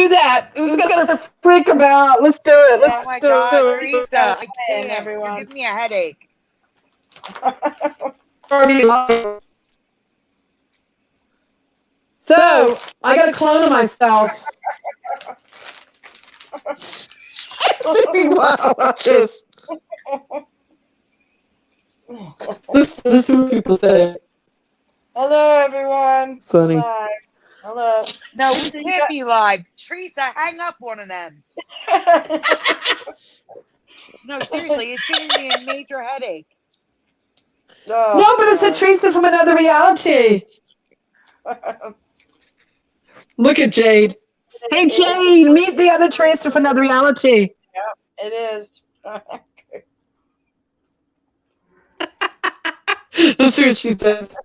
do that. It's gonna freak them out. Let's do it. Oh Let's my do God, it. Teresa, I can't. You're everyone. giving me a headache. So I got a clone of myself. Wow, watch this. This is what people say. Hello, everyone. It's funny. Live. Hello. No, we can't be live. Teresa, hang up one of them. No, seriously, it's giving me a major headache. Oh, no, but it's a Teresa from another reality. Look at Jade. Hey, Jade, meet the other Teresa from another reality. Yeah, it is. Let's see what she says.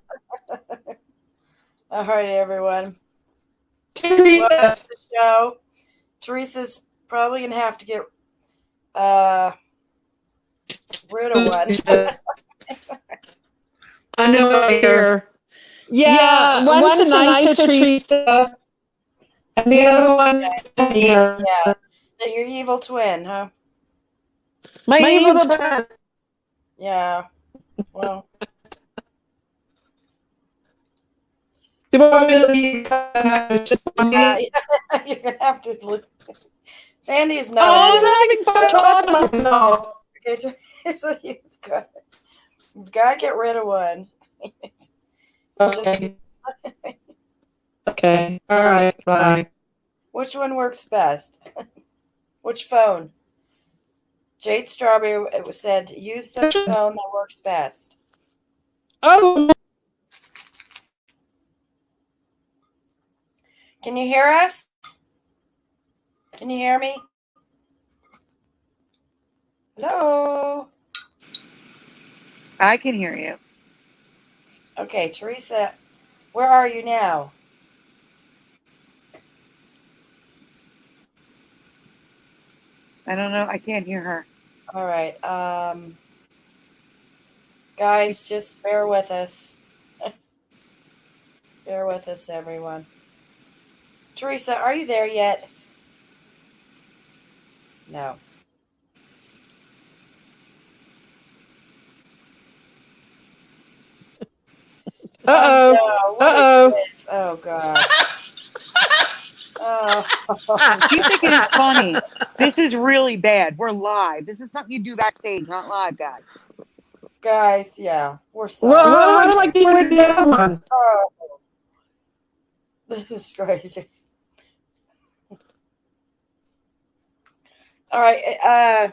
All right, everyone. Teresa. Welcome to the show. Teresa's probably going to have to get rid of one. I know I hear. Yeah, one's a nicer Teresa, and the other one's funnier. Yeah, your evil twin, huh? My evil twin. Yeah. Well. You want me to leave? Just you're going to have to look. Sandy's not. Oh, I'm having fun talking to myself. Okay, so you've got to get rid of one. Okay. Okay. All right. Bye. Which one works best? Which phone? Jade Strawberry said, use the phone that works best. Oh. Can you hear us? Can you hear me? Hello? I can hear you. Okay, Teresa, where are you now? I don't know. I can't hear her. All right. Guys, just bear with us. Bear with us, everyone. Teresa, are you there yet? No. Uh-oh. Oh, no. Uh-oh. Oh, God. Oh. She's thinking it's funny. This is really bad. We're live. This is something you do backstage, not live, guys. Guys, yeah. We're sorry. Well, how do I get rid of the other one? Oh. This is crazy. All right.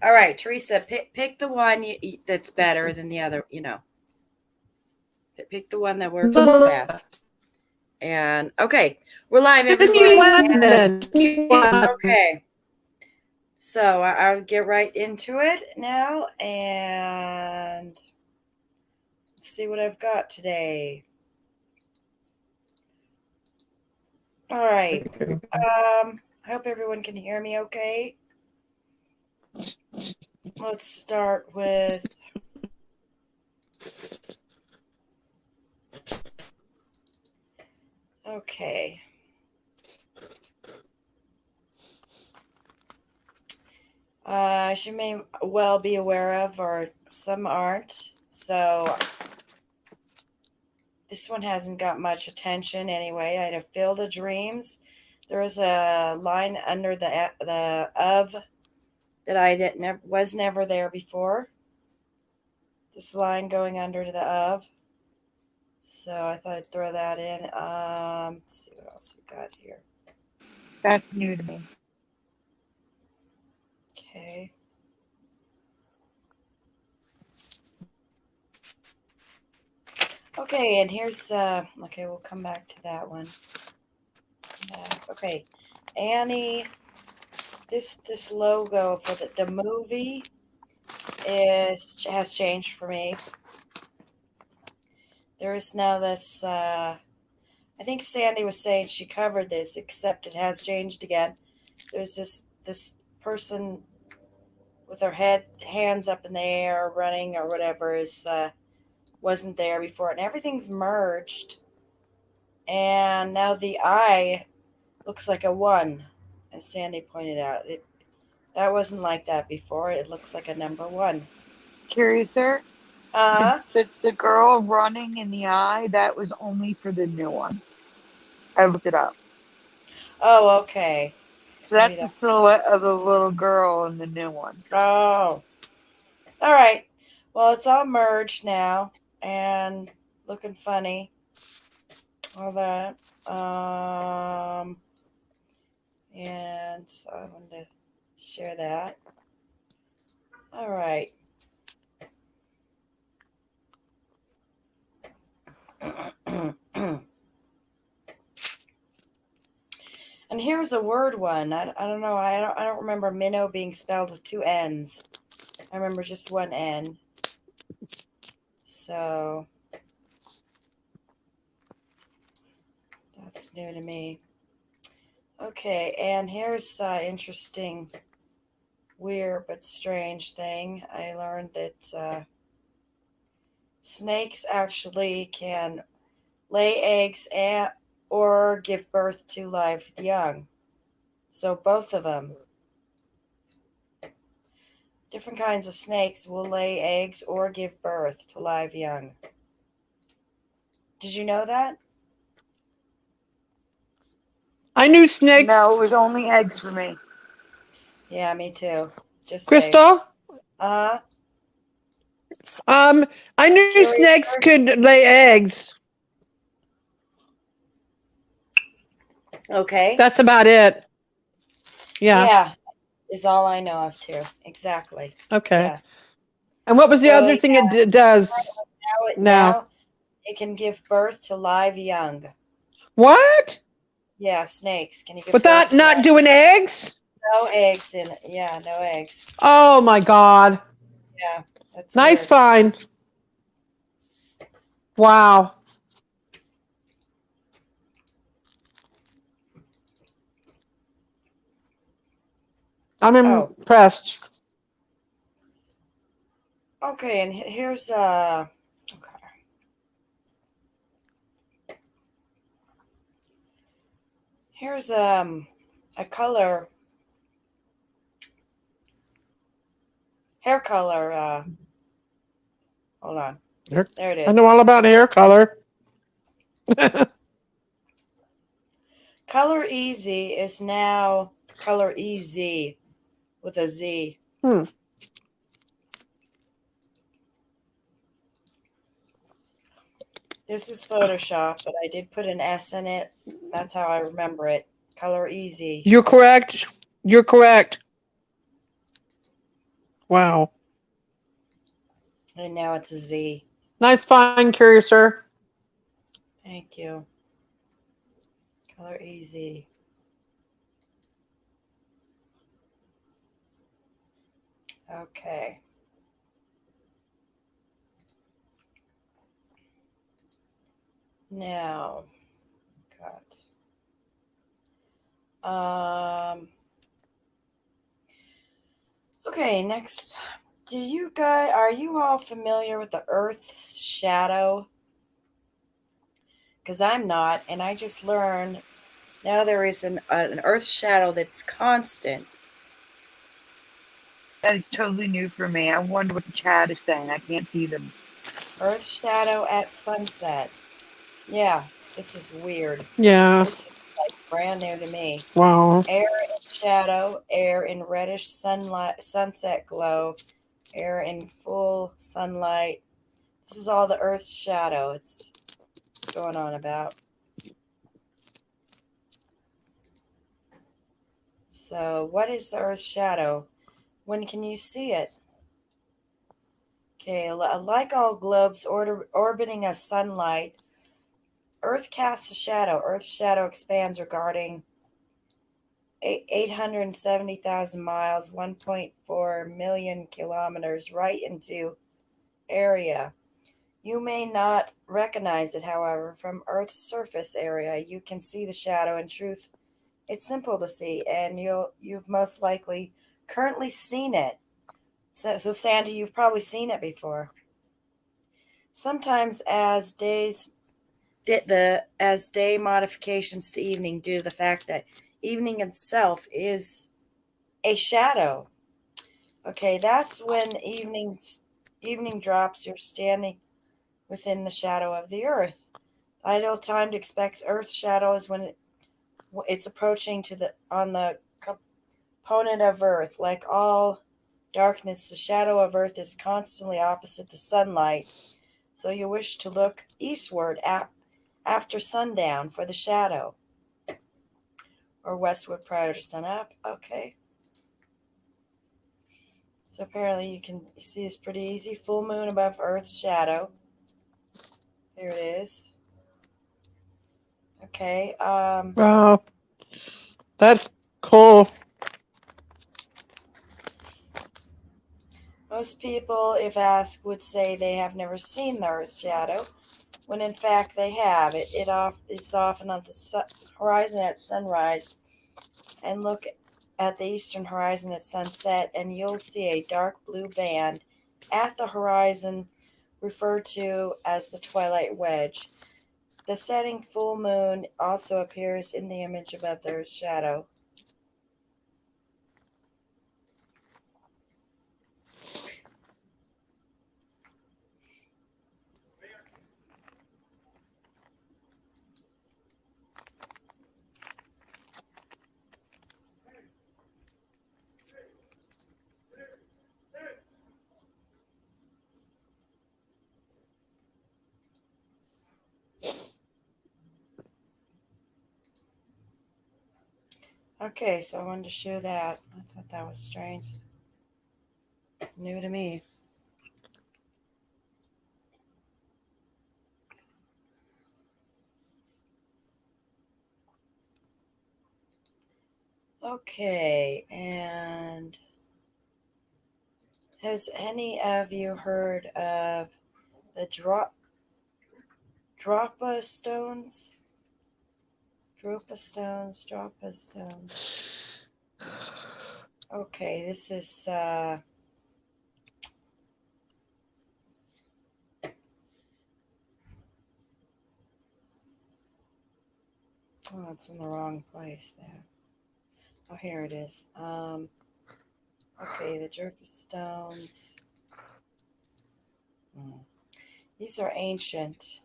All right, Teresa, pick the one that's better than the other, Pick the one that works best. And, okay, we're live, everyone. Okay. So I'll get right into it now and let's see what I've got today. All right. I hope everyone can hear me okay. Let's start with okay. As you may well be aware of, or some aren't. So this one hasn't got much attention anyway. I had a Field of Dreams. There was a line under the of that I was never there before. This line going under the of. So I thought I'd throw that in. Let's see what else we got here. That's new to me. Okay. Okay, and here's okay, we'll come back to that one. Okay. Annie, this logo for the movie has changed for me. There is now this I think Sandy was saying she covered this, except it has changed again. There's this person with her hands up in the air running or whatever wasn't there before, and everything's merged. And now the eye looks like a 1, as Sandy pointed out. That wasn't like that before. It looks like a number 1. Curiouser. Uh, The girl running in the eye, that was only for the new one. I looked it up. oh, okay. So Maybe that's the that. silhouette of the little girl in the new one. Oh, all right. Well, it's all merged now and looking funny. All that. And so I wanted to share that. All right. And here's a word one. I don't know. I don't remember minnow being spelled with 2 N's. I remember just 1 N. So that's new to me. Okay, and here's interesting, weird but strange thing. I learned that snakes actually can lay eggs or give birth to live young. So both of them. Different kinds of snakes will lay eggs or give birth to live young. Did you know that? I knew snakes. No, it was only eggs for me. Yeah, me too. Just Crystal? eggs. Uh-huh. I knew Curious snakes bird? could lay eggs. Okay. That's about it. Yeah. Yeah, is all I know of too. Exactly. Okay. Yeah. And what was the So other thing it does now? now it can give birth to live young. What? Yeah, snakes. Can you give birth Without to not live? doing eggs? No eggs in it. Yeah, no eggs. Oh my God. Yeah, that's Nice weird. find. Wow. I'm impressed. Okay, and here's here's a color, hair color. Hold on. There it is. I know all about hair color. Color Easy is now Color Easy with a Z. This is Photoshop, but I did put an S in it. That's how I remember it. Color Easy. You're correct. You're correct. Wow. And now it's a Z. Nice find, Curiouser. Thank you. Color Easy. Okay. Now, okay, next. Are you all familiar with the Earth's shadow? Because I'm not, and I just learned now there is an Earth shadow that's constant. That is totally new for me. I wonder what the chat is saying. I can't see them. Earth shadow at sunset. Yeah, this is weird. Yeah. This is like brand new to me. Wow. Air in shadow, air in reddish sunset glow, air in full sunlight. This is all the Earth's shadow it's going on about. So, what is the Earth's shadow? When can you see it? Okay, like all globes orbiting a sunlight, Earth casts a shadow. Earth's shadow expands regarding 870,000 miles, 1.4 million kilometers, right into area. You may not recognize it, however, from Earth's surface area. You can see the shadow. In truth, it's simple to see, and you've most likely currently seen it. So Sandy, you've probably seen it before. Sometimes as days as day modifications to evening due to the fact that evening itself is a shadow. Okay, that's when evening drops. You're standing within the shadow of the earth. The ideal time to expect Earth's shadow is when it's approaching to the on the component of Earth. Like all darkness, the shadow of Earth is constantly opposite the sunlight. So you wish to look eastward after sundown for the shadow, or westward prior to sunup. Okay. So apparently you can see this pretty easy. Full moon above Earth's shadow. There it is. Okay. Wow. That's cool. Most people, if asked, would say they have never seen the Earth's shadow, when in fact they have. It's often on the horizon at sunrise, and look at the eastern horizon at sunset, and you'll see a dark blue band at the horizon referred to as the twilight wedge. The setting full moon also appears in the image above the Earth's shadow. Okay, so I wanted to show that. I thought that was strange. It's new to me. Okay, and has any of you heard of the Dropa stones? Dropa stones. Okay, this is oh, it's in the wrong place there. Oh, here it is. Okay, the Dropa stones. These are ancient.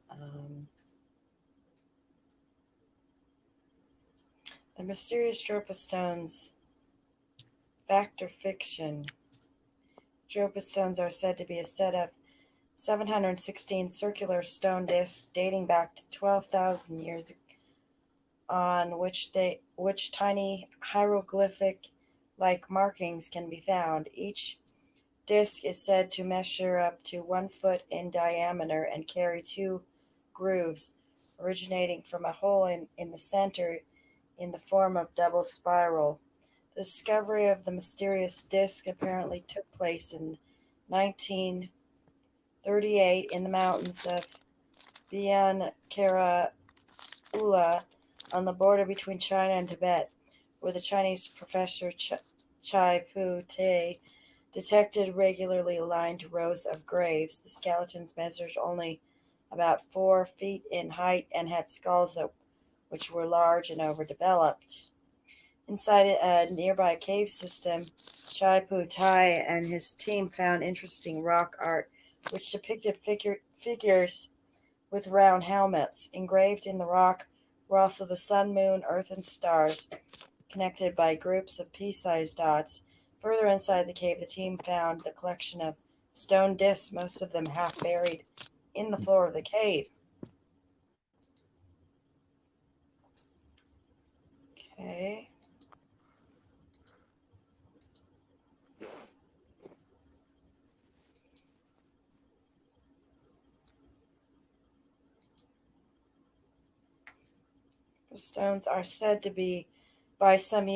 The mysterious Dropa stones. Fact or fiction? Dropa stones are said to be a set of 716 circular stone discs dating back to 12,000 years, on which tiny hieroglyphic-like markings can be found. Each disc is said to measure up to 1 foot in diameter and carry two grooves, originating from a hole in the center in the form of double spiral. The discovery of the mysterious disc apparently took place in 1938 in the mountains of Biancarula on the border between China and Tibet, where the Chinese professor Chai Pu Te detected regularly lined rows of graves. The skeletons measured only about 4 feet in height and had skulls which were large and overdeveloped. Inside a nearby cave system, Chai Pu Tai and his team found interesting rock art which depicted figures with round helmets. Engraved in the rock were also the sun, moon, earth, and stars, connected by groups of pea-sized dots. Further inside the cave, the team found the collection of stone discs, most of them half buried in the floor of the cave. Okay. The stones are said to be, by some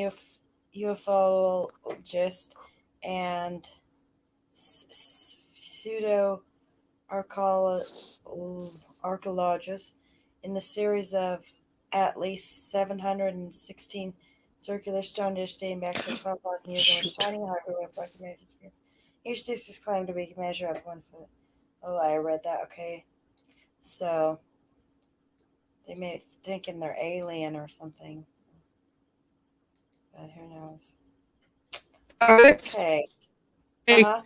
ufologists and pseudo archaeologists, in the series of at least 716 circular stone discs dating back to 12,000 years, in which tiny hieroglyphic images appear. Each disc is claimed to be measure up 1 foot. Oh, I read that. Okay, so They may thinking they're alien or something. But who knows? Okay. Hey, Uh-huh.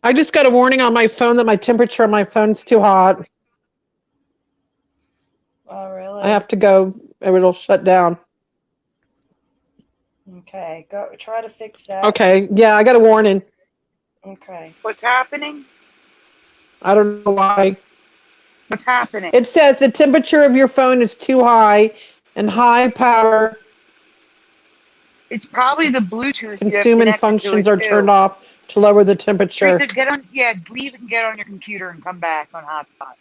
I just got a warning on my phone that my temperature on my phone's too hot. Oh, really? I have to go, or it'll shut down. Okay. Go try to fix that. Okay, yeah, I got a warning. Okay. What's happening? I don't know why. What's happening? It says the temperature of your phone is too high and high power It's probably the Bluetooth you have consuming connected to functions it are too. turned off to lower the temperature. Teresa, get on. Yeah, leave and get on your computer and come back on hotspot.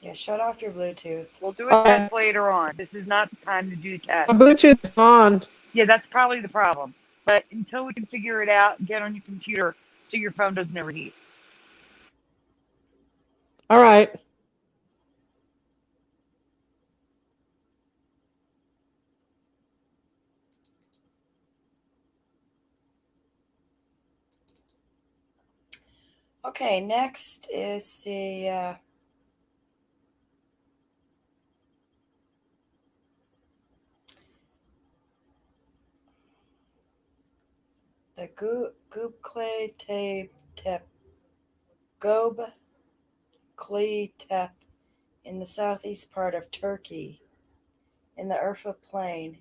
Yeah, shut off your Bluetooth. We'll do a test later on. This is not the time to do tests. My Bluetooth's on. Yeah, that's probably the problem. But until we can figure it out, get on your computer so your phone doesn't overheat. All right. Okay, next is the Göbekli Tepe in the southeast part of Turkey, in the Urfa Plain.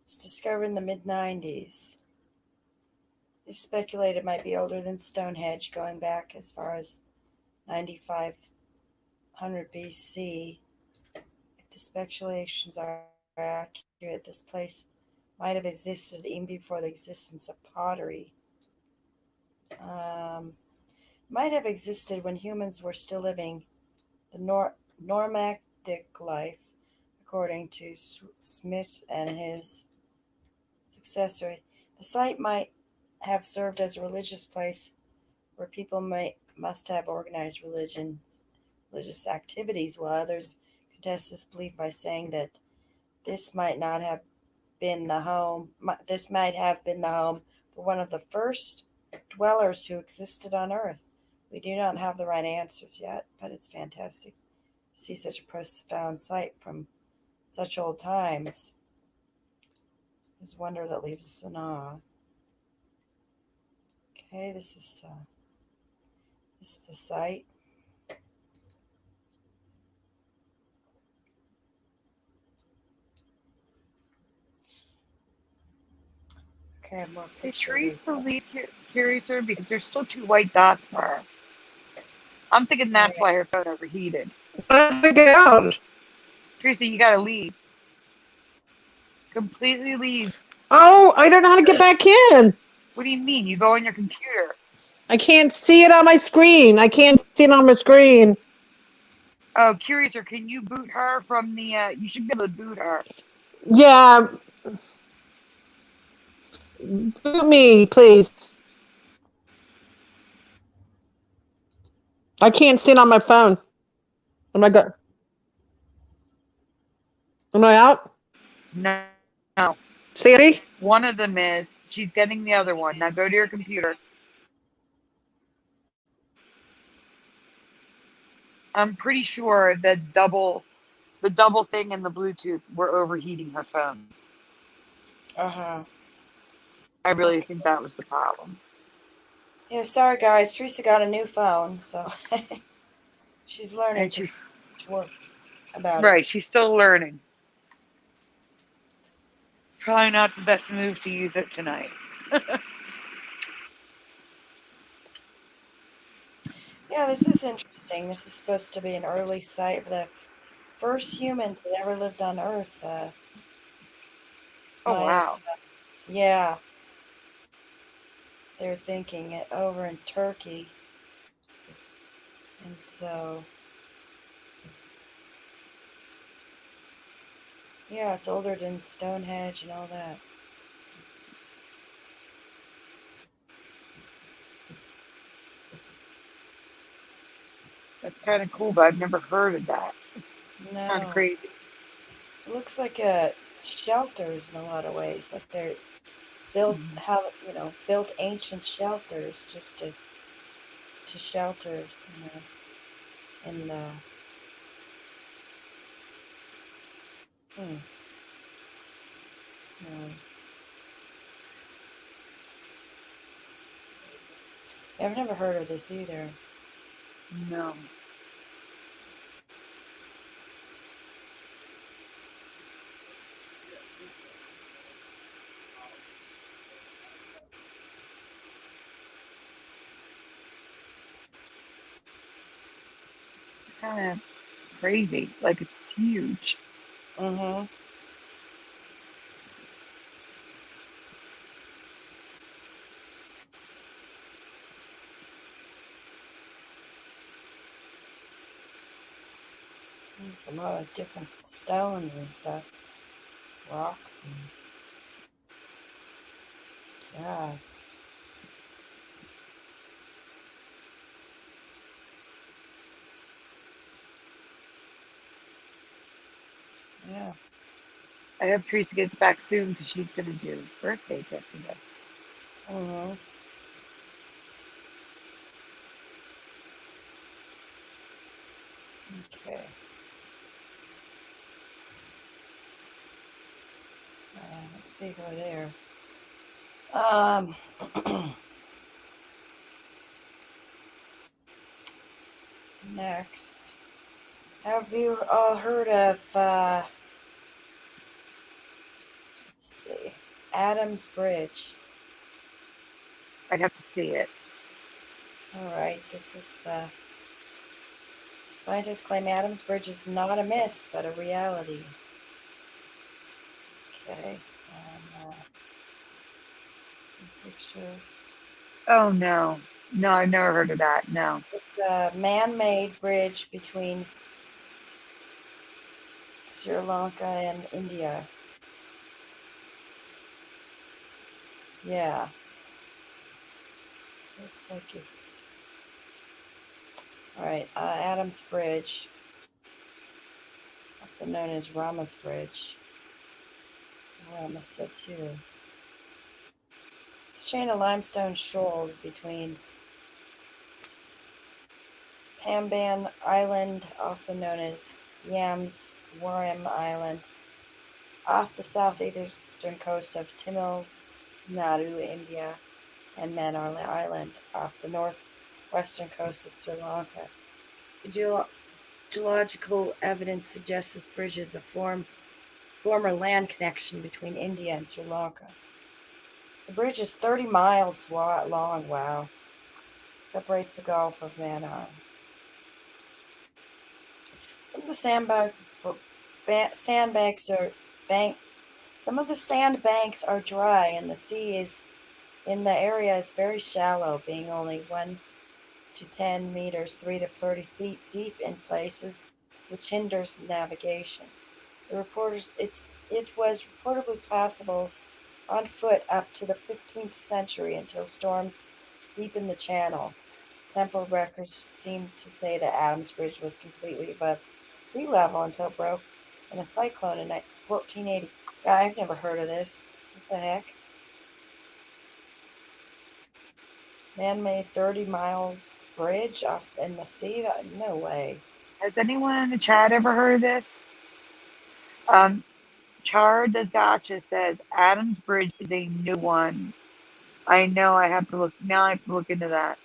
It's discovered in the mid-90s. It's speculated it might be older than Stonehenge, going back as far as 9500 BC. If the speculations are accurate, this place might have existed even before the existence of pottery. Might have existed when humans were still living the nomadic life, according to Smith and his successor. The site might have served as a religious place where people must have organized religious activities, while others contest this belief by saying that this might not have been the home. This might have been the home for one of the first dwellers who existed on Earth. We do not have the right answers yet, but it's fantastic to see such a profound sight from such old times. There's wonder that leaves us in awe. Okay, this is the site. Okay, more Hey, pictures. Teresa, leave Curiouser because there's still 2 white dots for her. I'm thinking that's why her phone overheated. Get out. Teresa, you gotta leave. Completely leave. Oh, I don't know how to get back in. What do you mean? You go on your computer. I can't see it on my screen. I can't see it on my screen. Oh, Curiouser, can you boot her from the? You should be able to boot her. Yeah. Boot me, please. I can't see it on my phone. Am I good? Am I out? No, no. Sandy? One of them is. She's getting the other one. Now go to your computer. I'm pretty sure that the double thing and the Bluetooth were overheating her phone. Uh-huh. I really think that was the problem. Yeah, sorry guys. Teresa got a new phone, so she's learning And to she's work about right. She's still learning. Probably not the best move to use it tonight. Yeah, this is interesting. This is supposed to be an early site of the first humans that ever lived on Earth. Oh wow. Yeah, they're thinking it over in Turkey. And so, yeah, it's older than Stonehenge and all that. That's kind of cool, but I've never heard of that. It's kind of No, crazy. it looks like shelters in a lot of ways. Like they're built built ancient shelters just to shelter. in the noise. I've never heard of this either. No. It's kind of crazy. Like, it's huge. Mm-hmm. There's a lot of different stones and stuff. Rocks and yeah. Yeah. I hope Teresa gets back soon because she's going to do birthdays after this. Mm-hmm. Okay. Let's see who are there. Next. Have you all heard of, let's see, Adams Bridge? I'd have to see it. All right, this is, scientists claim Adams Bridge is not a myth, but a reality. Okay, some pictures. Oh, no. No, I've never heard of that. No. It's a man-made bridge between Sri Lanka and India. Yeah. Looks like it's... All right, Adams Bridge, also known as Rama's Bridge. Rama Setu. It's a chain of limestone shoals between Pamban Island, also known as Yams Waram Island, off the southeastern coast of Tamil Nadu, India, and Manali Island, off the northwestern coast of Sri Lanka. The geological evidence suggests this bridge is a former land connection between India and Sri Lanka. The bridge is 30 miles long, wow. Separates the Gulf of Mannar. Some of the sandbanks are dry, and the sea is in the area is very shallow, being only 1 to 10 meters, 3 to 30 feet deep in places, which hinders navigation. It was reportedly passable on foot up to the 15th century until storms deepened the channel. Temple records seem to say that Adams Bridge was completely above sea level until it broke in a cyclone in 1480. God, I've never heard of this. What the heck? Man-made 30-mile bridge off in the sea? No way. Has anyone in the chat ever heard of this? Char Desgacha says Adams Bridge is a new one. I know I have to look now. I have to look into that.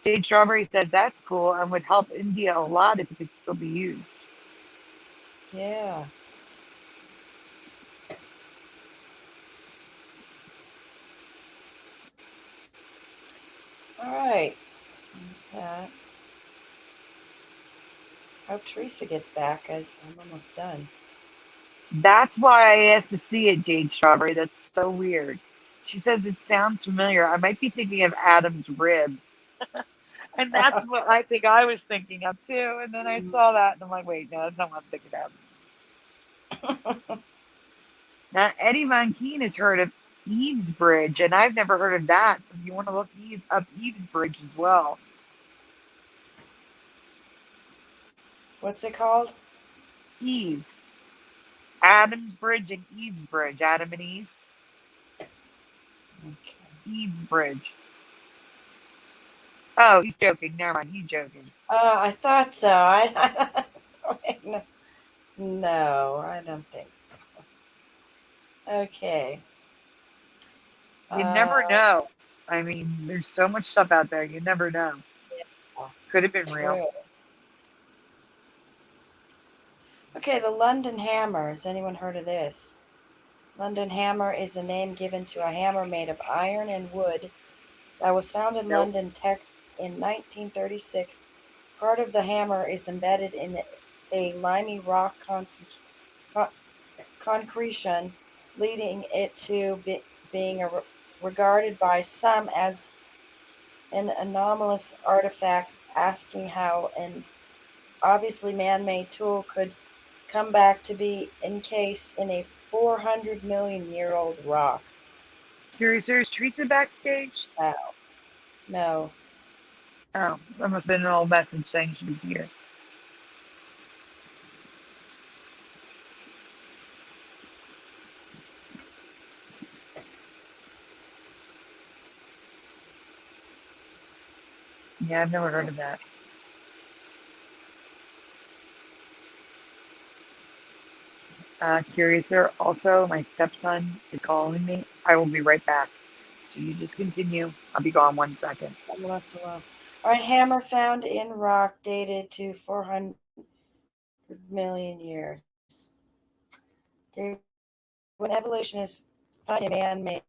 Jade Strawberry says that's cool and would help India a lot if it could still be used. Yeah. All right. There's that. I hope Teresa gets back, as I'm almost done. That's why I asked to see it, Jade Strawberry. That's so weird. She says it sounds familiar. I might be thinking of Adam's rib. And that's what I think I was thinking of too. And then I saw that and I'm like, wait, no, that's not what I'm thinking of. Now, Eddie Von Keen has heard of Eve's Bridge, and I've never heard of that. So if you want to look up Eve's Bridge as well. What's it called? Eve. Adam's Bridge and Eve's Bridge. Adam and Eve. Okay. Eads Bridge. Oh, he's joking. Never mind. He's joking. I thought so. No, I don't think so. Okay. You never know. I mean, there's so much stuff out there. You never know. Yeah, Could have been real. true. Okay, the London Hammer. Has anyone heard of this? London Hammer is a name given to a hammer made of iron and wood that was found in Nope. London, Texas in 1936. Part of the hammer is embedded in a limey rock concretion, leading it to being regarded by some as an anomalous artifact, asking how an obviously man made tool could come back to be encased in a 400 million year old rock. Curiouser, is Teresa backstage? Wow. No. Oh, that must have been an old message saying she was here. Yeah, I've never heard of that. Curiouser, also, my stepson is calling me. I will be right back. So you just continue. I'll be gone 1 second. I'm left alone. All right, hammer found in rock dated to 400 million years. Okay, when evolutionists find a man made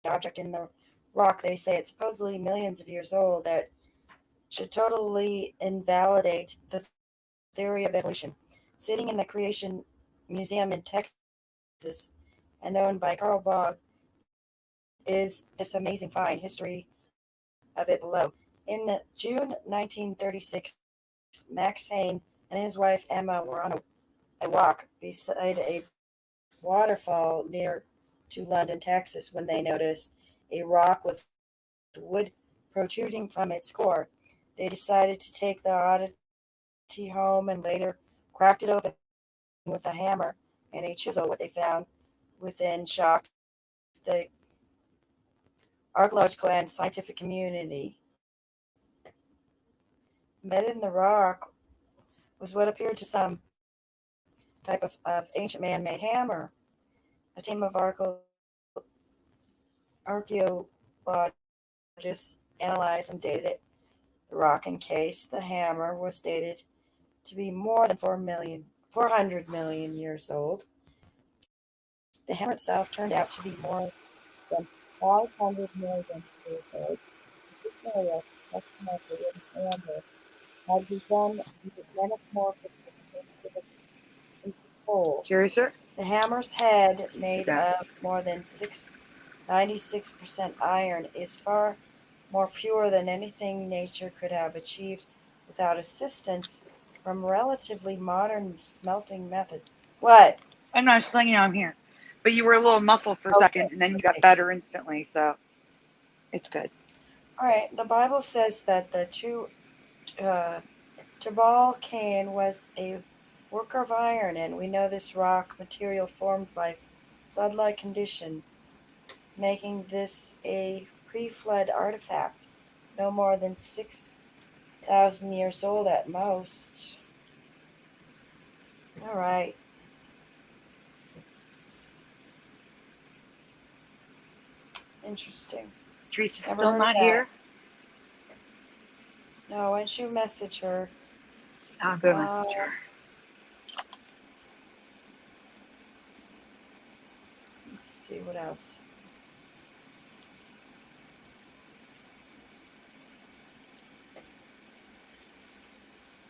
object in the rock, they say it's supposedly millions of years old that should totally invalidate the theory of evolution. Sitting in the Creation Museum in Texas and owned by Carl Bogg is this amazing find. History of it below. In June 1936, Max Hayne and his wife Emma were on a walk beside a waterfall near to London, Texas, when they noticed a rock with wood protruding from its core. They decided to take the oddity home and later cracked it open with a hammer and a chisel. What they found within shocked the archaeological and scientific community. Embedded in the rock was what appeared to some type of ancient man-made hammer. A team of archaeologists analyzed and dated it. The rock encased the hammer was dated to be more than 400 million years old. The hammer itself turned out to be more than 500 million years old. Additionally, a section of the hammer had begun the metamorphosis into coal. Curiouser? The hammer's head, made Okay. of more than 96% iron, is far more pure than anything nature could have achieved without assistance from relatively modern smelting methods. What? I'm not just letting you know I'm here. But you were a little muffled for a Okay. second, and then you got better instantly, so it's good. All right. The Bible says that the Tubal Cain was a work of iron, and we know this rock material formed by flood-like conditions, making this a pre-flood artifact, no more than 6,000 years old at most. All right. Interesting. Teresa's Never still heard of not that. here? No, why don't you message her? I'll go message her. Let's see what else.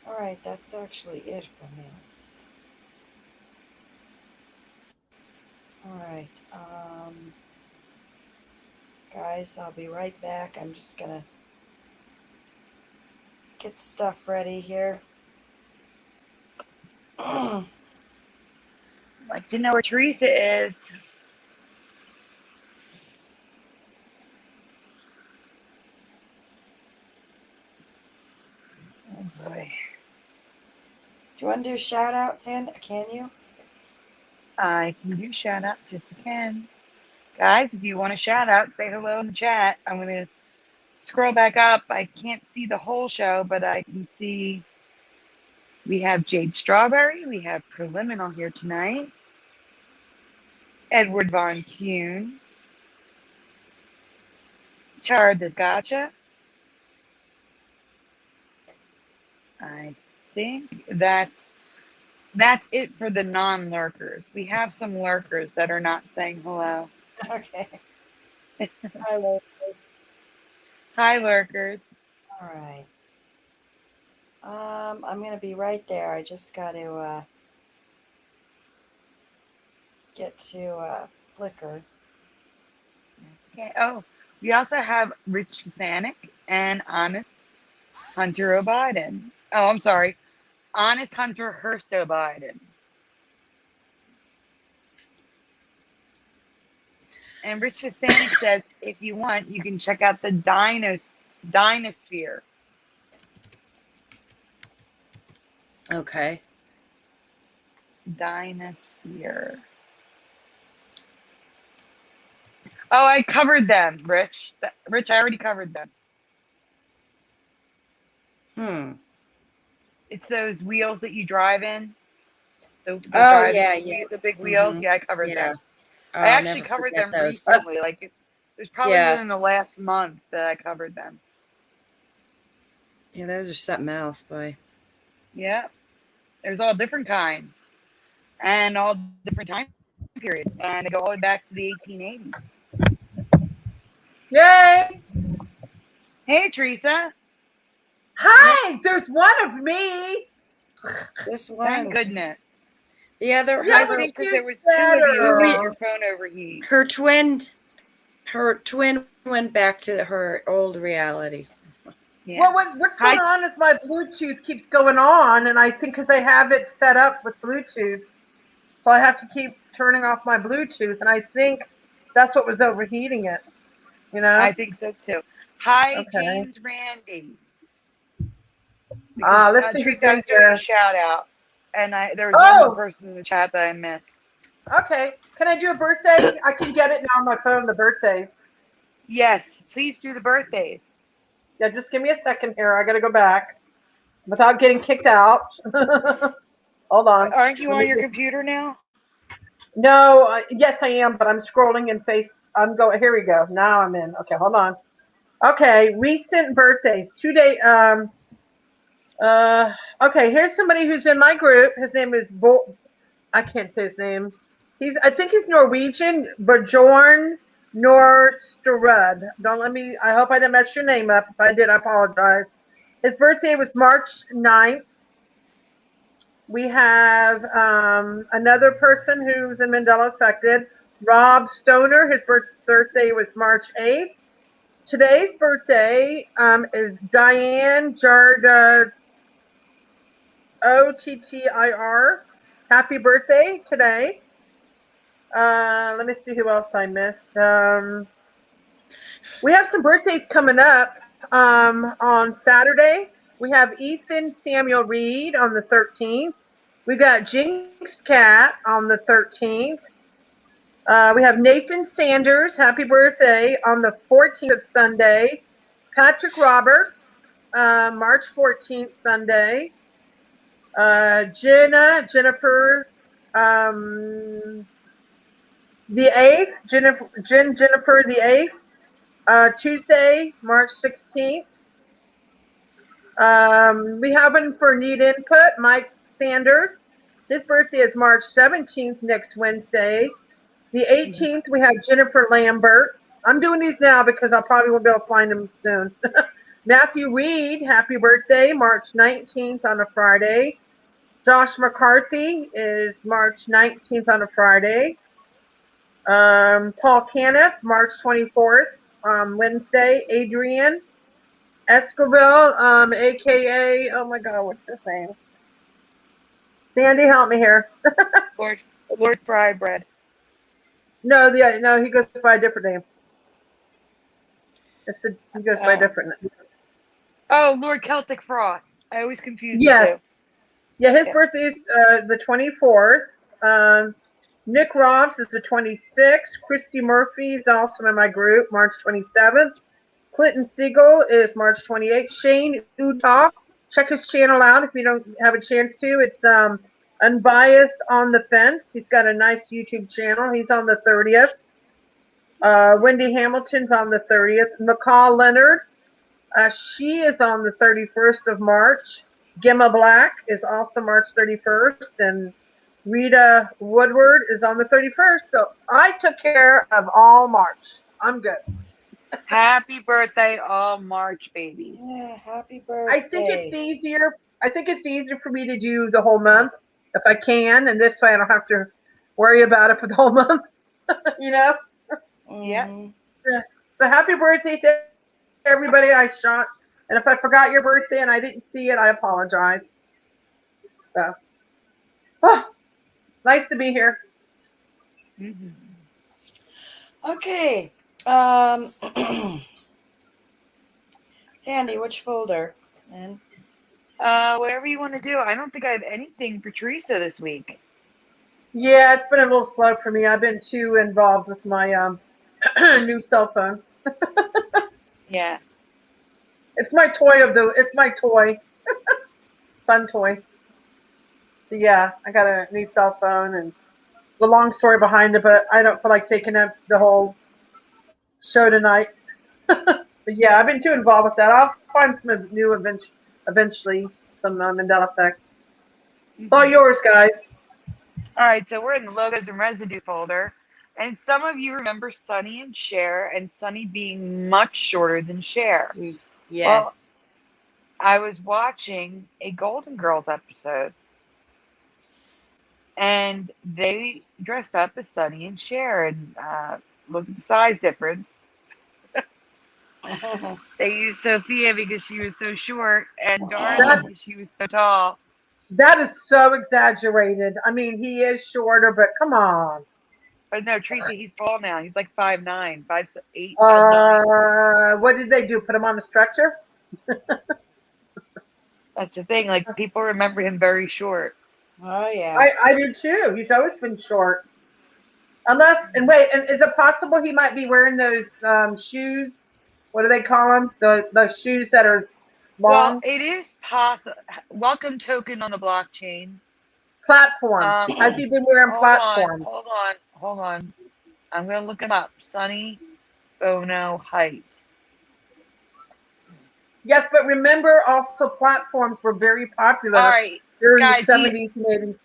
All right, that's actually it for me. All right, guys, I'll be right back. I'm just gonna get stuff ready here. I'd like to know where Teresa is. Oh boy. Do you want to do shout outs, and can you? I can do shout outs, yes I can. Guys, if you want to shout out, say hello in the chat. I'm going to scroll back up. I can't see the whole show, but I can see we have Jade Strawberry. We have Preliminal here tonight. Edward Von Kuhn. Char Desgacha. I think that's it for the non-lurkers. We have some lurkers that are not saying hello. Okay. Hi, lurkers. Hi, lurkers. All right. I'm going to be right there. I just got to get to Flickr. Okay. Oh, we also have Rich Sanic and Honest Hunter O'Biden. Oh, I'm sorry. Honest Hunter Hurst O'Biden. And Rich Sanic says, if you want, you can check out the Dinosphere. Okay. Dinosphere. Oh, I covered them, Rich. Rich, I already covered them. It's those wheels that you drive in. The big wheels. Mm-hmm. Yeah, I covered them. Oh, I actually covered them recently. Like it was probably within the last month that I covered them. Yeah, those are something else, boy. Yeah. There's all different kinds and all different time periods. And they go all the way back to the 1880s. Yay! Hey, Teresa. Hi, there's one of me. This one. Thank goodness. The other, I think because there was two of you who made your phone overheat. Her twin went back to her old reality. Yeah. Well, what's going on is my Bluetooth keeps going on, and I think because I have it set up with Bluetooth, so I have to keep turning off my Bluetooth, and I think that's what was overheating it. You know? I think so too. Hi, James Randy. Let's see. Teresa, I was doing a shout out, and there was one more person in the chat that I missed. Okay, can I do a birthday? I can get it now on my phone. The birthdays. Yes, please do the birthdays. Yeah, just give me a second here. I got to go back without getting kicked out. Hold on. Aren't you on your computer now? No, yes I am, but I'm scrolling in I'm going. Here we go. Now I'm in. Okay, hold on. Okay, recent birthdays. Today. Okay, here's somebody who's in my group. His name is I can't say his name. I think he's Norwegian. Bjorn Norsterud. I hope I didn't mess your name up. If I did, I apologize. His birthday was March 9th. We have another person who's in Mandela Affected, Rob Stoner. His birthday was March 8th. Today's birthday is Diane Jarda Ottir. Happy birthday today. Let me see who else I missed. We have some birthdays coming up on Saturday. We have Ethan Samuel Reed on the 13th. We got Jinx Cat on the 13th. We have Nathan Sanders, happy birthday, on the 14th of Sunday. Patrick Roberts, March 14th, Sunday. Jennifer, the 8th, Jennifer the 8th, Tuesday, March 16th. We have one for Need Input, Mike Sanders. His birthday is March 17th, next Wednesday. The 18th, we have Jennifer Lambert. I'm doing these now because I probably won't be able to find them soon. Matthew Reed, happy birthday, March 19th on a Friday. Josh McCarthy is March 19th on a Friday. Paul Caniff, March 24th, Wednesday. Adrian Escobar, a.k.a., oh my God, what's his name? Sandy, help me here. Lord Fry Bread. No, he goes by a different name. He goes by a different name. Oh, Lord Celtic Frost. I always confuse the two. Yeah, his birthday is the 24th. Nick Ross is the 26th. Christy Murphy is also in my group, March 27th. Clinton Siegel is March 28th. Shane Utah, check his channel out if you don't have a chance to. It's Unbiased on the Fence. He's got a nice YouTube channel. He's on the 30th. Wendy Hamilton's on the 30th. McCall Leonard, she is on the 31st of March. Gemma Black is also March 31st. And Rita Woodward is on the 31st. So I took care of all March. I'm good. Happy birthday, all March babies. Yeah, happy birthday. I think it's easier for me to do the whole month if I can, and this way I don't have to worry about it for the whole month. You know? Yeah. Yeah. So happy birthday to everybody I shot. And if I forgot your birthday and I didn't see it, I apologize. So, it's nice to be here. Mm-hmm. Okay. Sandy, which folder? And whatever you want to do. I don't think I have anything for Teresa this week. Yeah, it's been a little slow for me. I've been too involved with my new cell phone. Yes. It's my toy. Fun toy. So yeah, I got a new cell phone and the long story behind it, but I don't feel like taking up the whole show tonight. But yeah, I've been too involved with that. I'll find some new eventually, some Mandela Effects. It's all yours, guys. All right, so we're in the logos and residue folder. And some of you remember Sunny and Cher, and Sunny being much shorter than Cher. yes. Well, I was watching a Golden Girls episode, and they dressed up as Sunny and Cher, and look at the size difference. They used Sophia because she was so short, and Darla because she was so tall. That is so exaggerated. I mean, he is shorter, but come on. But no, Teresa, he's tall now. He's like 5'9", 5'8", 5'9". What did they do? Put him on a stretcher? That's the thing. Like, people remember him very short. Oh yeah. I do too. He's always been short. And is it possible he might be wearing those shoes? What do they call them? The shoes that are long? Well, it is possible. Welcome token on the blockchain. Platform. Has he been wearing platform? Hold on. I'm going to look him up. Sunny Bono height. Yes, but remember also platforms were very popular All right, during guys, the 70s and 80s.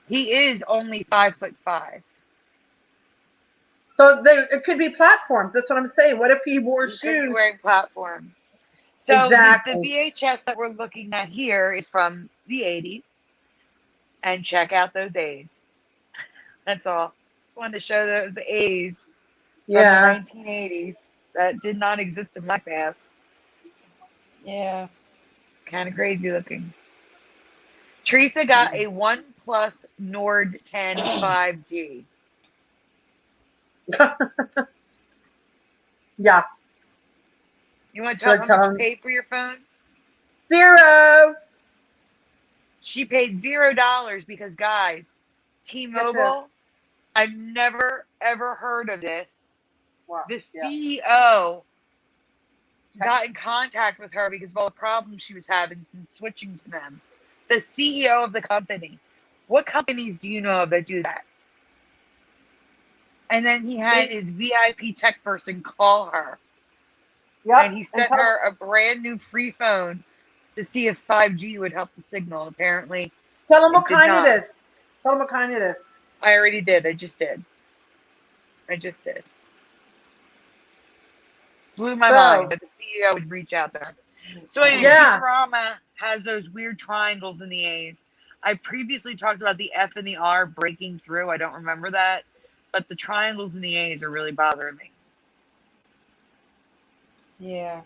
He is only 5'5". So it could be platforms. That's what I'm saying. What if he wore He could shoes? be wearing platform. So Exactly. the VHS that we're looking at here is from the 80s. And check out those A's. That's all. Just wanted to show those A's from the 1980s that did not exist in my past. Yeah. Kind of crazy looking. Teresa got a OnePlus Nord 10 5G. Yeah. You want to tell her how much you paid for your phone? $0. She paid $0 because, guys, T-Mobile, I've never, ever heard of this. Wow. The CEO got in contact with her because of all the problems she was having since switching to them. The CEO of the company. What companies do you know of that do that? And then he had his VIP tech person call her. Yep. And he sent her a brand new free phone to see if 5G would help the signal. Apparently, tell him what kind it is. Tell him what kind it is. I already did. I just did. Blew my mind that the CEO would reach out to her. So anyway, Futurama has those weird triangles in the A's. I previously talked about the F and the R breaking through. I don't remember that. But the triangles in the A's are really bothering me. Yeah.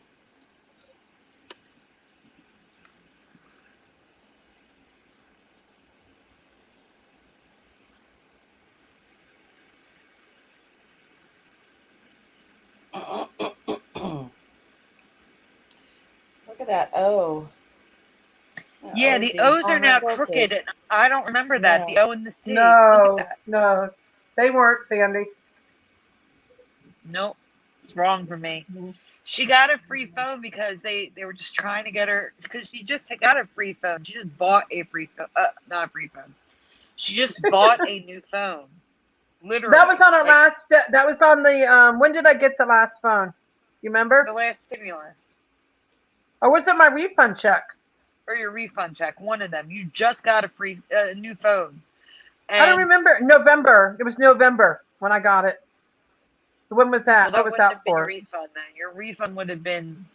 Look at that O. Yeah, the OD. O's are now crooked. And I don't remember that. The O and the C. Look at that. No, they weren't, Sandy. Nope. It's wrong for me. She got a free phone because they were just trying to get her, because she just got a free phone. She just bought a free phone. Not a free phone. She just bought a new phone. Literally. That was on our last, that was on the, when did I get the last phone? You remember? The last stimulus. Or was it my refund check? Or your refund check. One of them. You just got a free, new phone. And I don't remember. November. It was November when I got it. When was that? Well, that what was wouldn't that have been for? your refund then. Your refund would have been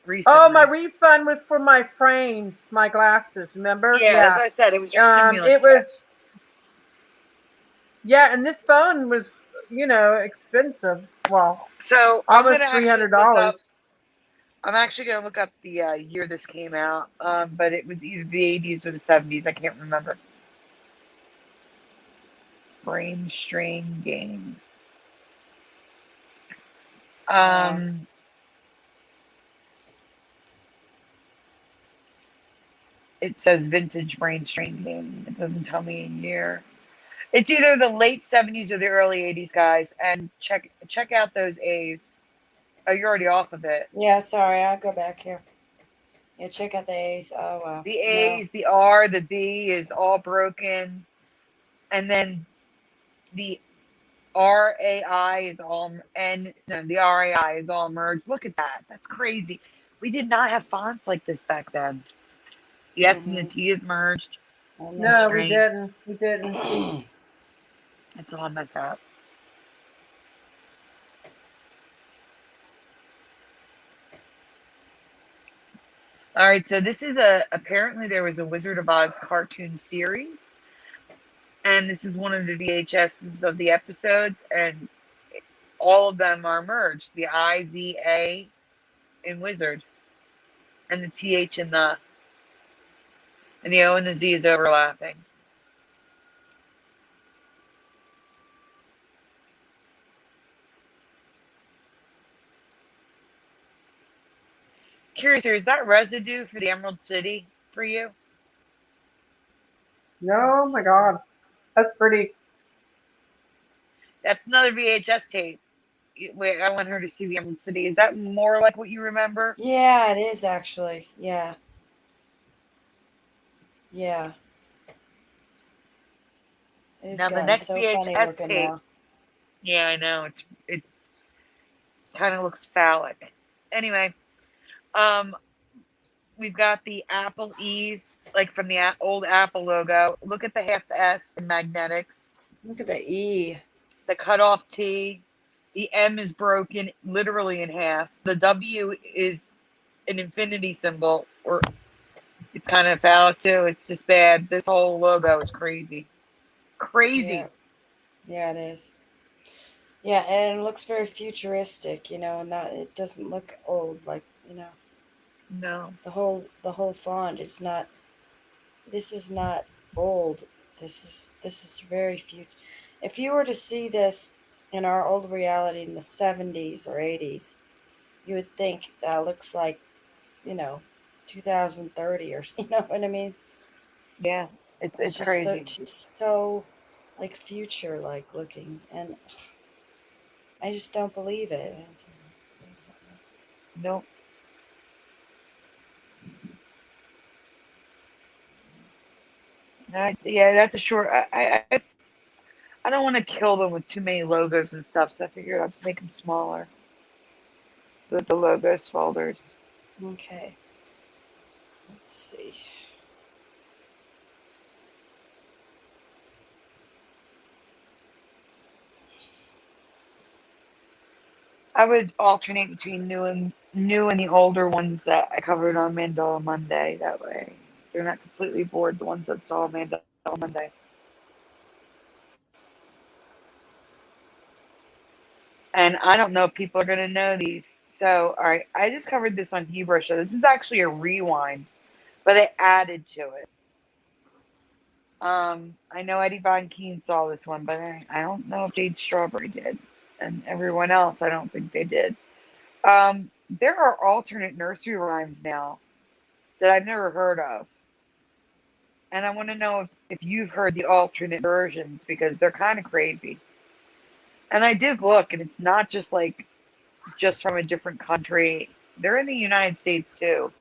recently. Oh, my refund was for my frames, my glasses. Remember? Yeah, that's what I said. It was your stimulus it was. Yeah, and this phone was, expensive. Well, so almost $300. I'm actually going to look up the year this came out, but it was either the 80s or the 70s. I can't remember. Brain strain game. It says vintage brain strain game. It doesn't tell me a year. It's either the late 70s or the early 80s, guys. And check out those A's. Oh, you're already off of it. Yeah, sorry. I'll go back here. Yeah, check out the A's. Oh, wow. The A's, the R, the B is all broken. And then the RAI is all, and no, the RAI is all merged. Look at that. That's crazy. We did not have fonts like this back then. The S and the T is merged. No, we didn't. We didn't. It's all messed up. All right, so this is apparently there was a Wizard of Oz cartoon series, and this is one of the VHSs of the episodes, and all of them are merged. The I, Z, A in Wizard, and the TH and the O and the Z is overlapping. Curious, is that residue for the Emerald City for you? No, oh my God. That's pretty. That's another VHS tape. Wait, I want her to see the Emerald City. Is that more like what you remember? Yeah, it is actually. Yeah. Yeah. Now the next so VHS tape. Now. Yeah, I know. It kind of looks phallic. Anyway, we've got the Apple E's, like from the old Apple logo. Look at the half S in magnetics. Look at the E. The cutoff T. The M is broken literally in half. The W is an infinity symbol, or it's kind of phallic too. It's just bad. This whole logo is crazy. Crazy. Yeah, it is. Yeah, and it looks very futuristic, and it doesn't look old, like, No. The whole font is not. This is not old. This is very future. If you were to see this in our old reality in the 70s or 80s, you would think that looks like, 2030 or you know what I mean? Yeah, it's crazy. So like future like looking, and I just don't believe it. Nope. Yeah, that's a short. I don't want to kill them with too many logos and stuff, so I figured I'd just make them smaller. The logos folders. Okay. Let's see. I would alternate between new and the older ones that I covered on Mandela Monday. That way, they're not completely bored. The ones that saw Mandela Monday. And I don't know if people are going to know these. So, all right, I just covered this on Hebrew Show. This is actually a rewind, but they added to it. I know Eddie Von Keen saw this one, but I don't know if Jade Strawberry did. And everyone else, I don't think they did. There are alternate nursery rhymes now that I've never heard of. And I want to know if you've heard the alternate versions because they're kind of crazy. And I did look, and it's not just like just from a different country. They're in the United States too.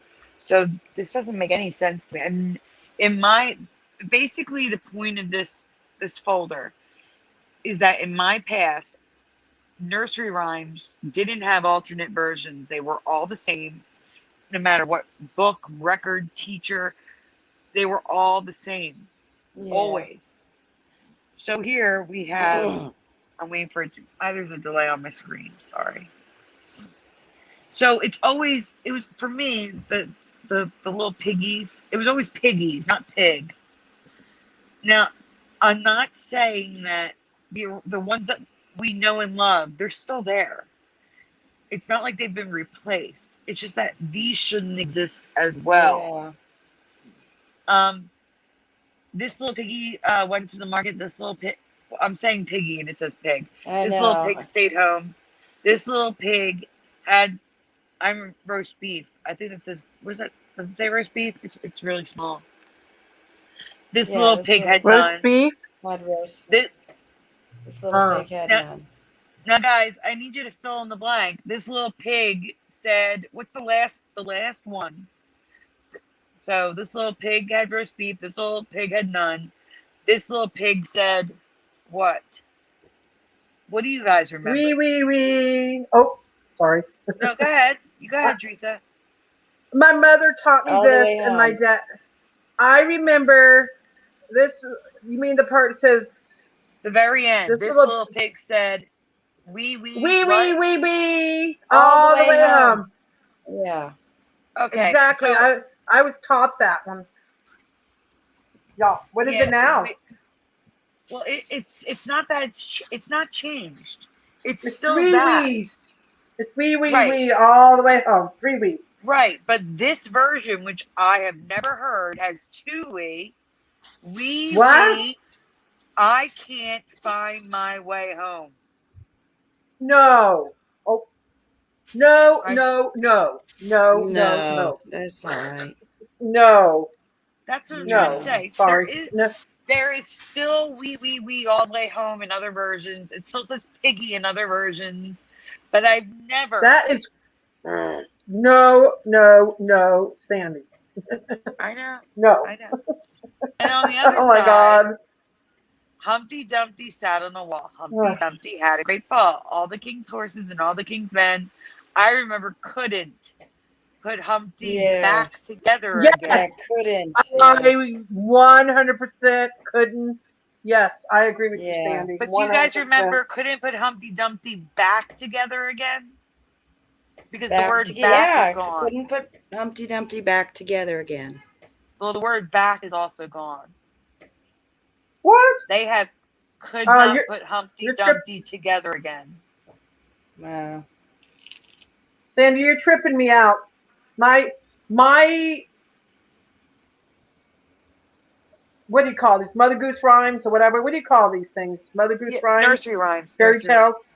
So this doesn't make any sense to me. And in my basically the point of this folder is that in my past, nursery rhymes didn't have alternate versions. They were all the same, no matter what book, record, teacher, they were all the same. Yeah. Always. So here we have I'm waiting for it to there's a delay on my screen, sorry. So it was for me, the little piggies, it was always piggies, not pig. Now, I'm not saying that the ones that we know and love, they're still there. It's not like they've been replaced. It's just that these shouldn't exist as well. Yeah. This little piggy went to the market. This little pig, I'm saying piggy and it says pig. I This know. little pig stayed home. This little pig had roast beef. I think it says, does it say roast beef? It's really small. This little pig had none. Roast beef? Mud roast. This little pig had none. Now, guys, I need you to fill in the blank. This little pig said, what's the last one? So this little pig had roast beef. This little pig had none. This little pig said, what? What do you guys remember? Wee. Oh, sorry. No, go ahead. You go ahead, Teresa. My mother taught me All the this, way and my home. dad. I remember this. You mean the part that says The very end. This This little- little pig said, wee. all the way home. Yeah. Okay. Exactly. So, I was taught that one. Yeah. What is it now? Well, it's not that it's not changed. It's still three that. wees. It's wee Right. all the way home. 3 wees. Right, but this version, which I have never heard, has 2 wee. What? Wee. I can't find my way home. No. Oh. No. That's all right. No. That's what I'm No. trying to say. Sorry. There is still wee all the way home in other versions. It still says piggy in other versions, but I've never. That is. No, Sandy. I know. No. I know. And on the other Oh my side, God. Humpty Dumpty sat on the wall. Humpty Dumpty had a great fall. All the king's horses and all the king's men, I remember, couldn't put Humpty back together Yes. again. I couldn't. I 100% couldn't. Yes, I agree with you, Sandy. But do you guys 100%. remember couldn't put Humpty Dumpty back together again? Because the Back word to- back is gone. couldn't put Humpty Dumpty back together again. Well, the word back is also gone. What? They could not you're- put Humpty you're Dumpty together again. Wow. Sandy, you're tripping me out. My what do you call these? Mother Goose rhymes or whatever? What do you call these things? Mother Goose rhymes? Nursery rhymes. Fairy nursery tales? rhymes.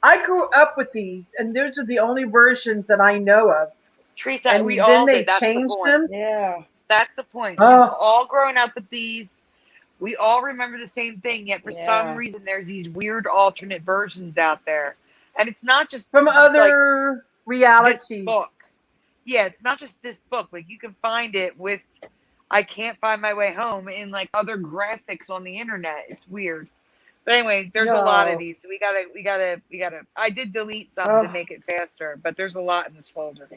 I grew up with these, and those are the only versions that I know of. Teresa, And we then all they did. That's the changed point. them? Yeah. That's the point. Oh. We've all grown up with these. We all remember the same thing, yet for some Yeah. reason there's these weird alternate versions out there. And it's not just From like other realities. this book. Yeah, it's not just this book. Like you can find it with I Can't Find My Way Home in like other graphics on the internet. It's weird. But anyway, there's a lot of these. So we gotta I did delete some to make it faster, but there's a lot in this folder.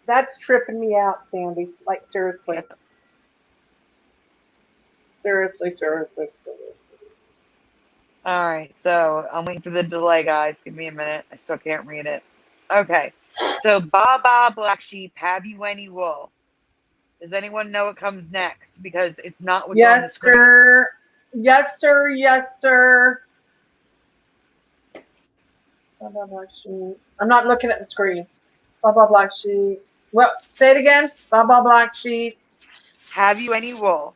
That's tripping me out, Sandy. Like, seriously. Yeah. Seriously. All right, so I'm waiting for the delay, guys. Give me a minute. I still can't read it. Okay, so Baba Black Sheep, have you any wool? Does anyone know what comes next? Because it's not what's on the Yes, screen. sir. Yes, sir. Baba Black Sheep. I'm not looking at the screen. Baba Black Sheep. Well, say it again. Baba Black Sheep. Have you any wool?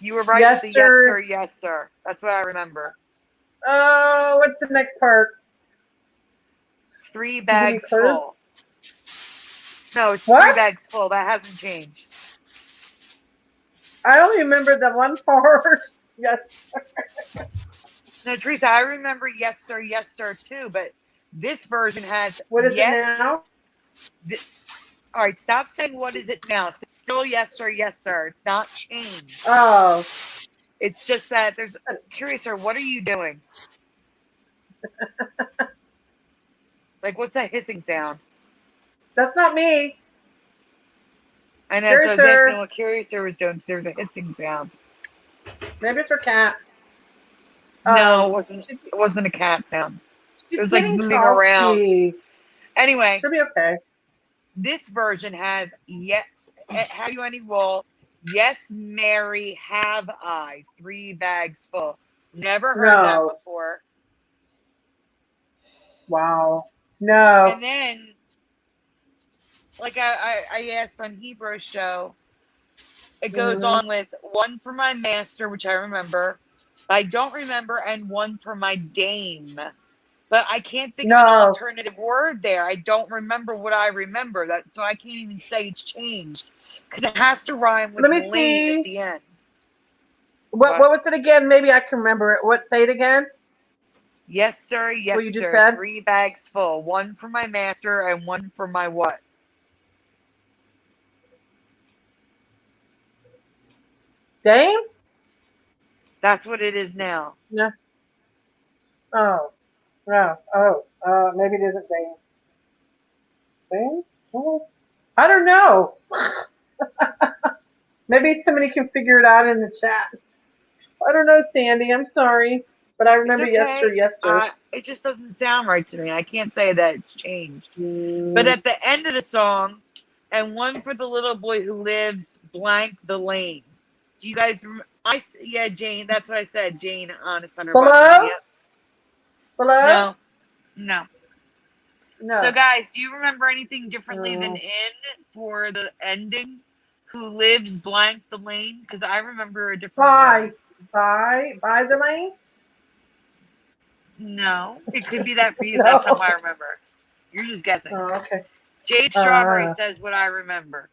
You were right Yes, with the sir. yes, sir. That's what I remember. Oh, what's the next part? 3 bags heard? full. No, it's What? 3 bags full. That hasn't changed. I only remember the one part. Yes. No, Teresa, I remember yes, sir, too. But this version has What is it yes. now? All right, stop saying what is it now. It's still yes, sir. It's not changed. Oh, It's just that there's Curious, sir, what are you doing? Like, what's that hissing sound? that's not me. I know, so I was asking Curiouser. what Curious sir was doing because there was a hissing sound. Maybe it's her cat. No, it wasn't a cat sound. It She's was like getting moving around. coffee. Anyway, She'll be okay. this version has have you any roll? Yes, Mary, have I 3 bags full. Never heard that No. before. Wow. No. And then, like I asked on Hebrew's show, it goes on with one for my master, which I remember. I don't remember, and one for my dame. But I can't think of an alternative word there. I don't remember what I remember. So I can't even say it's changed. Because it has to rhyme with lane at the end. What was it again? Maybe I can remember it. Say it again? Yes, sir. Yes, what you sir. Just said? 3 bags full. One for my master and one for my what? Dame? That's what it is now. No. Oh. No. Maybe it isn't Dame. Dame? Oh. I don't know. Maybe somebody can figure it out in the chat. I don't know, Sandy. I'm sorry. But I remember okay. yes, sir. It just doesn't sound right to me. I can't say that it's changed. But at the end of the song, and one for the little boy who lives blank the lane. Do you guys remember? Yeah, Jane. That's what I said. Jane, honest on her Hello? Yep. Hello? No. No. So, guys, do you remember anything differently than in for the ending? Who lives blank the lane? Because I remember a different word. By the lane? No. It could be that for you. No. That's how I remember. You're just guessing. Oh, okay. Jade Strawberry says what I remember.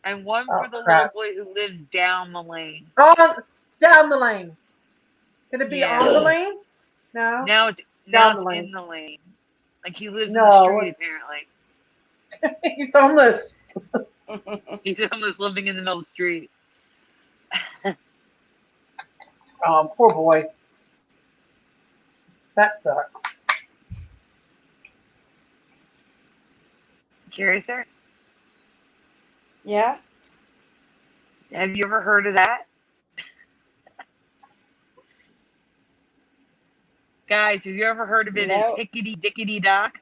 And one for the little boy who lives down the lane. Oh, down the lane. Could it be on the lane? No. Now it's in the lane. Like he lives in the street, apparently. He's homeless. He's homeless living in the middle of the street. Oh, poor boy. That sucks. Curious, sir? Yeah? Have you ever heard of that? Guys, have you ever heard of it as Hickety Dickety Dock?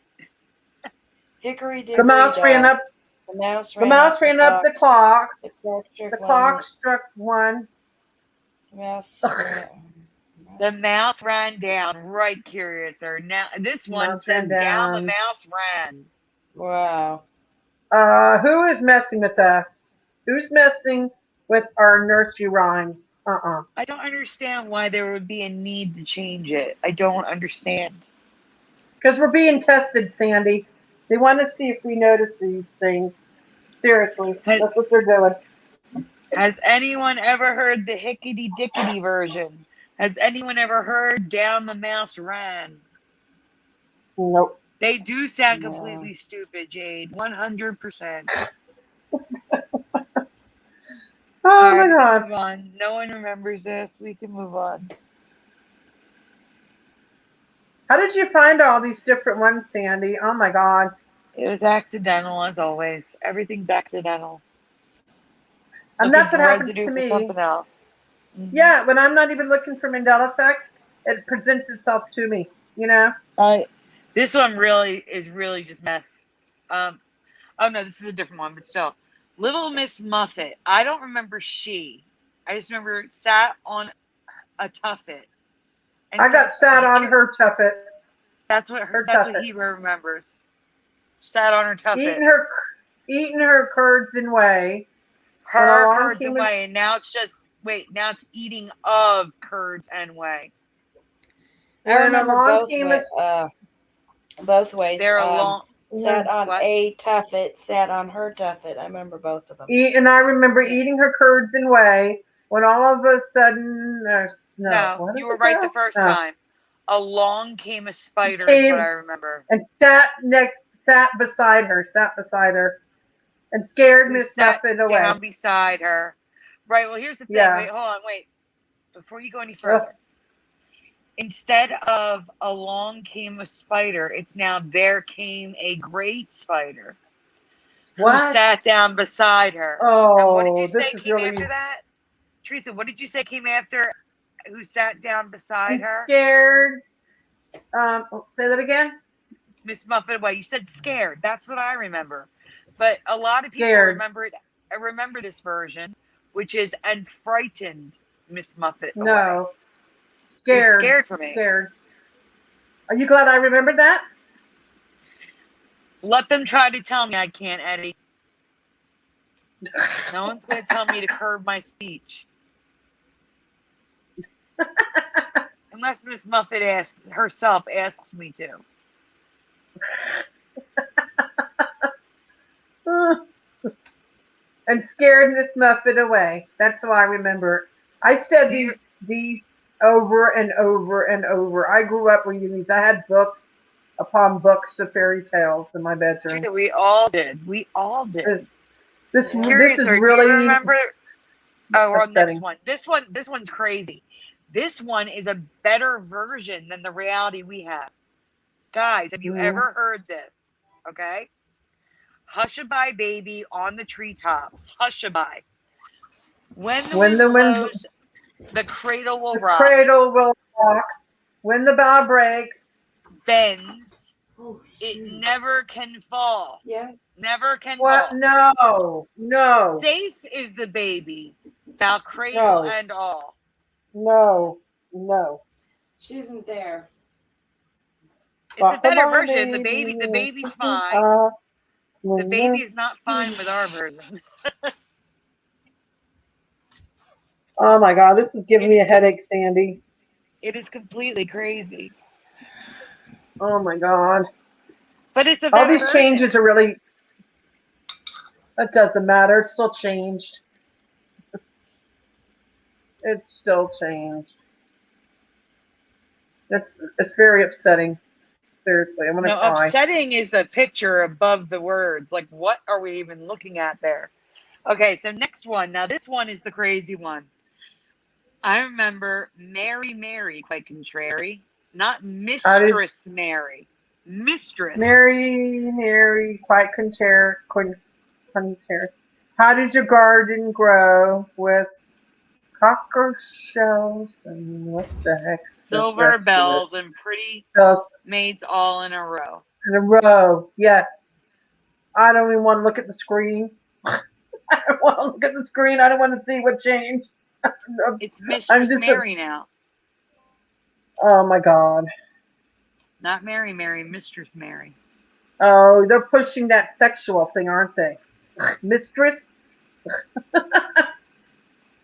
Hickory dickory The mouse ran up. The mouse ran up the clock. The clock struck 1. The mouse The mouse ran down. Right, Curious, sir. Now this one says down the mouse ran. Wow. Who is messing with us? Who's messing with our nursery rhymes? I don't understand why there would be a need to change it. I don't understand. Because we're being tested, Sandy. They want to see if we notice these things. Seriously, that's what they're doing. Has anyone ever heard the Hickety Dickety version? Has anyone ever heard Down the Mouse Ran? Nope. They do sound completely stupid, Jade. 100%. Oh my God. Move on. No one remembers this. We can move on. How did you find all these different ones, Sandy? Oh my God. It was accidental, as always. Everything's accidental. And that's what happens to me. Something else. Mm-hmm. Yeah, when I'm not even looking for Mandela Effect, it presents itself to me. You know. This one is really just mess. Oh no, this is a different one, but still. Little Miss Muffet. I don't remember she. I just remember sat on a tuffet. And I got sat on her tuffet. That's what he remembers. Sat on her tuffet. Eating her curds and whey. Her curds and whey, and now it's eating of curds and whey. I remember both ways. They're long. sat on a tuffet, sat on her tuffet. I remember both of them. And I remember eating her curds and whey when all of a sudden, no, you were right the first time. Along came a spider is what I remember. And sat beside her, and scared Miss Muffet away. Down beside her. Right, well, here's the thing. Yeah. Wait, hold on, wait. Before you go any further. Instead of along came a spider, it's now there came a great spider. Who sat down beside her. Oh, and what did you say came after that? Teresa, what did you say came after who sat down beside her? Scared. Say that again. Miss Muffet away. You said scared. That's what I remember. But a lot of people remember it. I remember this version, which is and frightened Miss Muffet away. No. Scared. You're scared for me. Scared. Are you glad I remembered that? Let them try to tell me I can't, Eddie. No one's going to tell me to curb my speech. Unless Miss Muffet herself asks me to. And scared Miss Muffet away. That's how I remember. I said these over and over and over. I grew up reading these. I had books upon books of fairy tales in my bedroom. So we all did. We all did. This is really. Do you remember? Oh, we're on the next one. This one's crazy. This one is a better version than the reality we have. Guys, have you ever heard this? Okay. Hushabye baby on the treetop. Hushabye. When the wind blows, the cradle will rock. The cradle will rock. When the bough breaks, bends. It never can fall. Yeah. Never can fall. No. Safe is the baby. Now cradle and all. No. She isn't there. It's a better version. The baby's fine. The baby is not fine with our version. Oh my God, this is giving me a headache, Sandy. It is completely crazy. Oh my God. But it's all these changes are really. That doesn't matter. It's still changed. It's still changed. It's very upsetting. Seriously, I'm gonna cry. Upsetting is the picture above the words. Like, what are we even looking at there? Okay, so next one. Now, this one is the crazy one. I remember Mary, quite contrary. Not Mistress Mary. Mistress. Mary, quite contrary. How does your garden grow with cockle shells and what the heck? Silver bells and pretty maids all in a row. Yes. I don't even want to look at the screen. I don't want to look at the screen. I don't want to see what changed. It's Mistress Mary now. Oh my God. Not Mary, Mistress Mary. Oh, they're pushing that sexual thing, aren't they? Mistress?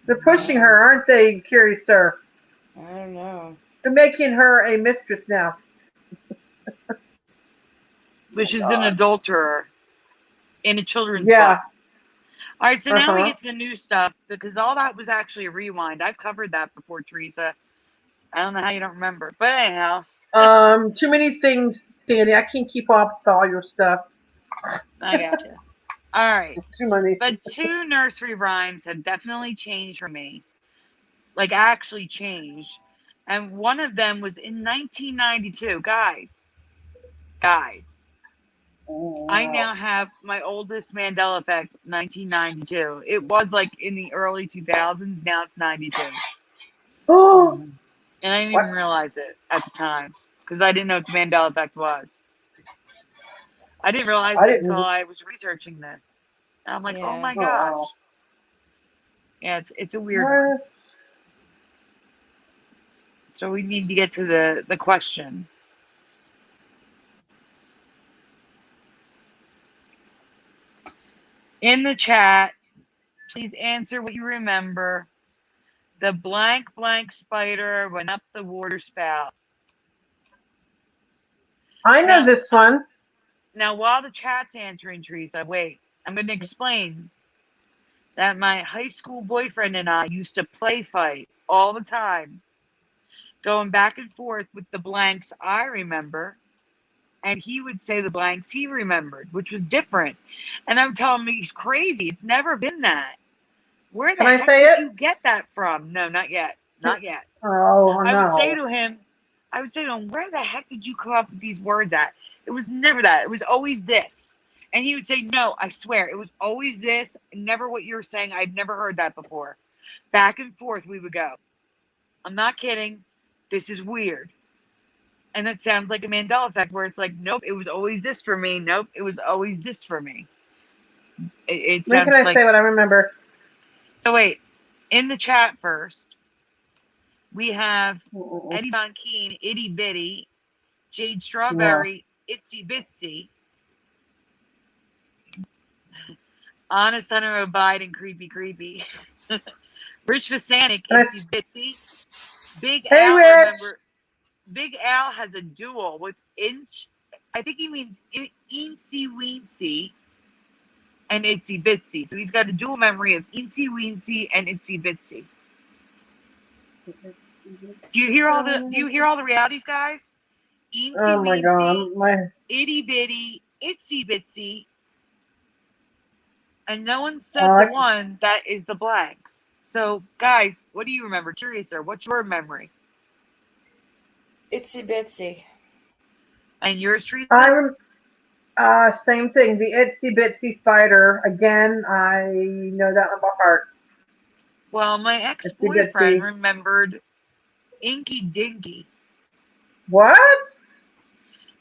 They're pushing her, aren't they, Curious Sir? I don't know. They're making her a mistress now. Which is an adulterer in a children's book. All right, so now we get to the new stuff, because all that was actually a rewind. I've covered that before, Teresa. I don't know how you don't remember, but anyhow. Too many things, Sandy. I can't keep up with all your stuff. I gotcha. All right. Too many. But two nursery rhymes have definitely changed for me. Like, actually changed. And one of them was in 1992. Guys. Oh, wow. I now have my oldest Mandela Effect, 1992. It was like in the early 2000s. Now it's 92. Oh. And I didn't even realize it at the time, because I didn't know what the Mandela Effect was. I didn't realize it until I was researching this. And I'm like, oh my gosh. Yeah, it's a weird one. So we need to get to the question. In the chat, please answer what you remember. The blank spider went up the water spout. I know this one. Now, while the chat's answering, Teresa, wait, I'm going to explain that my high school boyfriend and I used to play fight all the time, going back and forth with the blanks I remember, and he would say the blanks he remembered, which was different. And I'm telling him he's crazy. It's never been that. Where the Can I heck say did it? you get that from? No, not yet. Not yet. Oh I would say no. to him, where the heck did you come up with these words at? It was never that. It was always this. And he would say, no, I swear, it was always this, never what you're saying. I'd never heard that before. Back and forth we would go. I'm not kidding. This is weird. And it sounds like a Mandela Effect where it's like, nope, it was always this for me. Nope, it was always this for me. It When can sounds I like. say what I remember? So wait, in the chat first, we have Mm-mm. Eddie Von Keen, Itty Bitty, Jade No. Strawberry, Itsy Bitsy, Honest Hunter Abide, and Creepy Creepy. Rich Vasanic, Itsy Bitsy. Big Hey, Al, Rich. remember, Big Al has a duel with Inch, I think he means Eensy Weensy and Itsy Bitsy. So he's got a dual memory of Eensy Weensy and Itsy Bitsy. Do you hear all the realities, guys? Eensy Oh my Weensy, God. Itty Bitty, Itsy Bitsy, and no one said the one that is the blanks. So, guys, what do you remember? Curiouser, what's your memory? Itsy Bitsy. And yours, Teresa? Same thing. The Itsy Bitsy Spider. Again, I know that one by heart. Well, my ex-boyfriend remembered Inky Dinky. What?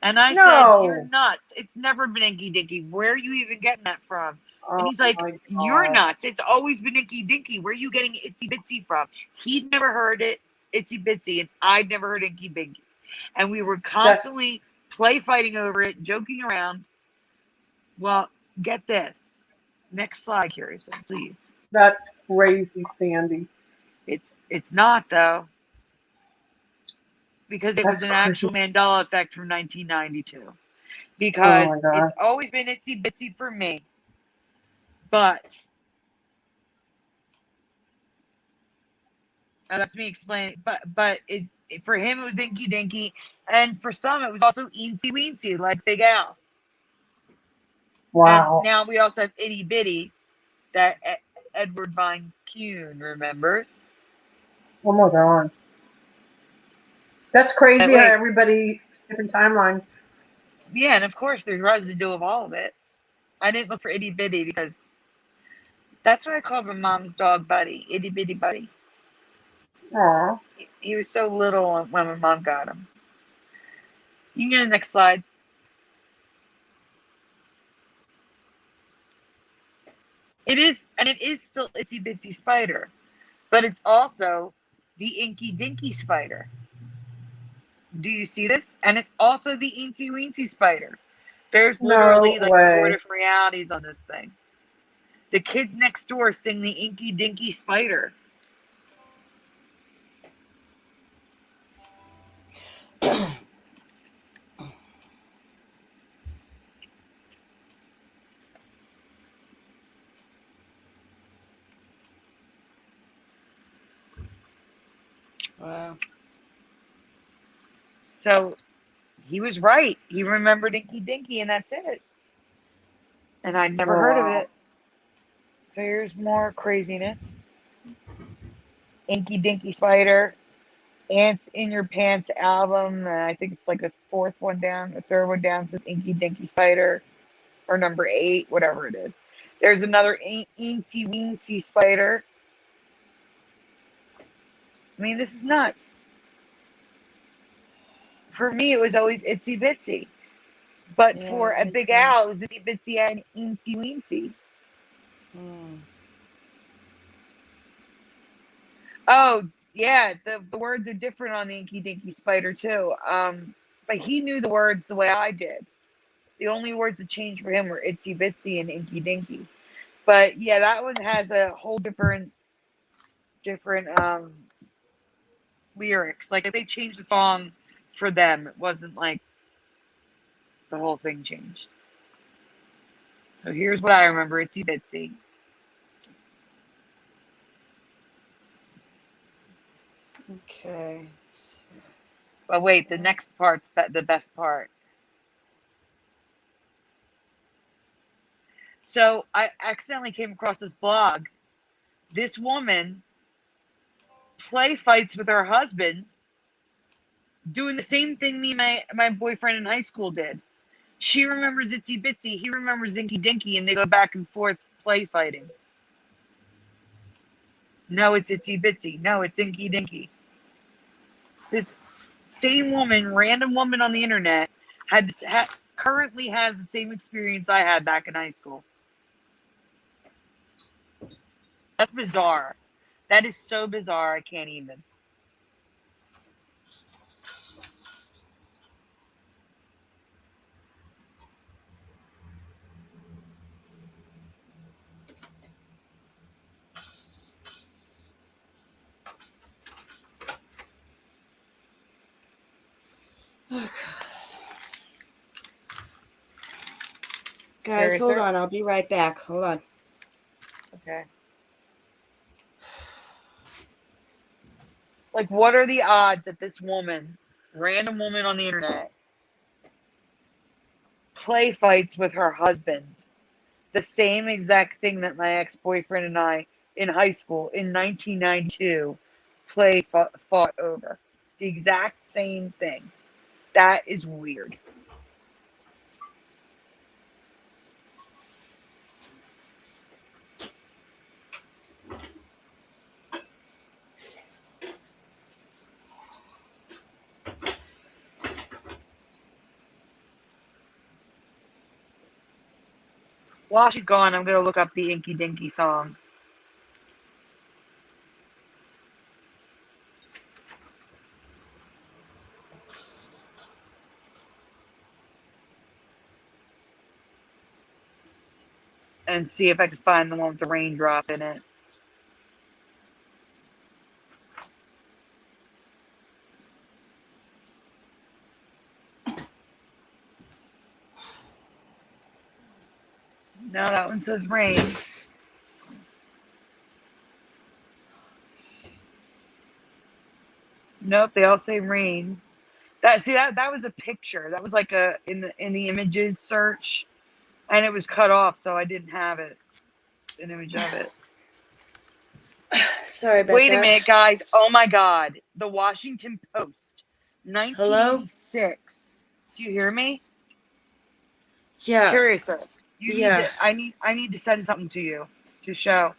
And I said, you're nuts. It's never been Inky Dinky. Where are you even getting that from? And he's like, you're nuts. It's always been Inky Dinky. Where are you getting Itsy Bitsy from? He'd never heard it, Itsy Bitsy, and I'd never heard Inky Dinky. And we were constantly play fighting over it, joking around. Well, get this. Next slide, Curiouser, please. That's crazy, Sandy. It's not, though. Because it was an actual Mandela Effect from 1992. Because it's always been Itsy Bitsy for me. But that's me explaining. But for him it was Inky Dinky, and for some it was also Eensy Weensy, like Big Al. Wow. And now we also have Itty Bitty, that Edward Von Kuhn remembers. Oh my God. That's crazy how everybody different timelines. Yeah, and of course there's residue of all of it. I didn't look for Itty Bitty because that's what I called my mom's dog, Buddy. Itty Bitty Buddy. Aww. He was so little when my mom got him. You can get the next slide. It is still Itsy Bitsy Spider, but it's also the Inky Dinky Spider. Do you see this? And it's also the Eensy Weensy Spider. There's literally 4 different realities on this thing. The kids next door sing the Inky Dinky Spider. Wow. So he was right. He remembered Inky Dinky, and that's it. And I'd never heard of it. So here's more craziness. Inky Dinky Spider, Ants in Your Pants album. I think it's like the third one down says Inky Dinky Spider, or number 8, whatever it is. There's another Eensy Weensy Spider. I mean, this is nuts. For me, it was always Itsy Bitsy. But for a Big Al, it was Itsy Bitsy and Eensy Weensy. Oh, yeah, the words are different on the Inky Dinky Spider, too. But he knew the words the way I did. The only words that changed for him were Itsy Bitsy and Inky Dinky. But, yeah, that one has a whole different lyrics. Like, if they changed the song for them, it wasn't like the whole thing changed. So here's what I remember, Itsy Bitsy. Okay. But wait, the next part's the best part. So I accidentally came across this blog. This woman play fights with her husband, doing the same thing me and my boyfriend in high school did. She remembers Itsy Bitsy, he remembers Zinky Dinky, and they go back and forth play fighting. No, it's Itsy Bitsy. No, it's Zinky Dinky. This same woman, random woman on the internet, currently has the same experience I had back in high school. That's bizarre. That is so bizarre, I can't even. Oh, God. Guys, hold on. I'll be right back. Hold on. Okay. Like, what are the odds that this woman, random woman on the internet, play fights with her husband? The same exact thing that my ex-boyfriend and I in high school in 1992 fought over. The exact same thing. That is weird. While she's gone, I'm going to look up the Inky Dinky song. And see if I can find the one with the raindrop in it. No, that one says rain. Nope, they all say rain. That was a picture. That was like in the images search, and it was cut off, so I didn't have it. An image of it. Sorry about that. Wait a minute, guys. Oh my God. The Washington Post, 1986. Hello? Do you hear me? Yeah. Curiouser. I need to send something to you to show.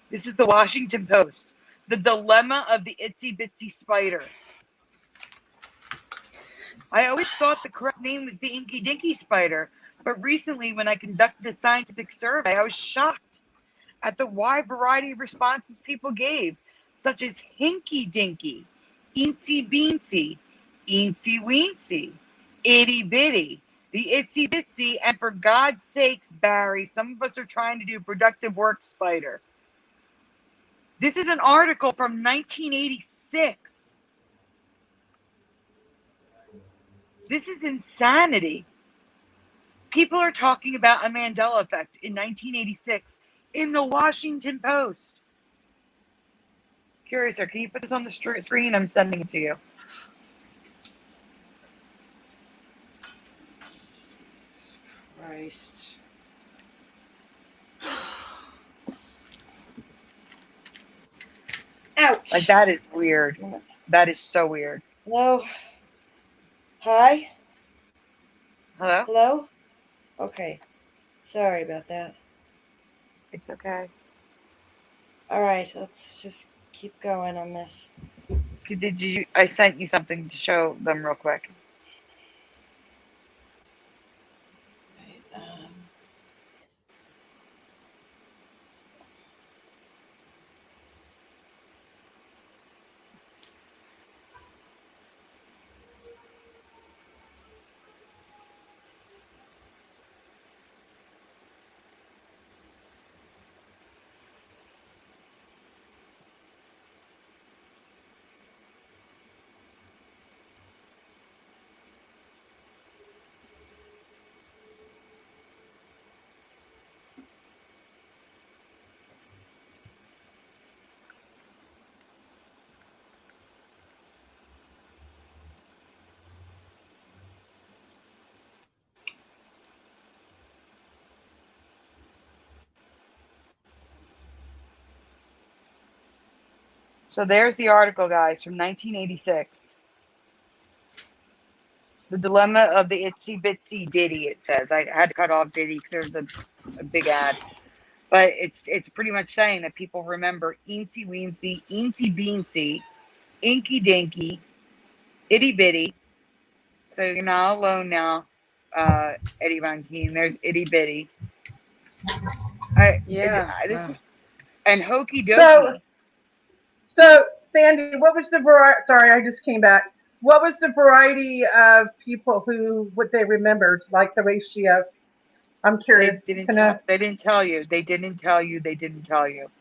This is the Washington Post. The dilemma of the itsy bitsy spider. I always thought the correct name was the inky dinky spider, but recently when I conducted a scientific survey, I was shocked at the wide variety of responses people gave, such as hinky dinky, eensy beensy, eensy weensy, itty bitty, the itsy bitsy, and for God's sakes, Barry, some of us are trying to do productive work, spider. This is an article from 1986. This is insanity. People are talking about a Mandela Effect in 1986 in the Washington Post. Curiouser, can you put this on the screen? I'm sending it to you. Jesus Christ. Ouch. Like, that is weird. That is so weird. Hello? Hi? Hello? Hello? Okay. Sorry about that. It's okay. All right, let's just keep going on this. I sent you something to show them real quick. Right, So there's the article, guys, from 1986. The dilemma of the itsy bitsy ditty. It says I had to cut off ditty because there's a big ad, but it's pretty much saying that people remember eensy weensy, eensy beensy, inky dinky, itty bitty. So you're not alone now, Eddie Von Keen. There's itty bitty. This is and hokey dokey. So, Sandy, what was the variety? Sorry, I just came back. What was the variety of people what they remembered, like the ratio? I'm curious to know. They didn't tell you. They didn't tell you. They didn't tell you.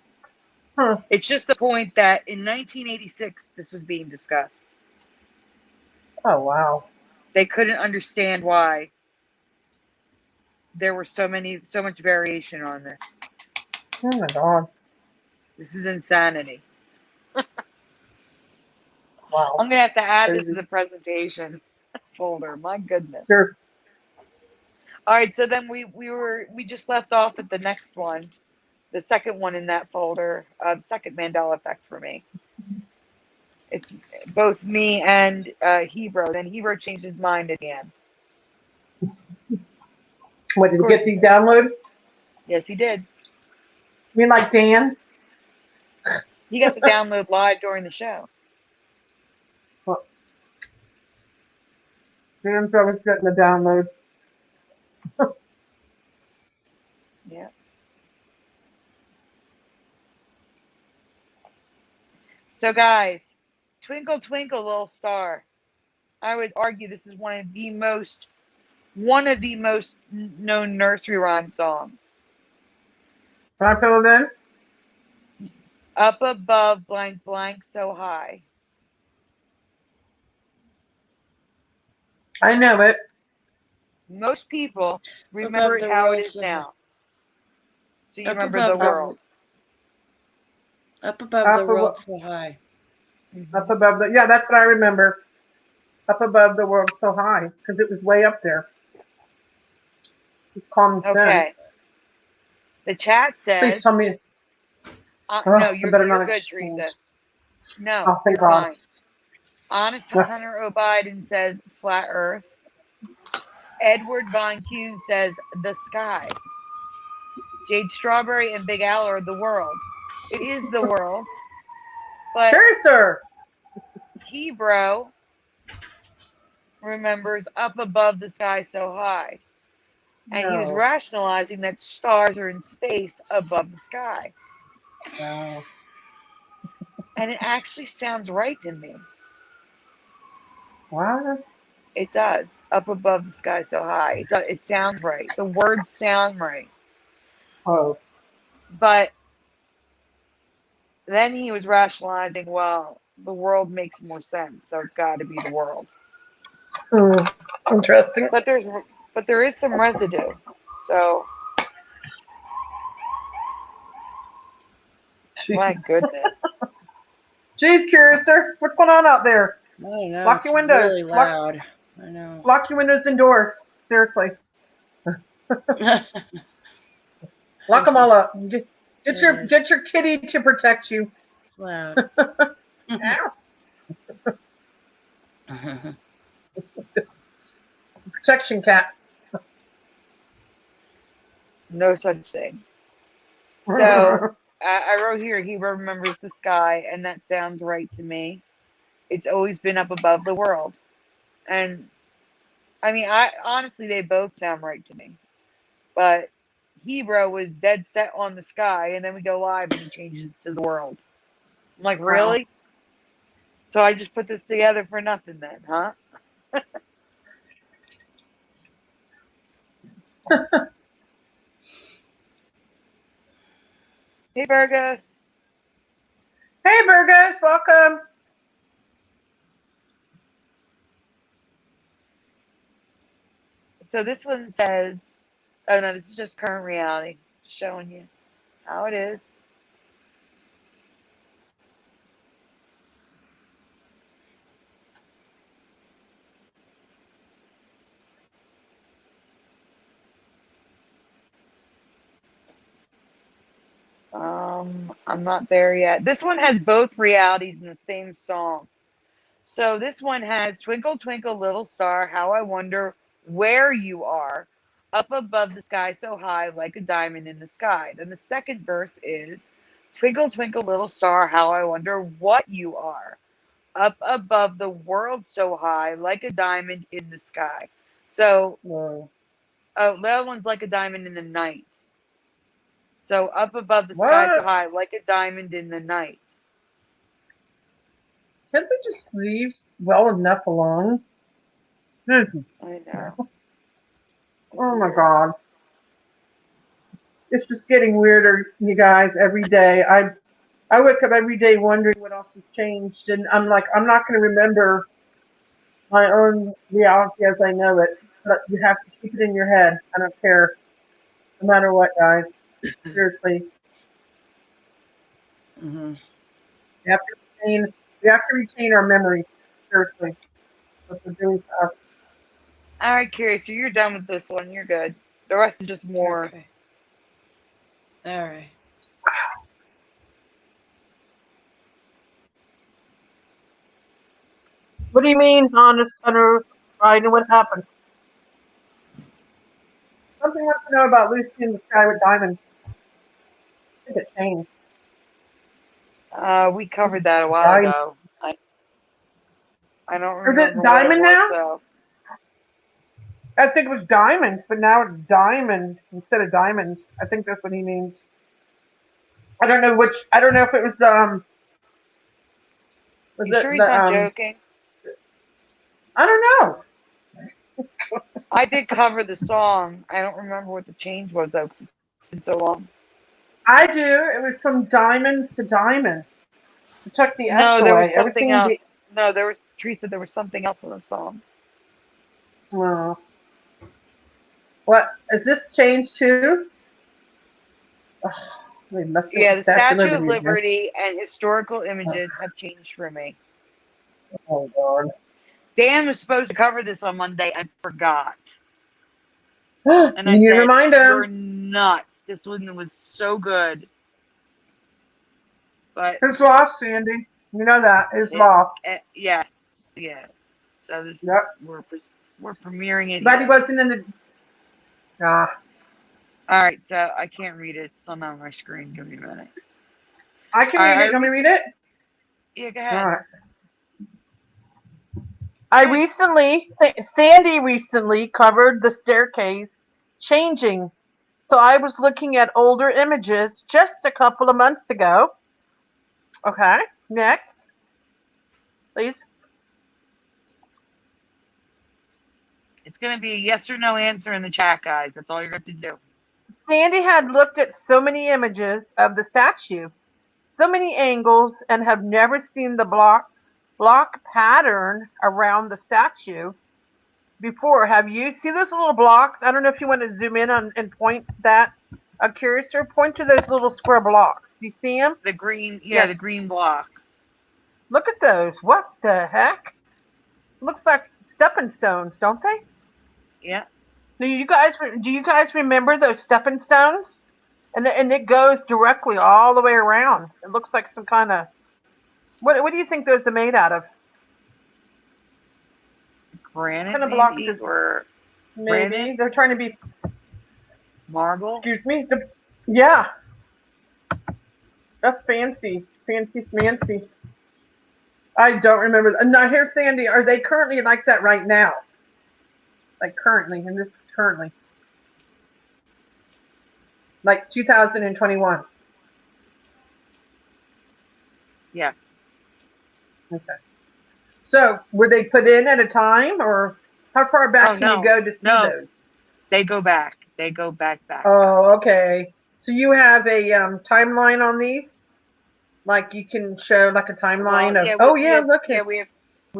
Huh. It's just the point that in 1986, this was being discussed. Oh, wow. They couldn't understand why there were so much variation on this. Oh, my God. This is insanity. Wow. I'm going to have to add this to the presentation folder. My goodness. Sure. All right, so then we just left off at the next one, the second one in that folder, the second Mandela Effect for me. It's both me and Hebrew. Then Hebrew changed his mind at the end. What, did he get the download? Yes, he did. You mean like Dan? He got the download live during the show. Well, Dan's always getting the download. Yeah. So, guys, Twinkle Twinkle Little Star. I would argue this is one of the most known nursery rhyme songs. Can I fill it in? Up above blank blank so high. I know it. Most people remember it how it is now. So you remember the world. Up above the world so high. Up above yeah, that's what I remember. Up above the world so high, because it was way up there. It's common sense. The chat says. Please tell me. No, you're good, Teresa. No, you're fine. Honest Hunter O'Biden says flat Earth. Edward Von Kuhn says the sky. Jade Strawberry and Big Al are the world. It is the world. But sure, sir. Hebrew remembers up above the sky so high. And he was rationalizing that stars are in space above the sky. Wow. And it actually sounds right to me. What? It does. Up above the sky so high. It sounds right. The words sound right. Oh. But then he was rationalizing, well, the world makes more sense, so it's got to be the world. Interesting. But there is some residue. So, Jeez. My goodness. Jeez, Curiouser, what's going on out there? I don't know. Lock your windows. Really loud. I know. Lock your windows and doors. Seriously. Lock them all up. Get your kitty to protect you. It's loud. Protection cat. No such thing. So I wrote here, he remembers the sky, and that sounds right to me. It's always been up above the world. And I mean, honestly, they both sound right to me. But Hebrew was dead set on the sky, and then we go live and he changes it to the world. I'm like, really? Wow. So I just put this together for nothing then, huh? Hey, Burgos. Hey, Burgos. Welcome. So this one says, oh no, this is just current reality, showing you how it is. I'm not there yet. This one has both realities in the same song. So this one has Twinkle, Twinkle, Little Star, how I wonder where you are, up above the sky so high like a diamond in the sky. Then the second verse is Twinkle, Twinkle, Little Star, how I wonder what you are, up above the world so high like a diamond in the sky. So, Whoa. oh, the other one's like a diamond in the night. So up above the sky so What? high like a diamond in the night. Can't we just leave well enough alone? I know. Oh my God. It's just getting weirder, you guys, every day. I wake up every day wondering what else has changed, and I'm like, I'm not going to remember my own reality as I know it. But you have to keep it in your head. I don't care, no matter what, guys. Seriously, Mm-hmm. we have to retain our memories. Seriously, what they're doing to us. All right, Curious, so you're done with this one. You're good. The rest is just more. Okay. All right. What do you mean, honest Hunter? I know what happened. Something wants to know about Lucy in the Sky with Diamonds. I think it changed. We covered that a while Diamond. ago. I don't Is it remember what it Diamond was now? though. I think it was Diamonds, but now it's Diamond instead of Diamonds. I think that's what he means. I don't know which. I don't know if it was the Was You it sure he's the not joking? I don't know. I did cover the song. I don't remember what the change was though, 'cause it's been so long. I do. It was from Diamonds to Diamond. It took the S No, there was away. something Everything. else. No, there was Teresa. There was something else in the song. Oh. What is this changed too? Oh, they messed up Yeah, the the Statue of Statue of Liberty again. Liberty and historical images have changed for me. Oh God. Dan was supposed to cover this on Monday. I forgot. You And I need to said, remind "You're him. nuts. This one was so good." But His loss, Sandy. You know that. His loss. yes, yeah. So this Yep. is we're premiering it But he here. wasn't in the. Ah. All right, so I can't read it. It's still not on my screen. Give me a minute. I can read it. Can we read it? Yeah, go All ahead. right. Sandy recently covered the staircase changing. So I was looking at older images just a couple of months ago. Okay, next, please. It's going to be a yes or no answer in the chat, guys. That's all you're going to have to do. Sandy had looked at so many images of the statue, so many angles, and have never seen the block pattern around the statue before. Have you? See those little blocks? I don't know if you want to zoom in on and point that. Curious, or point to those little square blocks. You see them? The green, Yes. the green blocks. Look at those. What the heck? Looks like stepping stones, don't they? Yeah. Do you guys remember those stepping stones? And it goes directly all the way around. It looks like some kind of. What do you think those are made out of? Granite, Kind of block maybe, or maybe granite? they're trying to be. Marble. Excuse me. Yeah. That's fancy. Fancy. I don't remember. Now, here's Sandy. Are they currently like that right now? Like currently. Like 2021. Yes. Okay. So, were they put in at a time, or how far back can you go to see those? They go back. They go back. Oh, okay. So you have a timeline on these? Like you can show like a timeline of. Look. Yeah, we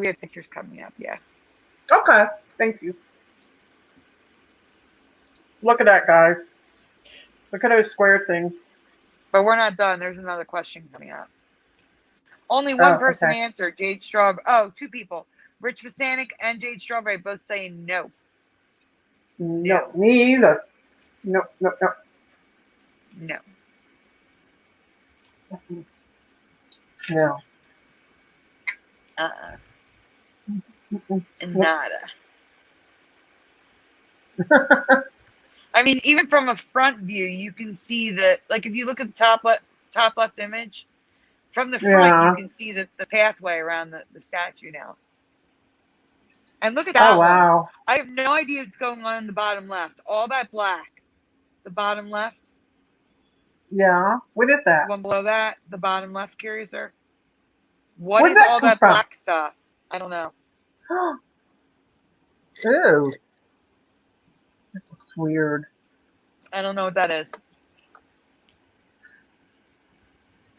have pictures coming up. Yeah. Okay. Thank you. Look at that, guys. Look at those square things. But we're not done. There's another question coming up. Only one person answered. Jade Strawberry. Oh, two people. Rich Vasanik and Jade Strawberry both saying no. No, me either. No. No. No. Nada. I mean, even from a front view, you can see that. Like, if you look at the top left image, from the front, you Yeah. can see the pathway around the statue now. And look at Oh that one. wow. I have no idea what's going on in the bottom left. All that black. The bottom left. Yeah. What is The that? one below that. The bottom left, Curiouser. What Where'd is that all come that from? black stuff? I don't know. Ew. That looks weird. I don't know what that is.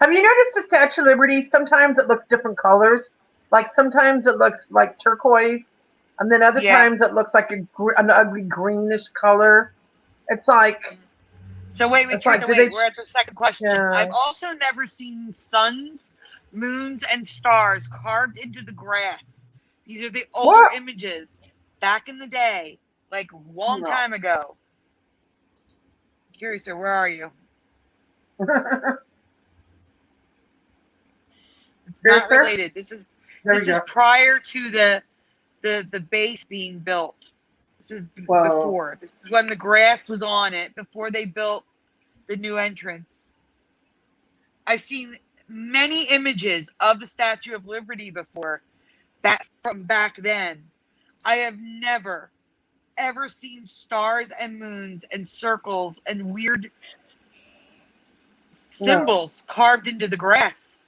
Have you noticed the Statue of Liberty? Sometimes it looks different colors. Like sometimes it looks like turquoise, and then other Yeah. times it looks like an ugly greenish color. It's like. So wait, It's Teresa, like, we're at the second question. Yeah. I've also never seen suns, moons, and stars carved into the grass. These are the older What? images back in the day, like a long No. time ago. Curiouser, where are you? It's Here, not sir? related. This is There we go. prior to the base being built. This is Whoa. before. This is when the grass was on it, before they built the new entrance. I've seen many images of the Statue of Liberty before, that from back then. I have never, ever seen stars and moons and circles and weird symbols carved into the grass.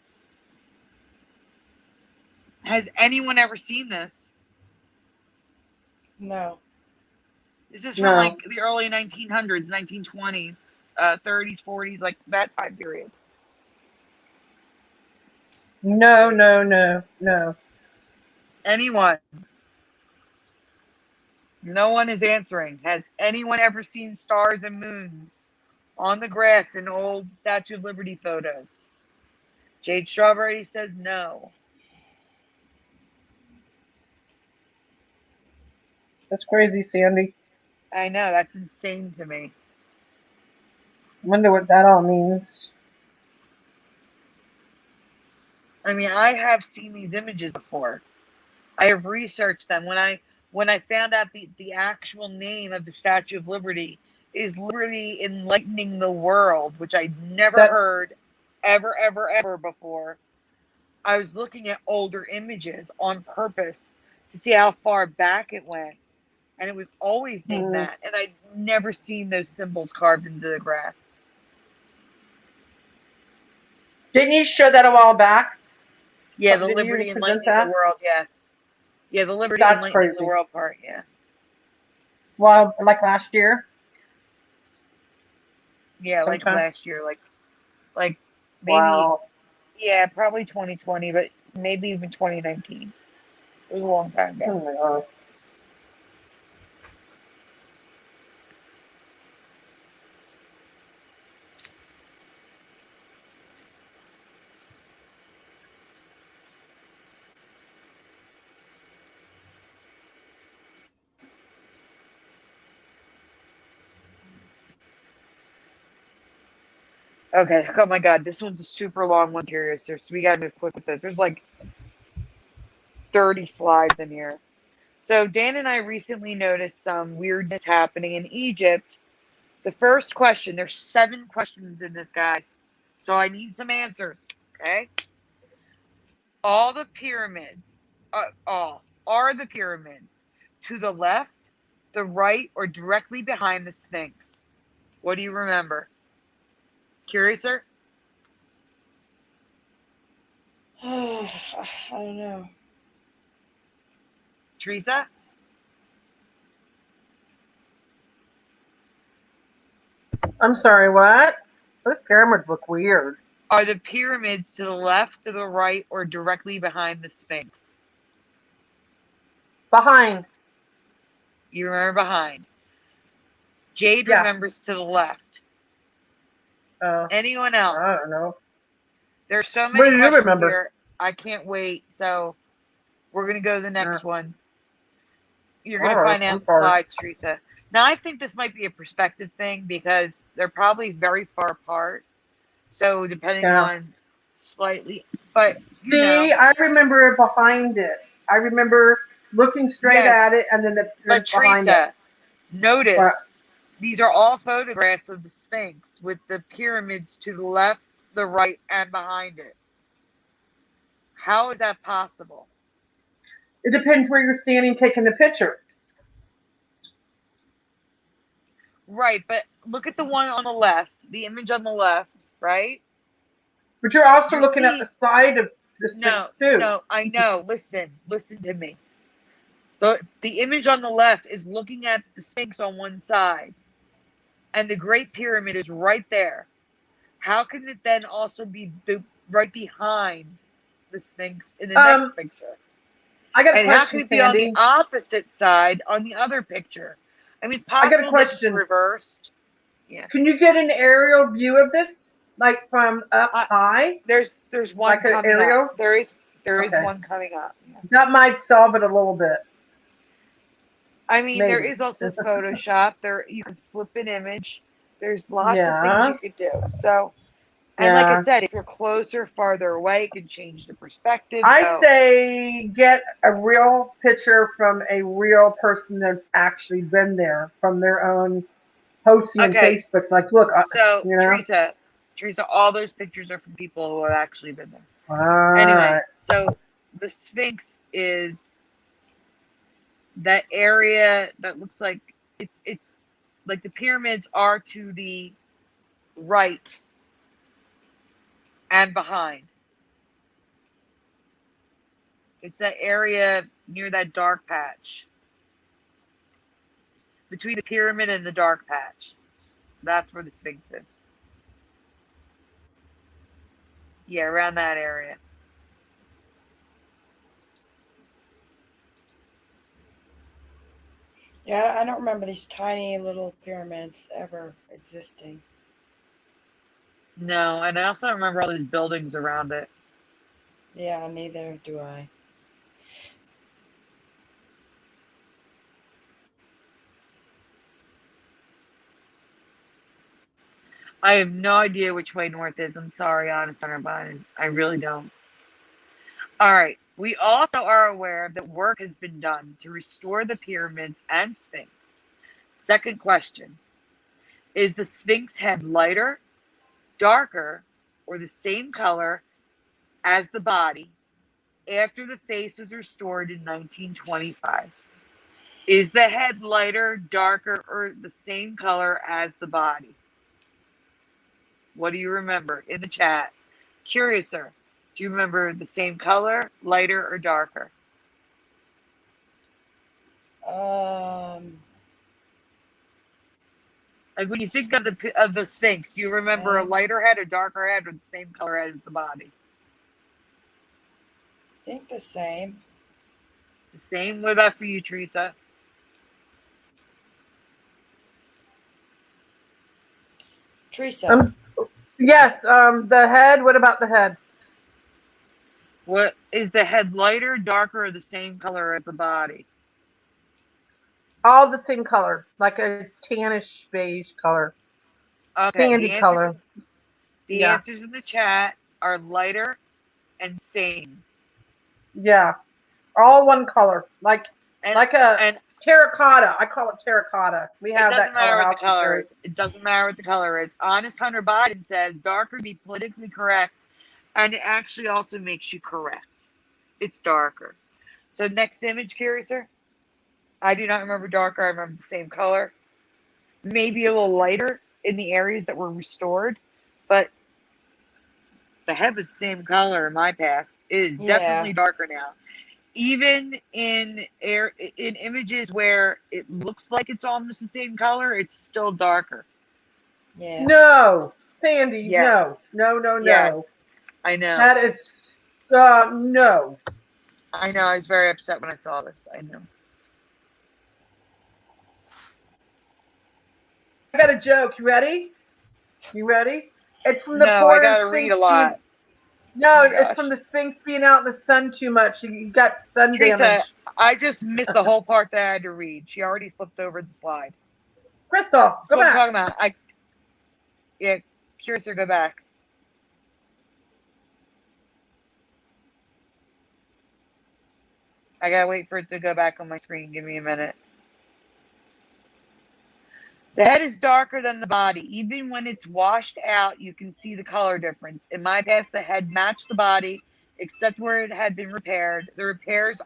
Has anyone ever seen this? No. This is from like the early 1900s, 1920s, 30s, 40s, like that time period. No. Anyone? No one is answering. Has anyone ever seen stars and moons on the grass in old Statue of Liberty photos? Jade Strawberry says no. That's crazy, Sandy. I know, that's insane to me. Wonder what that all means. I mean, I have seen these images before. I have researched them. When I found out the actual name of the Statue of Liberty is Liberty Enlightening the World, which I'd never heard ever before. I was looking at older images on purpose to see how far back it went. And it was always named that. And I'd never seen those symbols carved into the grass. Didn't you show that a while back? Yeah, the Liberty Enlightening the World, yes. Yeah, the Liberty Enlightening the World part, yeah. Well, like last year? Yeah, like last year. Like maybe, yeah, probably 2020, but maybe even 2019. It was a long time ago. Oh my gosh. Okay, oh my god, this one's a super long one, Curious. So we gotta move quick with this. There's like 30 slides in here. So Dan and I recently noticed some weirdness happening in Egypt. The first question, there's 7 questions in this, guys. So I need some answers, okay? All the pyramids, are the pyramids to the left, the right, or directly behind the Sphinx? What do you remember? Curiouser? I don't know. Teresa? I'm sorry, what? Those pyramids look weird. Are the pyramids to the left, to the right, or directly behind the Sphinx? Behind. You remember behind. Jade remembers to the left. Anyone else? I don't know. There's so many questions here. I can't wait. So we're going to go to the next one. You're going to find out in slides, Teresa. Now, I think this might be a perspective thing because they're probably very far apart. So depending Yeah. on slightly, but See, I remember behind it. I remember looking straight yes, at it and then the but pyramids behind it. Teresa, notice But these are all photographs of the Sphinx with the pyramids to the left, the right, and behind it. How is that possible? it depends where you're standing taking the picture. Right, but look at the one on the left, the image on the left, right? But you're also You looking at see, the side of the no, Sphinx too. no, I know. Listen to me. The image on the left is looking at the Sphinx on one side, and the Great Pyramid is right there. How can it then also be right behind the Sphinx in the next picture? I got a And how question, can it be on the Sandy. opposite side on the other picture? I mean, it's I got a possible that it's question. reversed. Yeah. Can you get an aerial view of this, like from up high? There's one Like an coming aerial? up. There is Okay. one coming up. Yeah. That might solve it a little bit. I mean, there Maybe. is also Photoshop. There you can flip an image. There's lots of things Yeah. you could do. So, and like I said, if you're closer, farther away, it can change the perspective. I say get a real picture from a real person that's actually been there, from their own posting on Facebook. It's like, look, so you know. Teresa, all those pictures are from people who have actually been there. All Anyway, right. so the Sphinx is that area that looks like it's like the pyramids are to the right and behind. It's that area near that dark patch. Between the pyramid and the dark patch. That's where the Sphinx is. Yeah, around that area. Yeah, I don't remember these tiny little pyramids ever existing. No, and I also remember all these buildings around it. Yeah, neither do I. I have no idea which way north is. I'm sorry, honest underbine. I really don't. All right. We also are aware that work has been done to restore the pyramids and Sphinx. Second question. Is the Sphinx head lighter, darker, or the same color as the body after the face was restored in 1925? Is the head lighter, darker, or the same color as the body? What do you remember in the chat? Curiouser, do you remember the same color, lighter, or darker? Like when you think of the Sphinx, do you remember a lighter head, a darker head, or the same color head as the body? I think the same. The same. What about for you, Teresa? Teresa. Yes. The head. What about the head? What is the head lighter, darker, or the same color as the body? All the same color, like a tannish beige color. Okay, sandy color. The answers in the chat are lighter and same. Yeah, all one color, like a terracotta. I call it terracotta. We have that color. It doesn't matter what the color is. Honest Hunter Biden says darker to be politically correct, and it actually also makes you correct. It's darker. So next image, Curiouser. I do not remember darker. I remember the same color. Maybe a little lighter in the areas that were restored, but the head was the same color in my past. It is definitely darker now. Even in images where it looks like it's almost the same color, it's still darker. Yeah. No, Sandy. Yes. No. Yes, I know. That is no. I know. I was very upset when I saw this. I know. I got a joke. You ready? It's from the No, I gotta read a lot. No, it's from the Sphinx being out in the sun too much. You got sun damage. I just missed the whole part that I had to read. She already flipped over the slide. Crystal, That's what I'm talking about. Yeah, Curiouser, go back. I gotta wait for it to go back on my screen. Give me a minute. The head is darker than the body. Even when it's washed out, you can see the color difference. In my past, the head matched the body, except where it had been repaired. The repairs,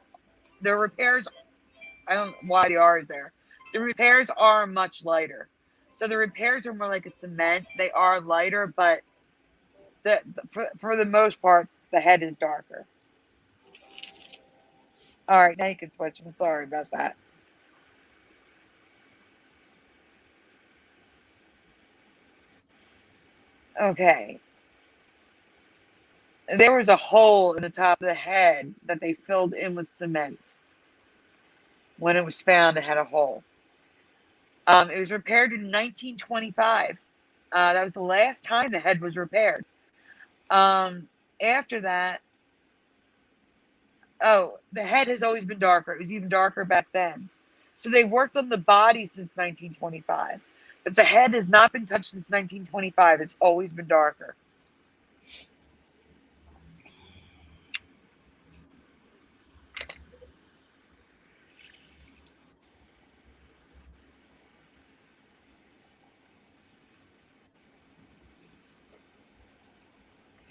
I don't know why the R is there. The repairs are much lighter. So the repairs are more like a cement. They are lighter, but for the most part, the head is darker. All right, now you can switch. I'm sorry about that. Okay. There was a hole in the top of the head that they filled in with cement. When it was found, it had a hole. It was repaired in 1925. That was the last time the head was repaired. After that, the head has always been darker. It was even darker back then. So they worked on the body since 1925. But the head has not been touched since 1925. It's always been darker.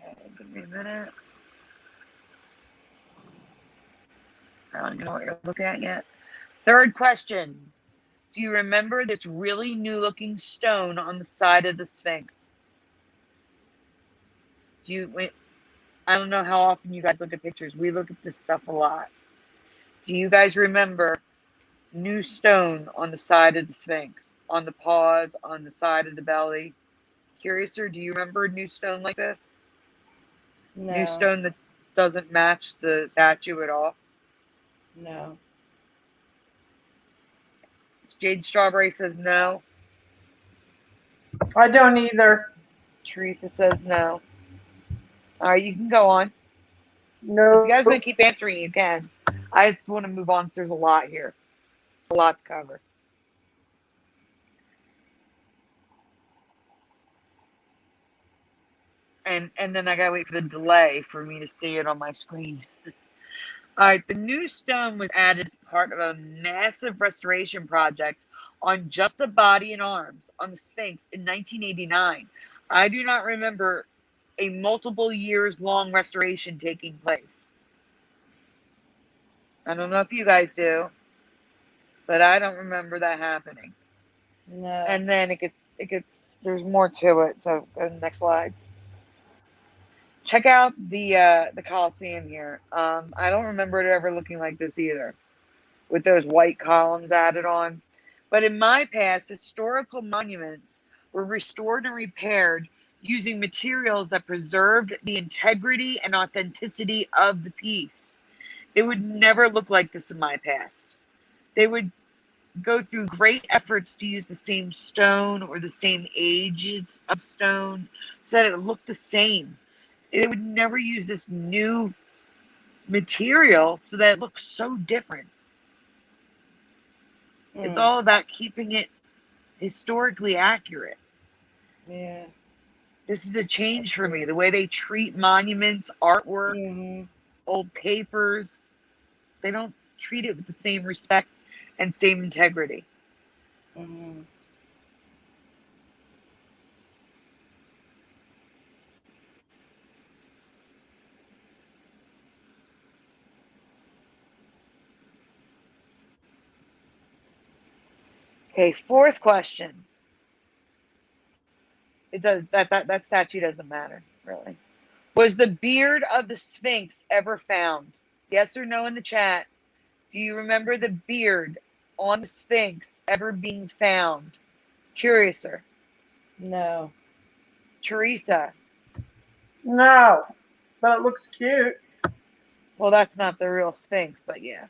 Okay, give me a minute. I don't even know what you're looking at yet. Third question. Do you remember this really new-looking stone on the side of the Sphinx? I don't know how often you guys look at pictures. We look at this stuff a lot. Do you guys remember new stone on the side of the Sphinx? On the paws, on the side of the belly? Curiouser, do you remember a new stone like this? No. New stone that doesn't match the statue at all? No. Jade Strawberry says no. I don't either. Teresa says no. All right, you can go on. No. If you guys want to keep answering, you can. I just want to move on because there's a lot here. It's a lot to cover. And then I gotta wait for the delay for me to see it on my screen. All right, the new stone was added as part of a massive restoration project on just the body and arms on the Sphinx in 1989. I do not remember a multiple years long restoration taking place. I don't know if you guys do, but I don't remember that happening. No. And then it gets there's more to it. So go to the next slide. Check out the Colosseum here. I don't remember it ever looking like this either, with those white columns added on. But in my past, historical monuments were restored and repaired using materials that preserved the integrity and authenticity of the piece. They would never look like this in my past. They would go through great efforts to use the same stone or the same ages of stone so that it looked the same. They would never use this new material so that it looks so different. It's all about keeping it historically accurate. Yeah. This is a change for me. The way they treat monuments, artwork, old papers, they don't treat it with the same respect and same integrity. Okay, fourth question. It does that statue doesn't matter, really. Was the beard of the Sphinx ever found? Yes or no in the chat. Do you remember the beard on the Sphinx ever being found? Curiouser. No. Teresa. No. But it looks cute. Well, that's not the real Sphinx, but yeah.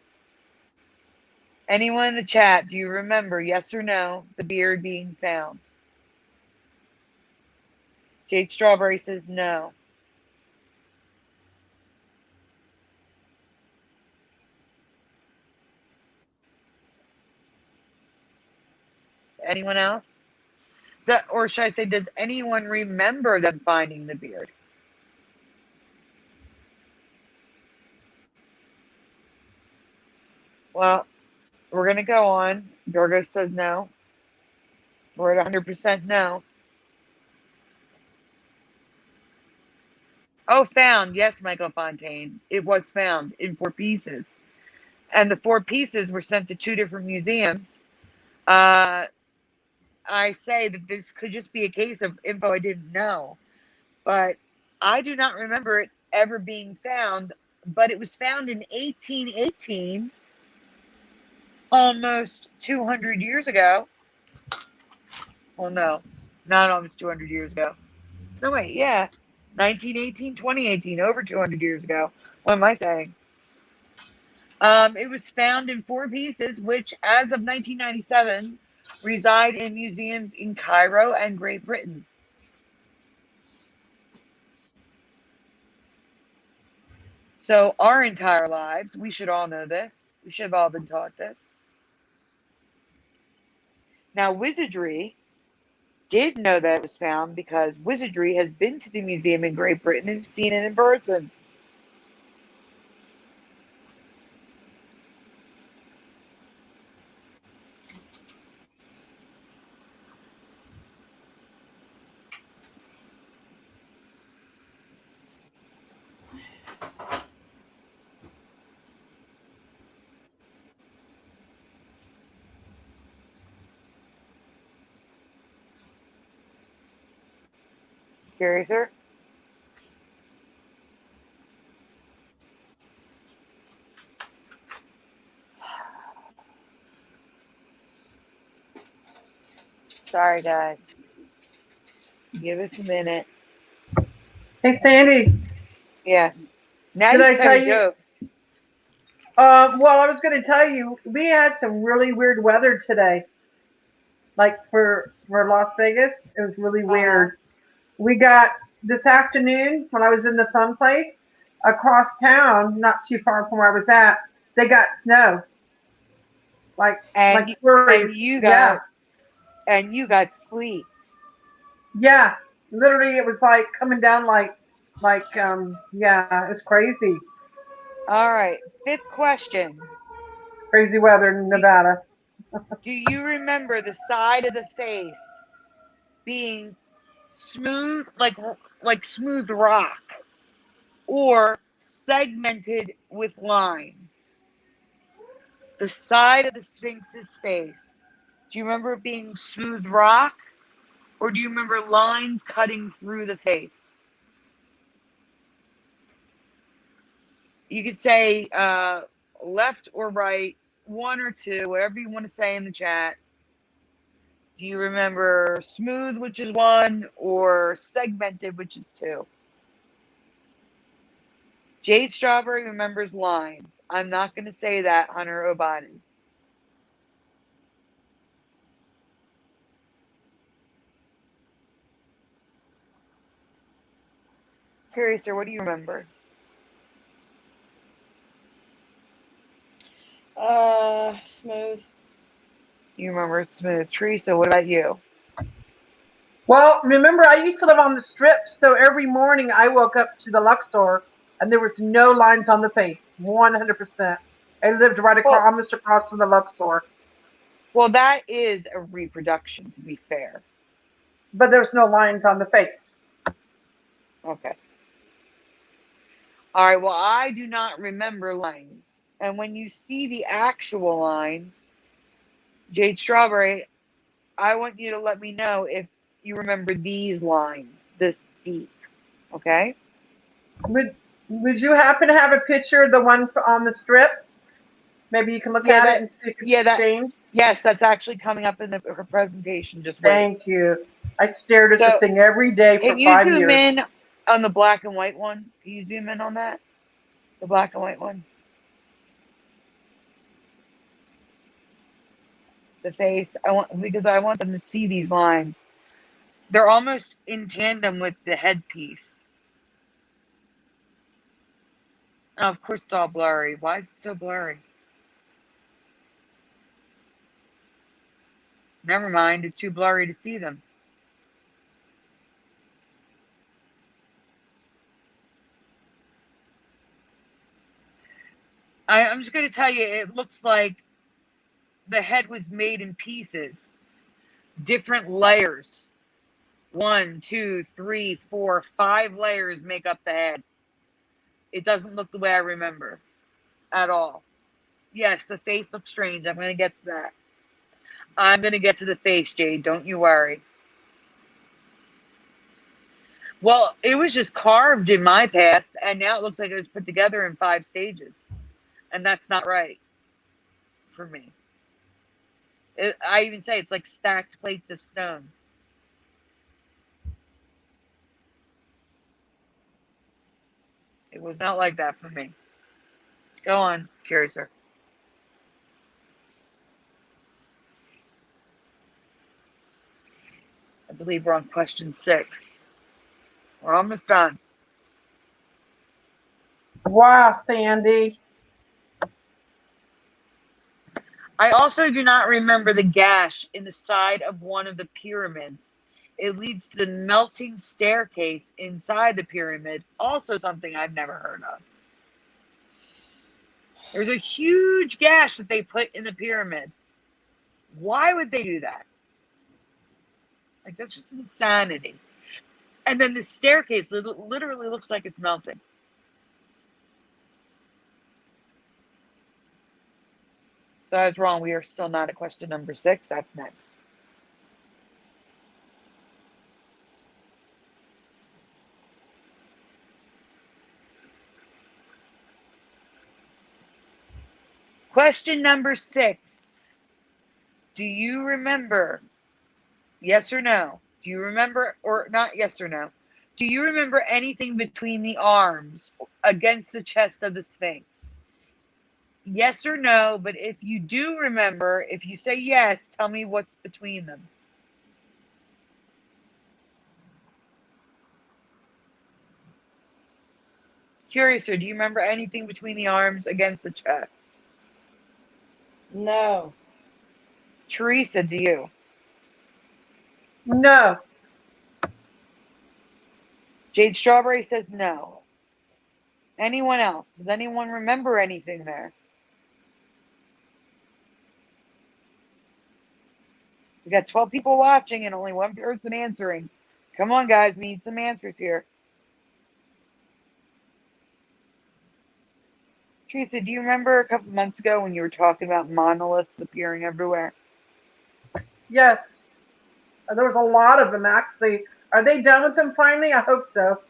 Anyone in the chat, do you remember, yes or no, the beard being found? Jade Strawberry says no. Anyone else? Or should I say, does anyone remember them finding the beard? Well, we're going to go on. Dorgo says no. We're at 100% no. Oh, found. Yes, Michael Fontaine. It was found in 4 pieces. And the 4 pieces were sent to 2 different museums. I say that this could just be a case of info I didn't know. But I do not remember it ever being found. But it was found in 1818, almost 200 years ago. Well, no, not almost 200 years ago. No, wait, yeah. 1918, 2018, over 200 years ago. What am I saying? It was found in 4 pieces, which, as of 1997, reside in museums in Cairo and Great Britain. So, our entire lives, we should all know this. We should have all been taught this. Now, wizardry did know that it was found because wizardry has been to the museum in Great Britain and seen it in person. Curiouser? Sorry, guys. Give us a minute. Hey, Sandy. Yes. Now Did you I can tell tell your you? joke. Well, I was going to tell you, we had some really weird weather today. Like for Las Vegas, it was really weird. We got this afternoon when I was in the fun place across town, not too far from where I was at. They got snow, like And flurries. you Yeah, got sleep. yeah. Literally, it was like coming down yeah, it's crazy. All right. 5th question. Crazy weather in Nevada. Do you remember the side of the face being smooth, like smooth rock, or segmented with lines? The side of the Sphinx's face. Do you remember it being smooth rock, or do you remember lines cutting through the face? You could say left or right, 1 or 2, whatever you want to say in the chat. Do you remember smooth, which is 1, or segmented, which is 2? Jade Strawberry remembers lines. I'm not going to say that, Hunter O'Biden. Curious, what do you remember? Smooth. You remember it's smooth. Teresa, what about you? Well, remember, I used to live on the strip, so every morning I woke up to the Luxor, and there was no lines on the face, 100%. I lived right across, almost across from the Luxor. Well, that is a reproduction, to be fair. But there's no lines on the face. Okay. All right, well, I do not remember lines. And when you see the actual lines, Jade Strawberry, I want you to let me know if you remember these lines this deep. Okay? Would you happen to have a picture of the one on the strip? Maybe you can look at it and see if it's changed. Yes, that's actually coming up in her presentation. Just wait. Thank you. I stared at the thing every day for 5 years. Can you zoom in on the black and white one? Can you zoom in on that? The black and white one? The face. Because I want them to see these lines. They're almost in tandem with the headpiece. Oh, of course it's all blurry. Why is it so blurry? Never mind, it's too blurry to see them. I'm just going to tell you, it looks like the head was made in pieces, different layers. 1, 2, 3, 4, 5 layers make up the head. It doesn't look the way I remember at all. Yes, the face looks strange. I'm going to get to that. I'm going to get to the face, Jade. Don't you worry. Well, it was just carved in my past, and now it looks like it was put together in 5 stages. And that's not right for me. I even say it's like stacked plates of stone. It was not like that for me. Go on, Curiouser. I believe we're on question 6. We're almost done. Wow, Sandy. I also do not remember the gash in the side of one of the pyramids. It leads to the melting staircase inside the pyramid. Also something I've never heard of. There's a huge gash that they put in the pyramid. Why would they do that? Like, that's just insanity. And then the staircase literally looks like it's melting. So I was wrong. We are still not at question number 6. That's next. Question number 6. Do you remember, yes or no? Do you remember, or not yes or no? Do you remember anything between the arms against the chest of the Sphinx? Yes or no, but if you do remember, if you say yes, tell me what's between them. Curiouser, do you remember anything between the arms against the chest? No. Teresa, do you? No. Jade Strawberry says no. Anyone else? Does anyone remember anything there? We got 12 people watching and only one person answering. Come on, guys. We need some answers here. Teresa, do you remember a couple months ago when you were talking about monoliths appearing everywhere? Yes. There was a lot of them, actually. Are they done with them finally? I hope so.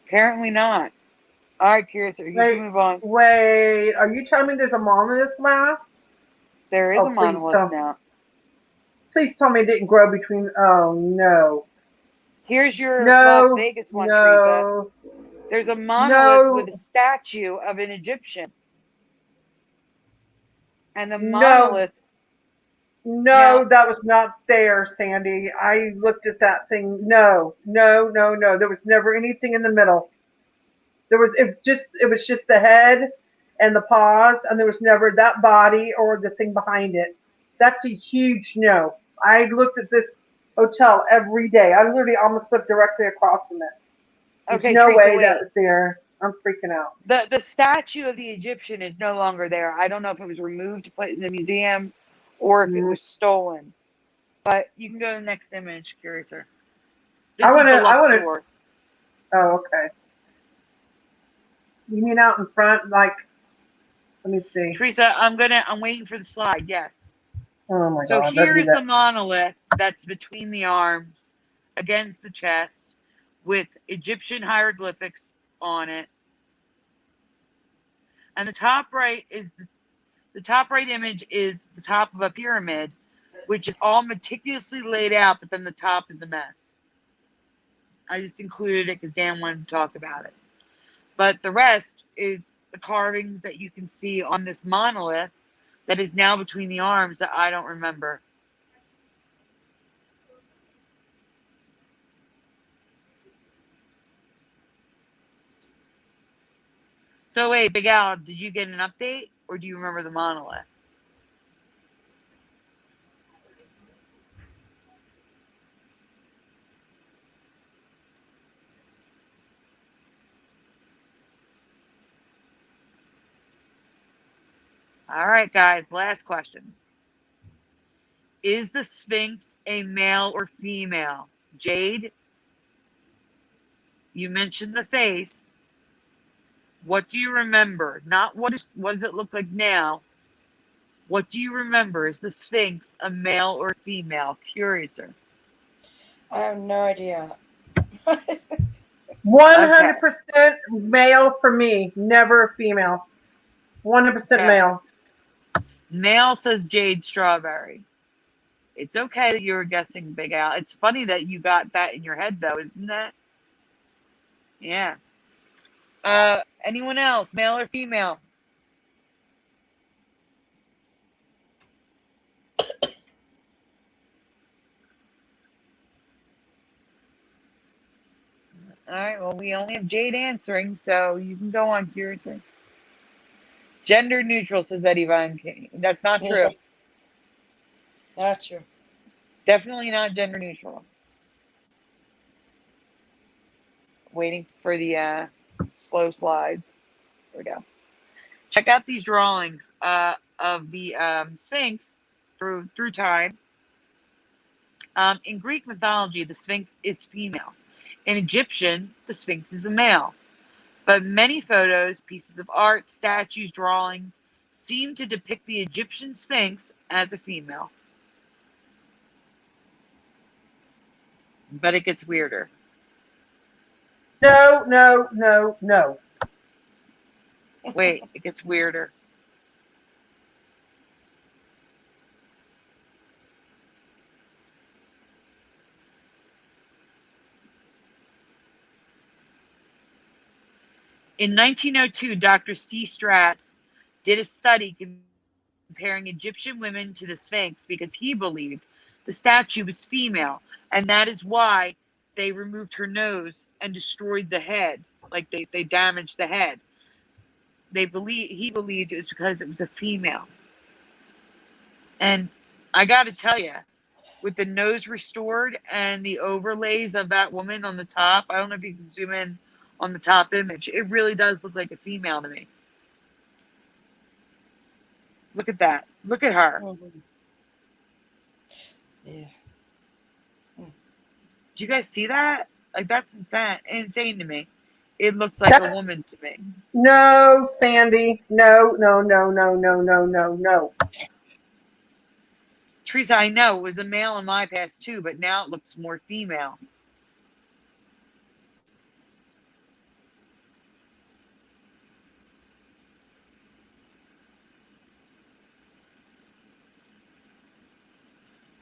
Apparently not. All right, Curiouser, you can move on. Wait, are you telling me there's a monolith now? There is a monolith now. Please tell me it didn't grow between. Oh, no. Here's your Las Vegas one, Teresa. There's a monolith with a statue of an Egyptian. And the monolith. No, that was not there, Sandy. I looked at that thing. No. There was never anything in the middle. It was just the head and the paws, and there was never that body or the thing behind it. That's a huge no. I looked at this hotel every day. I literally almost lived directly across from it. There's no way that was there. I'm freaking out. The statue of the Egyptian is no longer there. I don't know if it was removed to put in the museum or if it was stolen. But you can go to the next image, Curiouser. This is the Luxor. Oh, okay. You mean out in front, like? Let me see. Teresa, I'm waiting for the slide. Yes. Oh my God. So here's the monolith that's between the arms, against the chest, with Egyptian hieroglyphics on it. And the top right image is the top of a pyramid, which is all meticulously laid out, but then the top is a mess. I just included it because Dan wanted to talk about it. But the rest is the carvings that you can see on this monolith that is now between the arms that I don't remember. So wait, Big Al, did you get an update or do you remember the monolith? All right, guys, last question. Is the Sphinx a male or female? Jade, you mentioned the face. What do you remember? Not what does it look like now? What do you remember? Is the Sphinx a male or female? Curiouser. I have no idea. 100% male for me, never female. 100% Okay. male. Male, says Jade Strawberry. It's okay that you were guessing Big Al. It's funny that you got that in your head, though, isn't it? Yeah. Anyone else, male or female? All right, well, we only have Jade answering, so you can go on, Curiouser. Gender neutral, says Eddie Von King. That's not true. Yeah. Not true. Definitely not gender neutral. Waiting for the slow slides. There we go. Check out these drawings of the Sphinx through time. In Greek mythology, the Sphinx is female. In Egyptian, the Sphinx is a male. But many photos, pieces of art, statues, drawings seem to depict the Egyptian Sphinx as a female. But it gets weirder. No, no, no, no. Wait, it gets weirder. In 1902, Dr. C. Strass did a study comparing Egyptian women to the Sphinx because he believed the statue was female, and that is why they removed her nose and destroyed the head. Like they damaged the head. He believed it was because it was a female. And I got to tell you, with the nose restored and the overlays of that woman on the top, I don't know if you can zoom in on the top image. It really does look like a female to me. Look at that. Look at her. Yeah. Do you guys see that? Like, that's insane to me. It looks like a woman to me. No, Sandy. No, no, no, no, no, no, no, no. Teresa, I know it was a male in my past too, but now it looks more female.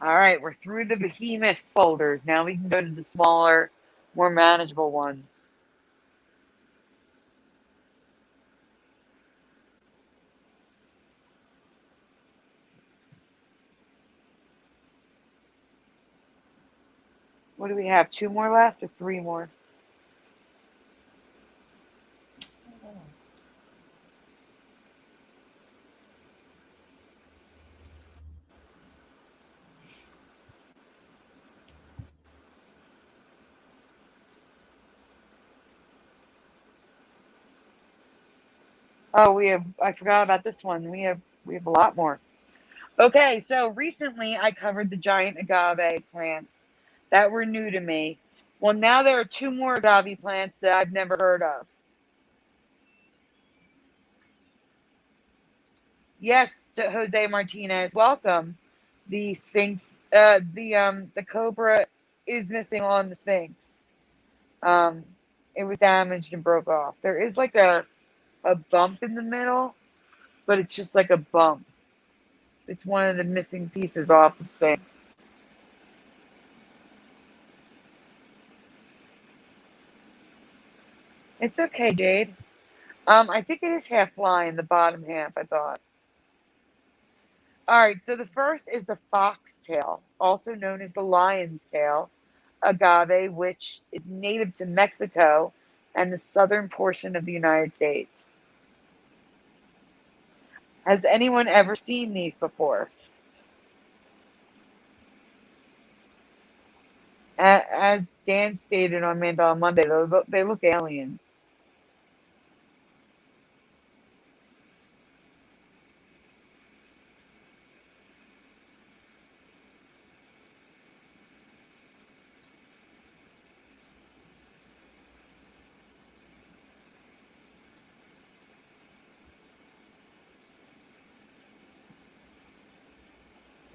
All right, we're through the behemoth folders. Now we can go to the smaller, more manageable ones. What do we have? 2 more left or 3 more? Oh, I forgot about this one. We have a lot more. Okay, so recently I covered the giant agave plants that were new to me. Well, now there are 2 more agave plants that I've never heard of. Yes, to Jose Martinez, welcome. The Sphinx, the cobra is missing on the Sphinx. It was damaged and broke off. There is like a bump in the middle, but it's just like a bump. It's one of the missing pieces off the Sphinx. It's okay, Jade. I think it is half flying, the bottom half, I thought. All right, so the first is the foxtail, also known as the lion's tail agave, which is native to Mexico and the southern portion of the United States. Has anyone ever seen these before? As Dan stated on Mandela Monday, they look alien.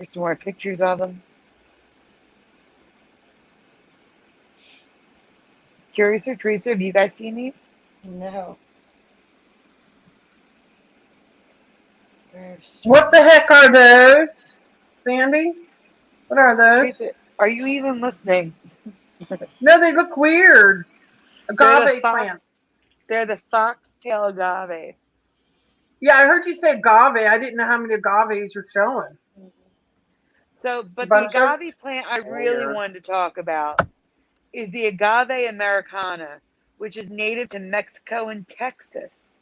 Here's some more pictures of them. Curious or Teresa, have you guys seen these? No. What the heck are those, Sandy? What are those? Teresa, are you even listening? No, they look weird. They're the Agave plants. They're the foxtail agaves. Yeah, I heard you say agave. I didn't know how many agaves you're showing. So, but the Bunch of- agave plant I really wanted to talk about is the agave americana, which is native to Mexico and Texas.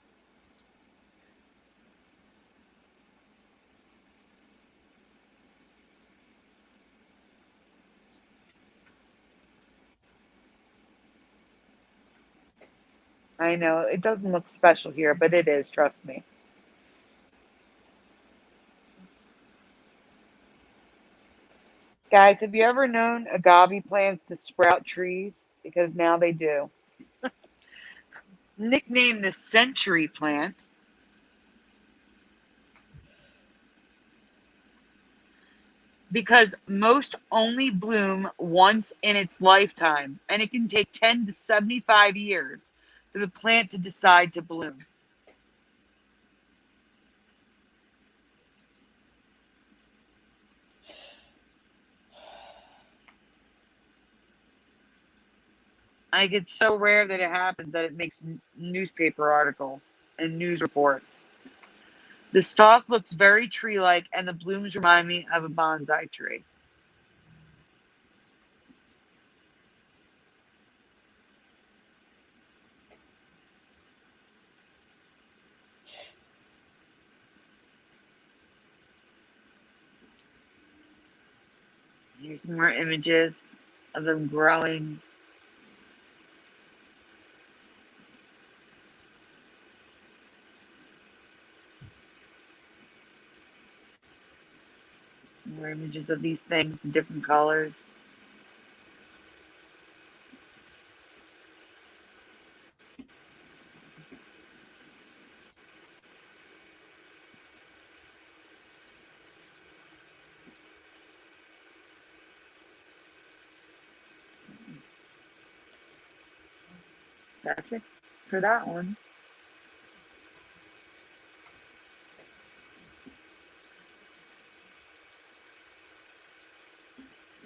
I know it doesn't look special here, but it is, trust me. Guys, have you ever known agave plants to sprout trees? Because now they do. Nicknamed the century plant because most only bloom once in its lifetime, and it can take 10 to 75 years for the plant to decide to bloom. Like, it's so rare that it happens that it makes newspaper articles and news reports. The stalk looks very tree-like, and the blooms remind me of a bonsai tree. Here's more images of them growing. More images of these things in different colors. That's it for that one.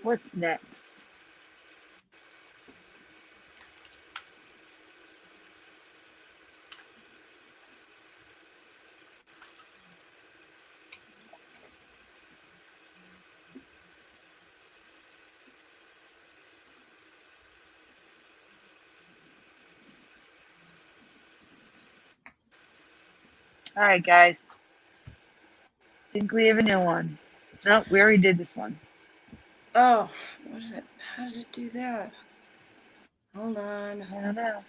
What's next? All right, guys. Think we have a new one. Nope, we already did this one. Oh, how did it do that? Hold on. I don't know.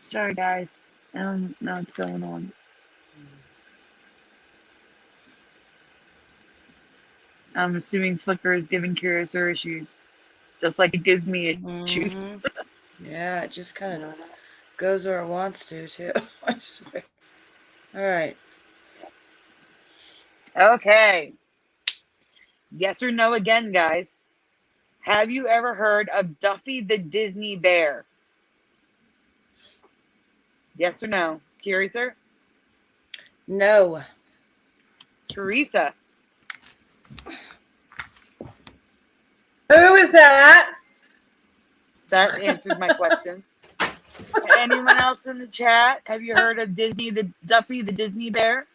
Sorry, guys. I don't know what's going on. I'm assuming Flickr is giving Curiouser issues, just like it gives me issues. Yeah, it just kind of goes where it wants to, too. I swear. All right. Okay. Yes or no again, guys. Have you ever heard of Duffy the Disney Bear? Yes or no? Curiouser? No. Teresa? Who is that? That answers my question. Anyone else in the chat? Have you heard of Duffy the Disney Bear?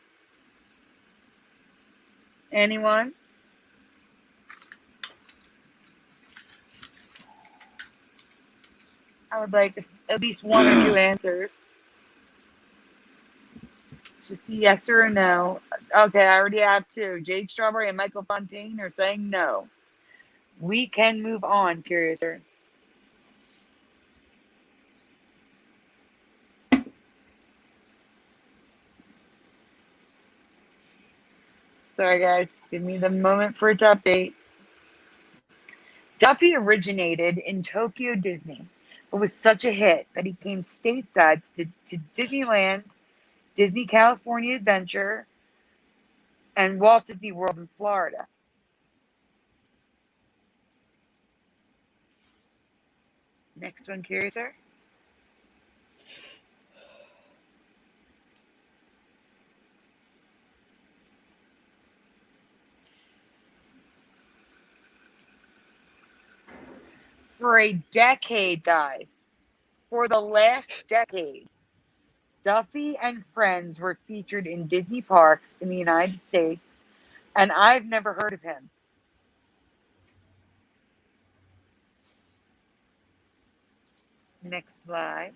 Anyone? I would like at least one or two answers. It's just a yes or a no. Okay, I already have two. Jade Strawberry and Michael Fontaine are saying no. We can move on, Curiouser. Sorry, guys. Give me the moment for it to update. Duffy originated in Tokyo Disney, but was such a hit that he came stateside to Disneyland, Disney California Adventure, and Walt Disney World in Florida. Next one, Curiouser. For a decade, guys, for the last decade, Duffy and Friends were featured in Disney parks in the United States, and I've never heard of him. Next slide.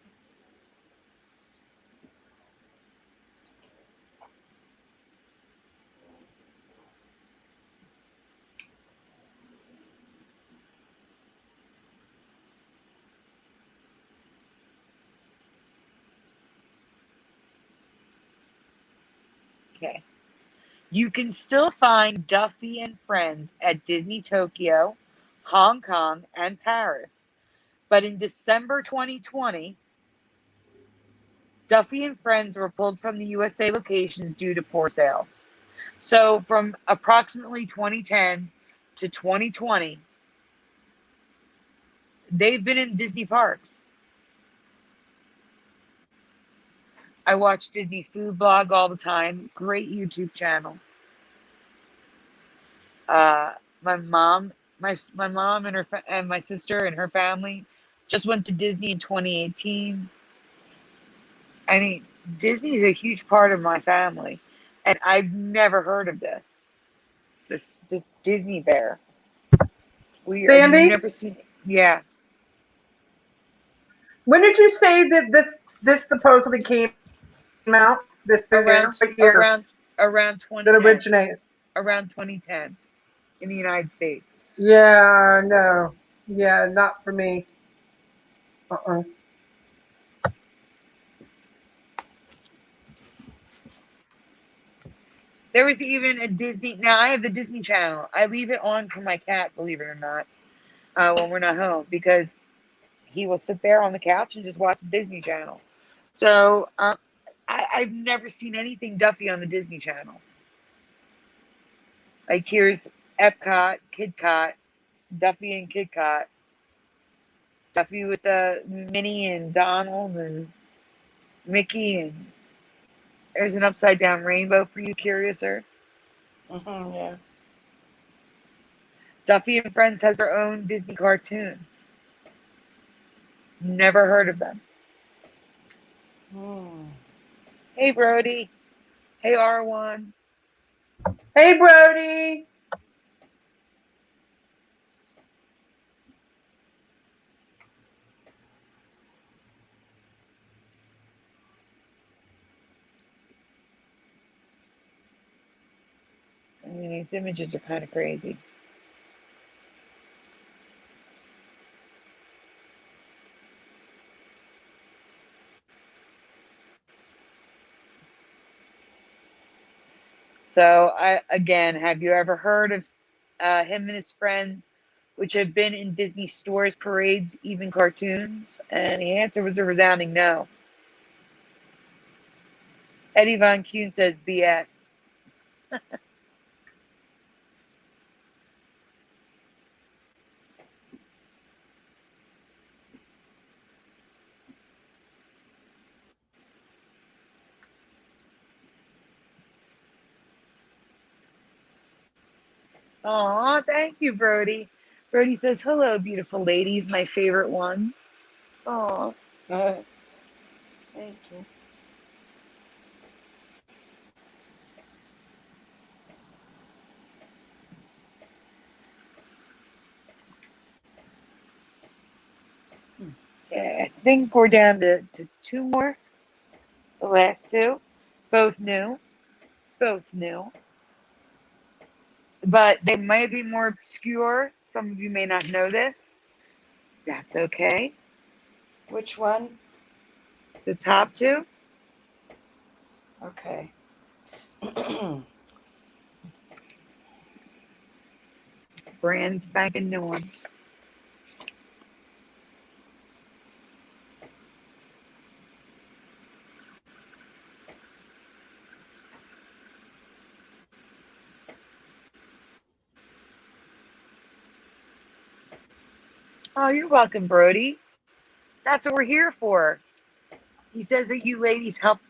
Okay. You can still find Duffy and Friends at Disney Tokyo, Hong Kong, and Paris. But in December 2020, Duffy and Friends were pulled from the USA locations due to poor sales. So from approximately 2010 to 2020, they've been in Disney parks. I watch Disney Food Blog all the time. Great YouTube channel. My mom and my sister and her family just went to Disney in 2018. I mean, Disney is a huge part of my family, and I've never heard of this Disney bear. Sandy? I've never seen it. Yeah. When did you say that this supposedly came out? This Around year 2010. that originated. Around 2010 in the United States. Yeah, no. Yeah, not for me. There was even a Disney. Now I have the Disney Channel. I leave it on for my cat, believe it or not, when we're not home, because he will sit there on the couch and just watch the Disney Channel. So I've never seen anything Duffy on the Disney Channel. Like here's Epcot, Kidcot, Duffy and Kidcot, Duffy with the Minnie and Donald and Mickey, and there's an upside down rainbow for you, Curiouser. Yeah. Duffy and Friends has their own Disney cartoon. Never heard of them. Hey, Brody. Hey, R1. Hey, Brody. I mean, these images are kind of crazy. So, have you ever heard of him and his friends, which have been in Disney stores, parades, even cartoons? And the answer was a resounding no. Eddie Von Kuhn says BS. Aw, thank you, Brody. Brody says, hello, beautiful ladies, my favorite ones. Aw. Thank you. Yeah, I think we're down to two more. The last two. Both new. Both new. But they might be more obscure, Some of you may not know this. That's okay. Which one? The top two. Okay. Brand spanking new ones. Oh, you're welcome, Brody. That's what we're here for. He says that you ladies helped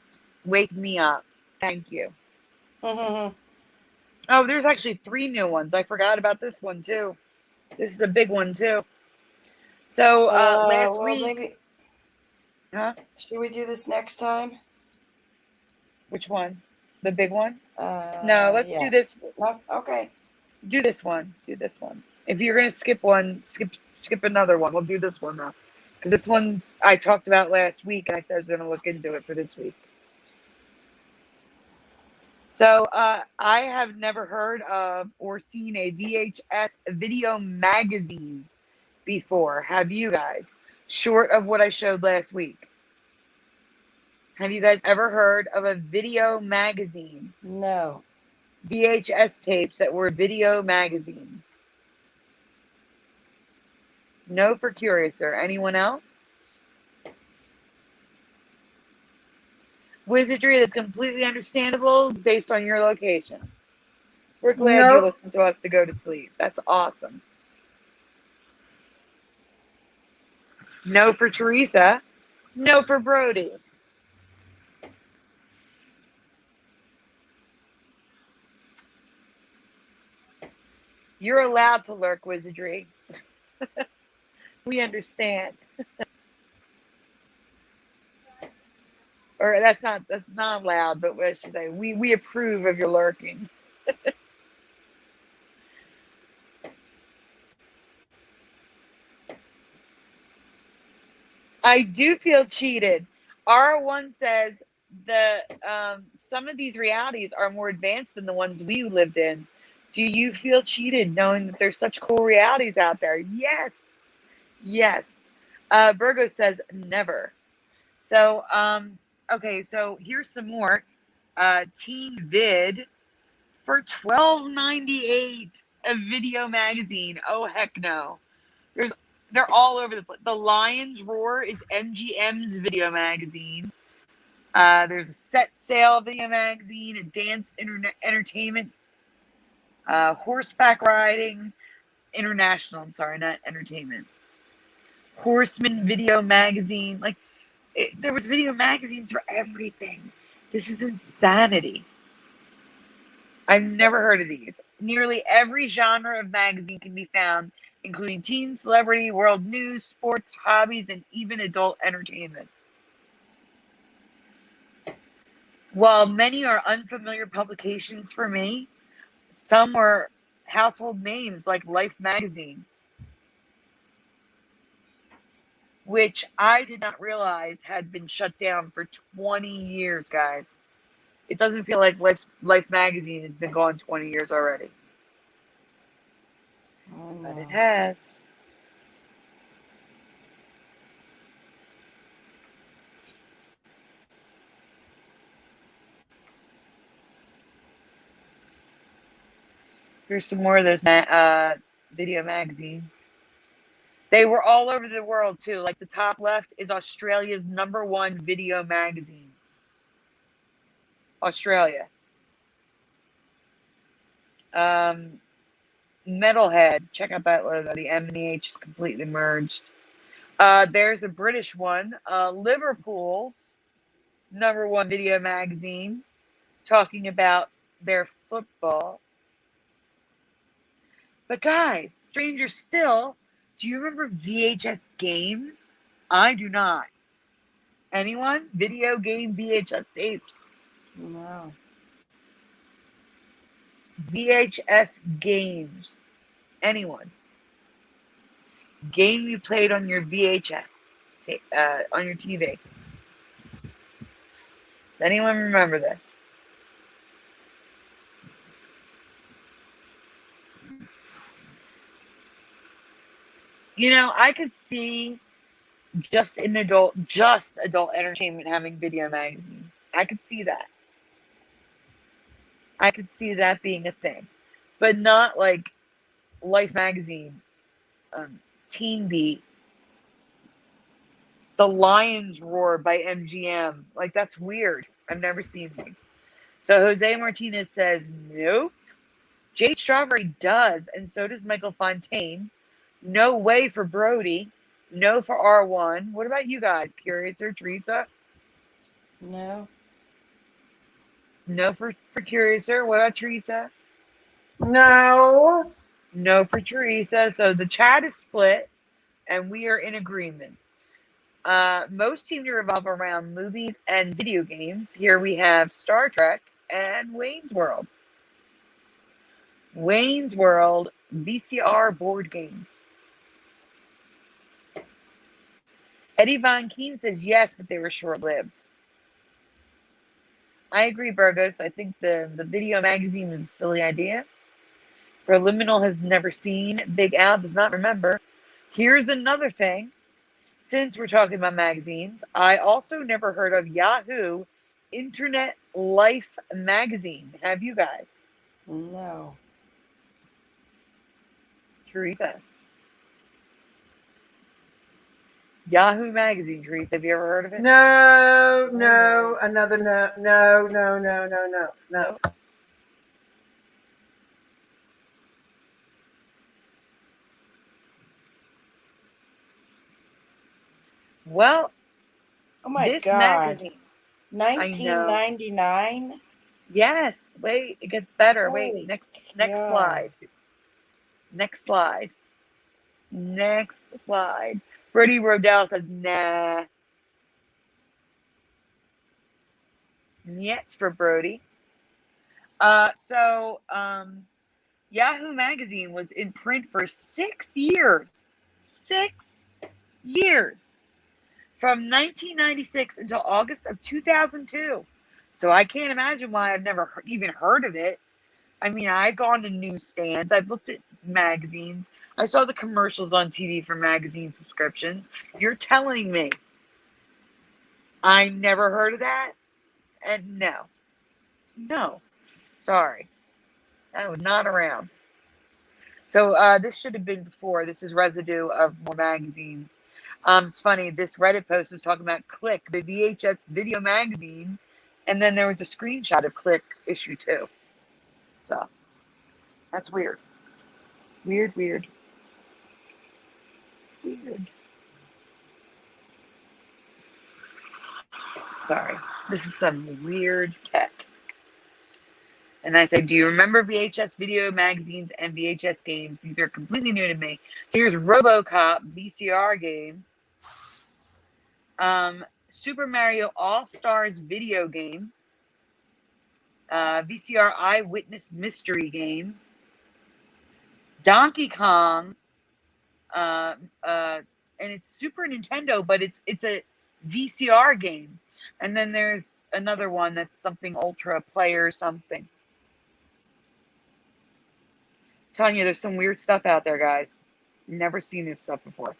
wake me up. Thank you. Oh, there's actually 3 new ones. I forgot about this one too. This is a big one too. So last week, maybe. huh? Should we do this next time? Which one? The big one? No, let's do this. No? Okay. Do this one. Do this one. If you're gonna skip one, skip another one. We'll do this one now, because this one's I talked about last week, and I said I was gonna look into it for this week. So I have never heard of or seen a VHS video magazine before. Have you guys? Short of what I showed last week. Have you guys ever heard of a video magazine? No. VHS tapes that were video magazines. No for Curiouser. Anyone else? Wizardry that's completely understandable based on your location. We're glad you Nope. listened to us to go to sleep. That's awesome. No for Teresa. No for Brody. You're allowed to lurk, Wizardry. We understand. Or that's not loud, but what should I say? We approve of your lurking. I do feel cheated. R1 says the some of these realities are more advanced than the ones we lived in. Do you feel cheated knowing that there's such cool realities out there? Yes. Yes. Virgo says never. So okay, so here's some more. Teen Vid for $12.98 a video magazine. Oh heck no. They're all over the place. The Lion's Roar is MGM's video magazine. There's a Set Sail video magazine, a dance entertainment, horseback riding, international. I'm sorry, not entertainment. Horseman video magazine. Like there was video magazines for everything. This is insanity. I've never heard of these. Nearly every genre of magazine can be found, including teen, celebrity, world news, sports, hobbies, and even adult entertainment. While many are unfamiliar publications for me, some were household names like Life magazine, which I did not realize had been shut down for 20 years, guys. It doesn't feel like Life magazine has been gone 20 years already. Oh, no. But it has. Here's some more of those video magazines. They were all over the world too. Like the top left is Australia's #1 video magazine. Australia. Metalhead. Check out that logo. The M and the H is completely merged. There's a British one. Liverpool's #1 video magazine, talking about their football. But guys, stranger still, do you remember VHS games? I do not. Anyone? Video game VHS tapes. No. VHS games. Anyone? Game you played on your VHS on your TV. Does anyone remember this? You know, I could see just adult entertainment having video magazines. I could see that. I could see that being a thing, but not like Life magazine, Teen Beat, The Lion's Roar by MGM. Like, that's weird. I've never seen these. So Jose Martinez says nope. Jade Strawberry does, and so does Michael Fontaine. No way for Brody. No for R1. What about you guys? Curious or Teresa? No. No for Curiouser. What about Teresa? No. No for Teresa. So the chat is split, and we are in agreement. Most seem to revolve around movies and video games. Here we have Star Trek and Wayne's World. Wayne's World VCR board game. Eddie Von Keen says yes, but they were short-lived. I agree, Burgos. I think the video magazine is a silly idea. Preliminal has never seen. Big Al does not remember. Here's another thing. Since we're talking about magazines, I also never heard of Yahoo Internet Life magazine. Have you guys? No. Teresa. Yahoo magazine, Teresa. Have you ever heard of it? No. Another no. Well, Oh my this God. magazine. 1999? Yes. Wait, it gets better. Holy Wait, next God. slide. Next slide. Next slide. Brody Rodell says nah. Yet for Brody. Yahoo magazine was in print for 6 years. 6 years. From 1996 until August of 2002. So I can't imagine why I've never even heard of it. I mean, I've gone to newsstands. I've looked at magazines. I saw the commercials on TV for magazine subscriptions. You're telling me I never heard of that? And no. Sorry. I was not around. So this should have been before. This is residue of more magazines. It's funny. This Reddit post was talking about Click, the VHS video magazine, and then there was a screenshot of Click issue 2. So that's weird. Weird. Sorry. This is some weird tech. And I said, do you remember VHS video magazines and VHS games? These are completely new to me. So here's RoboCop VCR game. Super Mario All-Stars video game. VCR Eyewitness Mystery game. Donkey Kong. And it's Super Nintendo, but it's a VCR game. And then there's another one that's something Ultra Player something. I'm telling you, there's some weird stuff out there, guys. Never seen this stuff before.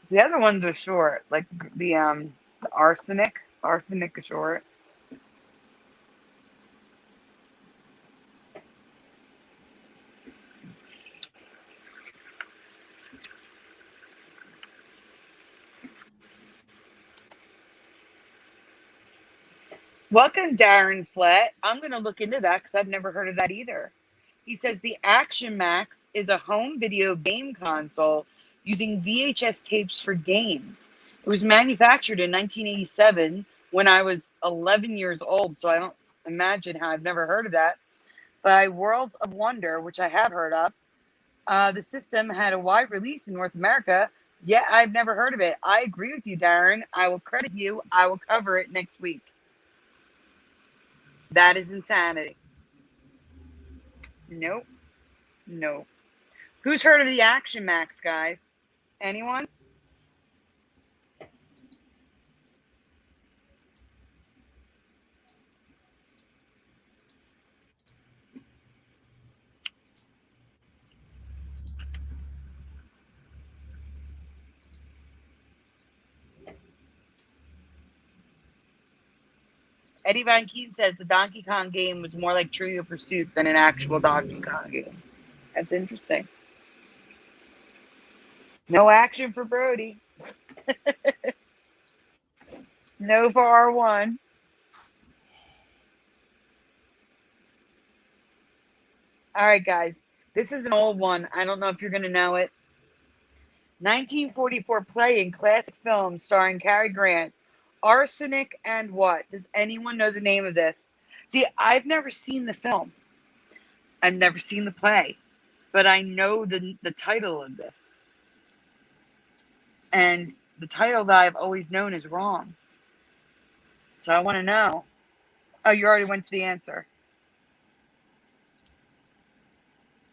The other ones are short, like the arsenic. Arsenic is short. Welcome, Darren Flett. I'm going to look into that because I've never heard of that either. He says the Action Max is a home video game console using VHS tapes for games. It was manufactured in 1987 when I was 11 years old, so I don't imagine how I've never heard of that. By Worlds of Wonder, which I have heard of, the system had a wide release in North America. Yeah, I've never heard of it. I agree with you, Darren. I will credit you. I will cover it next week. That is insanity. Nope. Who's heard of the Action Max, guys? Anyone? Eddie Van Keen says the Donkey Kong game was more like Trivial Pursuit than an actual Donkey Kong game. That's interesting. No action for Brody. No for R1. All right, guys. This is an old one. I don't know if you're going to know it. 1944 play in classic film starring Cary Grant. Arsenic and what? Does anyone know the name of this? See, I've never seen the film. I've never seen the play. But I know the title of this. And the title that I've always known is wrong. So I want to know. Oh, you already went to the answer.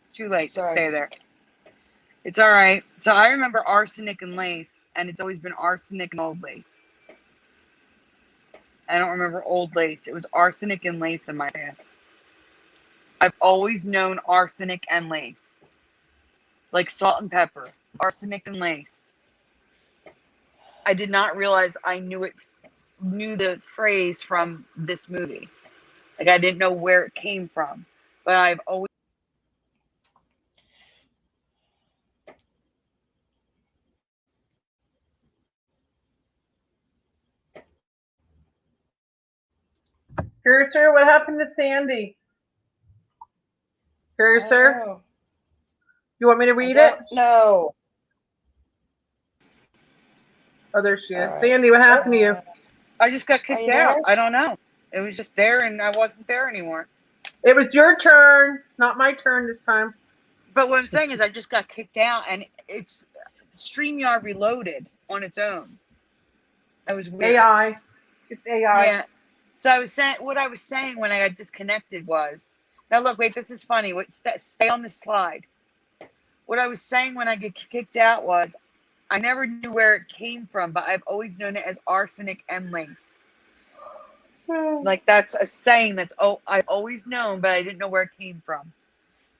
It's too late. Just stay there. It's all right. So I remember Arsenic and Lace, and it's always been Arsenic and Old Lace. I don't remember Old Lace. It was Arsenic and Lace in my past. I've always known Arsenic and Lace. Like Salt and Pepper. Arsenic and Lace. I did not realize I knew the phrase from this movie. Like, I didn't know where it came from. But I've always... Curiouser, what happened to Sandy? Curiouser? You want me to read it? No. Oh, there she is. Right. Sandy, what happened to you? I just got kicked out. I don't know. It was just there, and I wasn't there anymore. It was your turn, not my turn this time. But what I'm saying is I just got kicked out, and it's StreamYard reloaded on its own. That was weird. AI. It's AI. Yeah. So what I was saying when I got disconnected was, now look, wait, this is funny. Stay on this slide. What I was saying when I get kicked out was, I never knew where it came from, but I've always known it as Arsenic and Lace. Like, that's a saying I've always known, but I didn't know where it came from.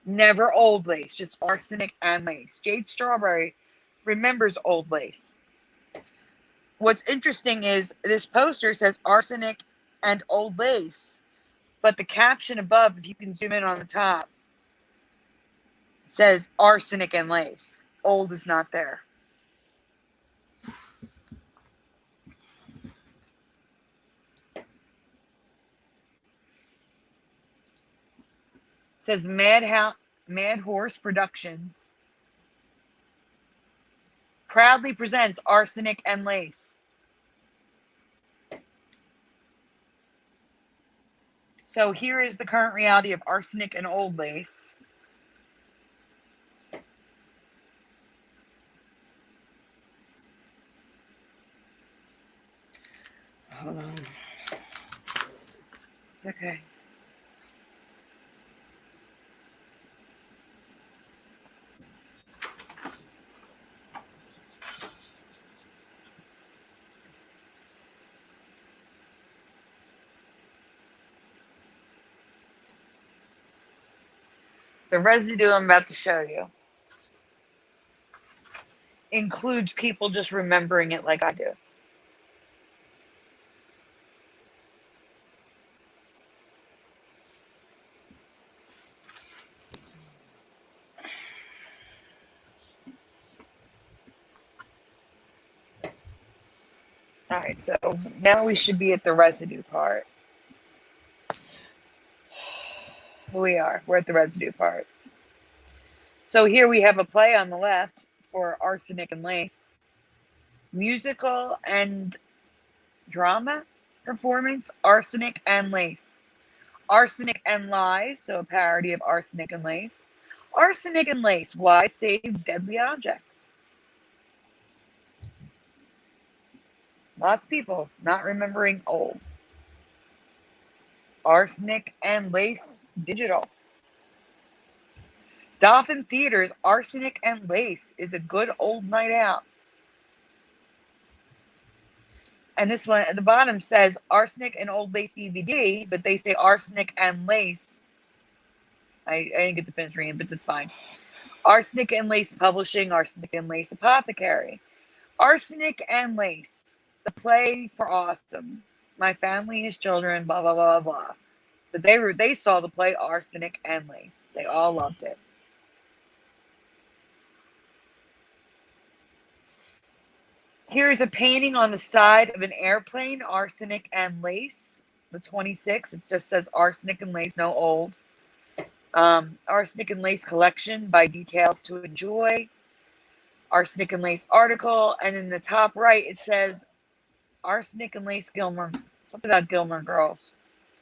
Never Old Lace, just Arsenic and Lace. Jade Strawberry remembers Old Lace. What's interesting is this poster says Arsenic and Old Lace, but the caption above, if you can zoom in on the top, says Arsenic and Lace. Old is not there. It says Mad Horse Productions proudly presents Arsenic and Lace. So here is the current reality of Arsenic and Old Lace. Hold on. It's okay. The residue I'm about to show you includes people just remembering it like I do. All right, so now we should be at the residue part. We're at the residue part. So here we have a play on the left for Arsenic and Lace. Musical and drama performance, Arsenic and Lace. Arsenic and Lies, so a parody of Arsenic and Lace. Arsenic and Lace, why save deadly objects? Lots of people not remembering old. Arsenic and Lace digital. Dolphin Theaters, Arsenic and Lace is a good old night out. And this one at the bottom says Arsenic and Old Lace DVD, but they say Arsenic and Lace. I didn't get to finish reading, but that's fine. Arsenic and Lace Publishing, Arsenic and Lace Apothecary. Arsenic and Lace, the play for awesome. My family, his children, blah, blah, blah, blah. But they saw the play Arsenic and Lace. They all loved it. Here's a painting on the side of an airplane, Arsenic and Lace, the 26. It just says Arsenic and Lace, no old. Arsenic and Lace collection by Details to Enjoy. Arsenic and Lace article. And in the top right, it says Arsenic and Lace Gilmore. Something about Gilmore Girls.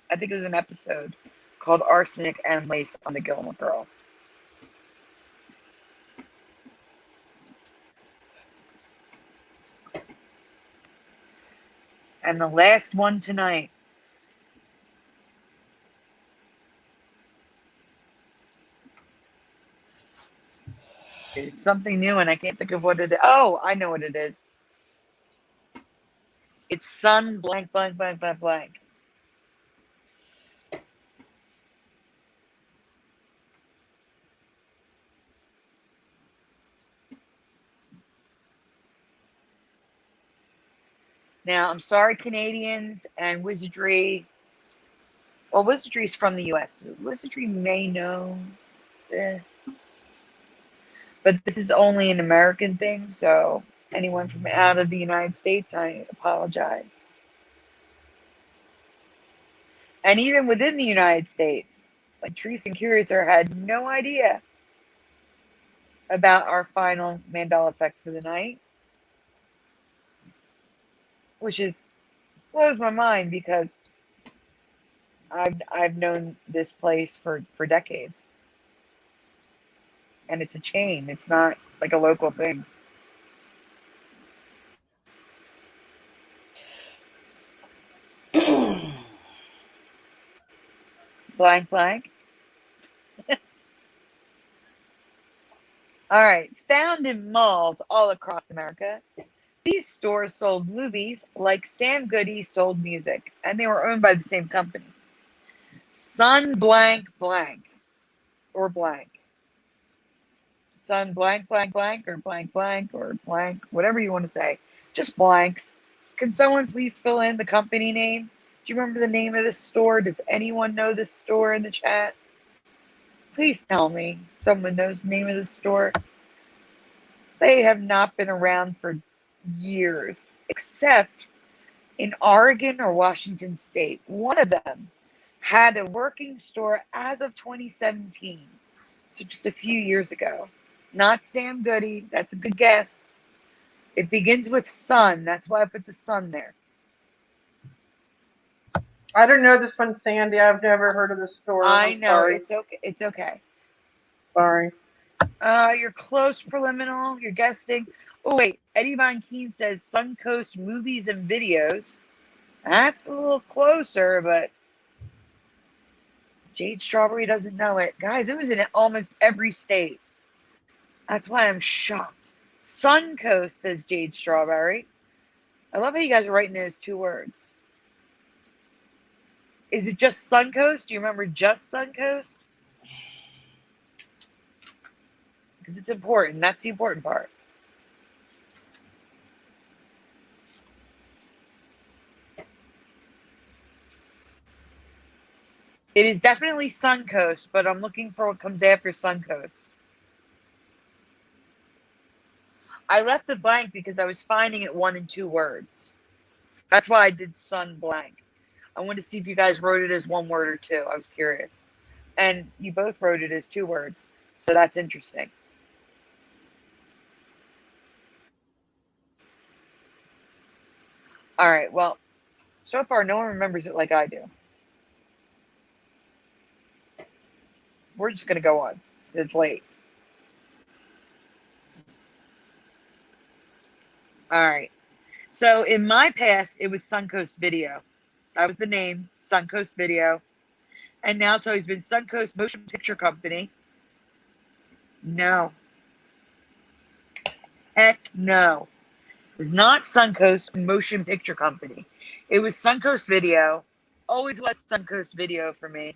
I think it was an episode called Arsenic and Lace on the Gilmore Girls. And the last one tonight is something new, and I can't think of what it is. Oh, I know what it is. It's sun blank, blank, blank, blank, blank. Now, I'm sorry, Canadians and Wizardry. Well, Wizardry's from the US. Wizardry may know this. But this is only an American thing, so anyone from out of the United States, I apologize. And even within the United States, like Curious&Curiouser had no idea about our final Mandela Effect for the night. Which blows my mind because I've known this place for decades. And it's a chain. It's not like a local thing. Blank, blank. All right. Found in malls all across America, these stores sold movies like Sam Goody sold music, and they were owned by the same company. Sun blank blank, or blank. Sun blank blank blank, or blank blank, or blank, whatever you want to say. Just blanks. Can someone please fill in the company name? Do you remember the name of this store? Does anyone know this store in the chat? Please tell me someone knows the name of this store. They have not been around for years, except in Oregon or Washington State. One of them had a working store as of 2017, so just a few years ago. Not Sam Goody. That's a good guess. It begins with sun. That's why I put the sun there. I don't know this one, Sandy. I've never heard of this store. I know. Sorry. It's okay. It's okay. Sorry. You're close, preliminary. You're guessing. Oh, wait. Eddie Von Keen says Suncoast Movies and Videos. That's a little closer, but Jade Strawberry doesn't know it. Guys, it was in almost every state. That's why I'm shocked. Suncoast, says Jade Strawberry. I love how you guys are writing those two words. Is it just Suncoast? Do you remember just Suncoast? Because it's important. That's the important part. It is definitely Suncoast, but I'm looking for what comes after Suncoast. I left the blank because I was finding it 1 and 2 words. That's why I did sun blank. I wanted to see if you guys wrote it as 1 word or 2. I was curious. And you both wrote it as 2 words. So that's interesting. All right. Well, so far, no one remembers it like I do. We're just going to go on. It's late. All right. So in my past, it was Suncoast Video. That was the name, Suncoast Video. And now it's always been Suncoast Motion Picture Company. No. Heck no. It was not Suncoast Motion Picture Company. It was Suncoast Video. Always was Suncoast Video for me.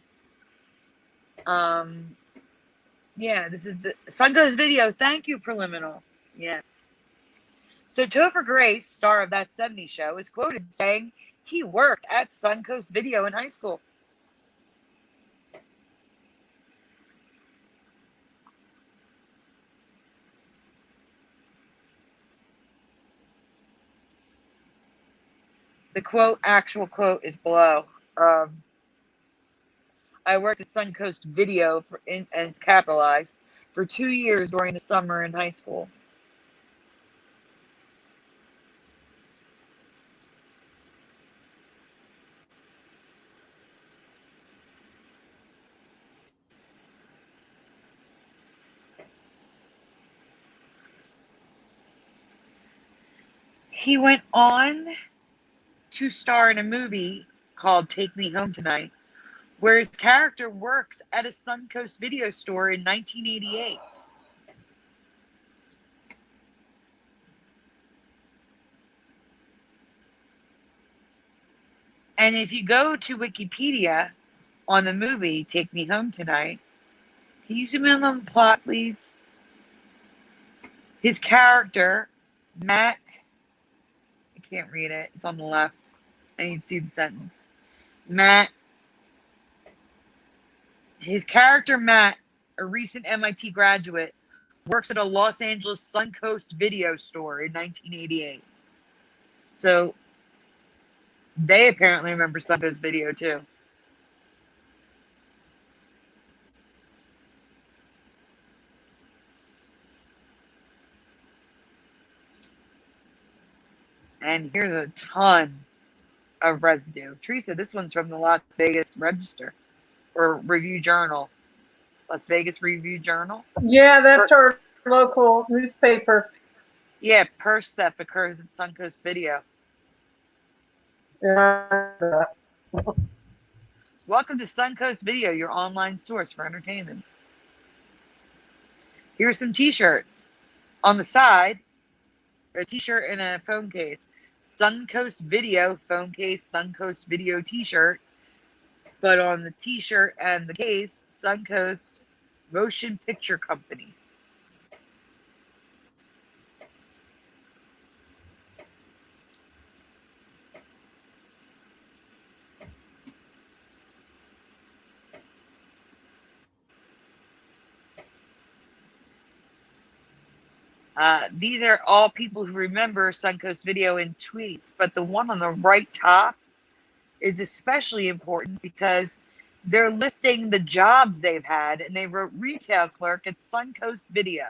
Yeah, this is the Suncoast Video. Thank you, Preliminal. Yes. So Topher Grace, star of That 70s Show, is quoted saying He worked at Suncoast Video in high school. The quote, actual quote, is below. I worked at Suncoast Video and it's capitalized for 2 years during the summer in high school. He went on to star in a movie called Take Me Home Tonight, where his character works at a Suncoast Video store in 1988. And if you go to Wikipedia on the movie Take Me Home Tonight, can you zoom in on the plot, please? His character, Matt, I can't read it. It's on the left. I need to see the sentence. His character, Matt, a recent MIT graduate, works at a Los Angeles Suncoast Video store in 1988. So they apparently remember Suncoast Video too. And here's a ton of residue. Teresa, this one's from the Las Vegas Register or Review Journal. Las Vegas Review Journal. Yeah, that's our local newspaper. Yeah, purse theft occurs at Suncoast Video. Yeah. Welcome to Suncoast Video, your online source for entertainment. Here's some t-shirts. On the side, a t-shirt and a phone case. Suncoast Video phone case, Suncoast Video t-shirt. But on the t-shirt and the case, Suncoast Motion Picture Company. These are all people who remember Suncoast Video in tweets, but the one on the right top is especially important because they're listing the jobs they've had, and they wrote retail clerk at Suncoast Video.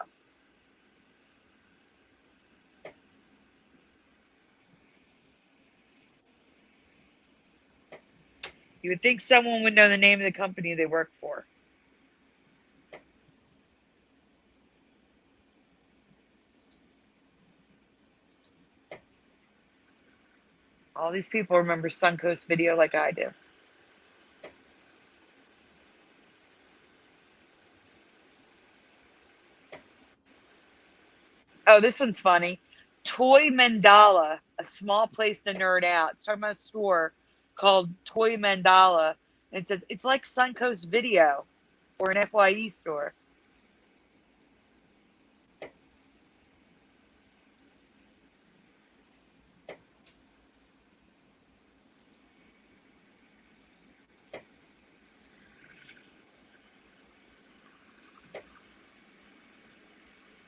You would think someone would know the name of the company they work for. All these people remember Suncoast Video like I do. Oh, this one's funny. Toy Mandala, a small place to nerd out. It's talking about a store called Toy Mandala. And it says, it's like Suncoast Video or an FYE store.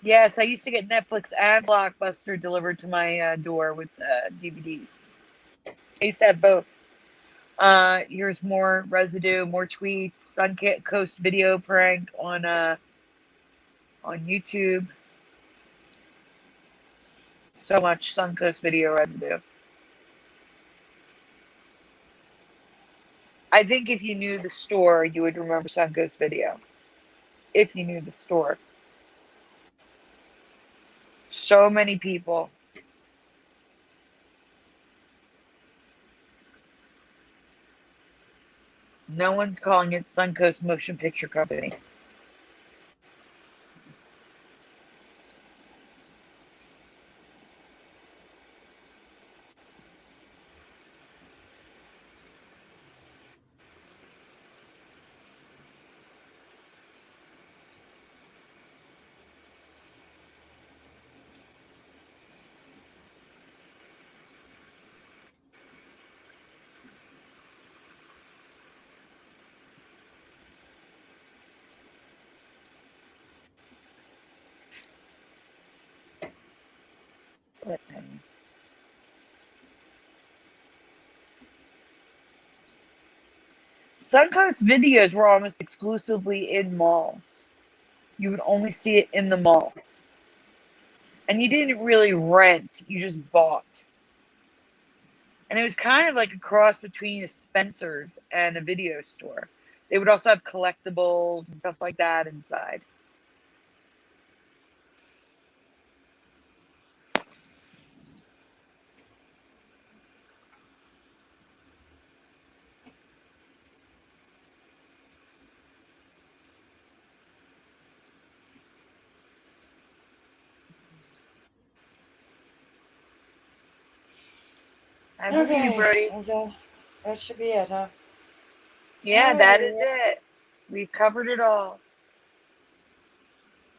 Yes, I used to get Netflix and Blockbuster delivered to my door with DVDs. I used to have both. Here's more residue, more tweets. Suncoast Video prank on YouTube. So much Suncoast Video residue. I think if you knew the store, you would remember Suncoast Video. If you knew the store. So many people. No one's calling it Suncoast Motion Picture Company. Listen. Suncoast videos were almost exclusively in malls. You would only see it in the mall. And you didn't really rent, you just bought. And it was kind of like a cross between a Spencer's and a video store. They would also have collectibles and stuff like that inside. I believe you, Brody. That should be it, huh? Yeah, Alrighty. that is it. We've covered it all.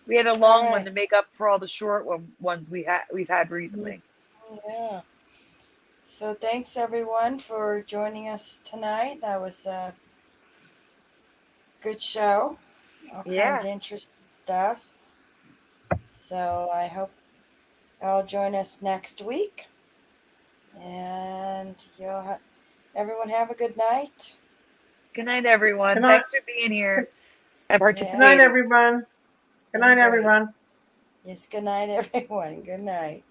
We had a long one to make up for all the short ones we've had recently. Yeah. So thanks everyone for joining us tonight. That was a good show. All kinds of interesting stuff. So I hope y'all join us next week. And everyone have a good night. Good night, everyone. Good night. Thanks for being here and participating. Good night, everyone. Good night, everyone. Yes, good night, everyone. Good night.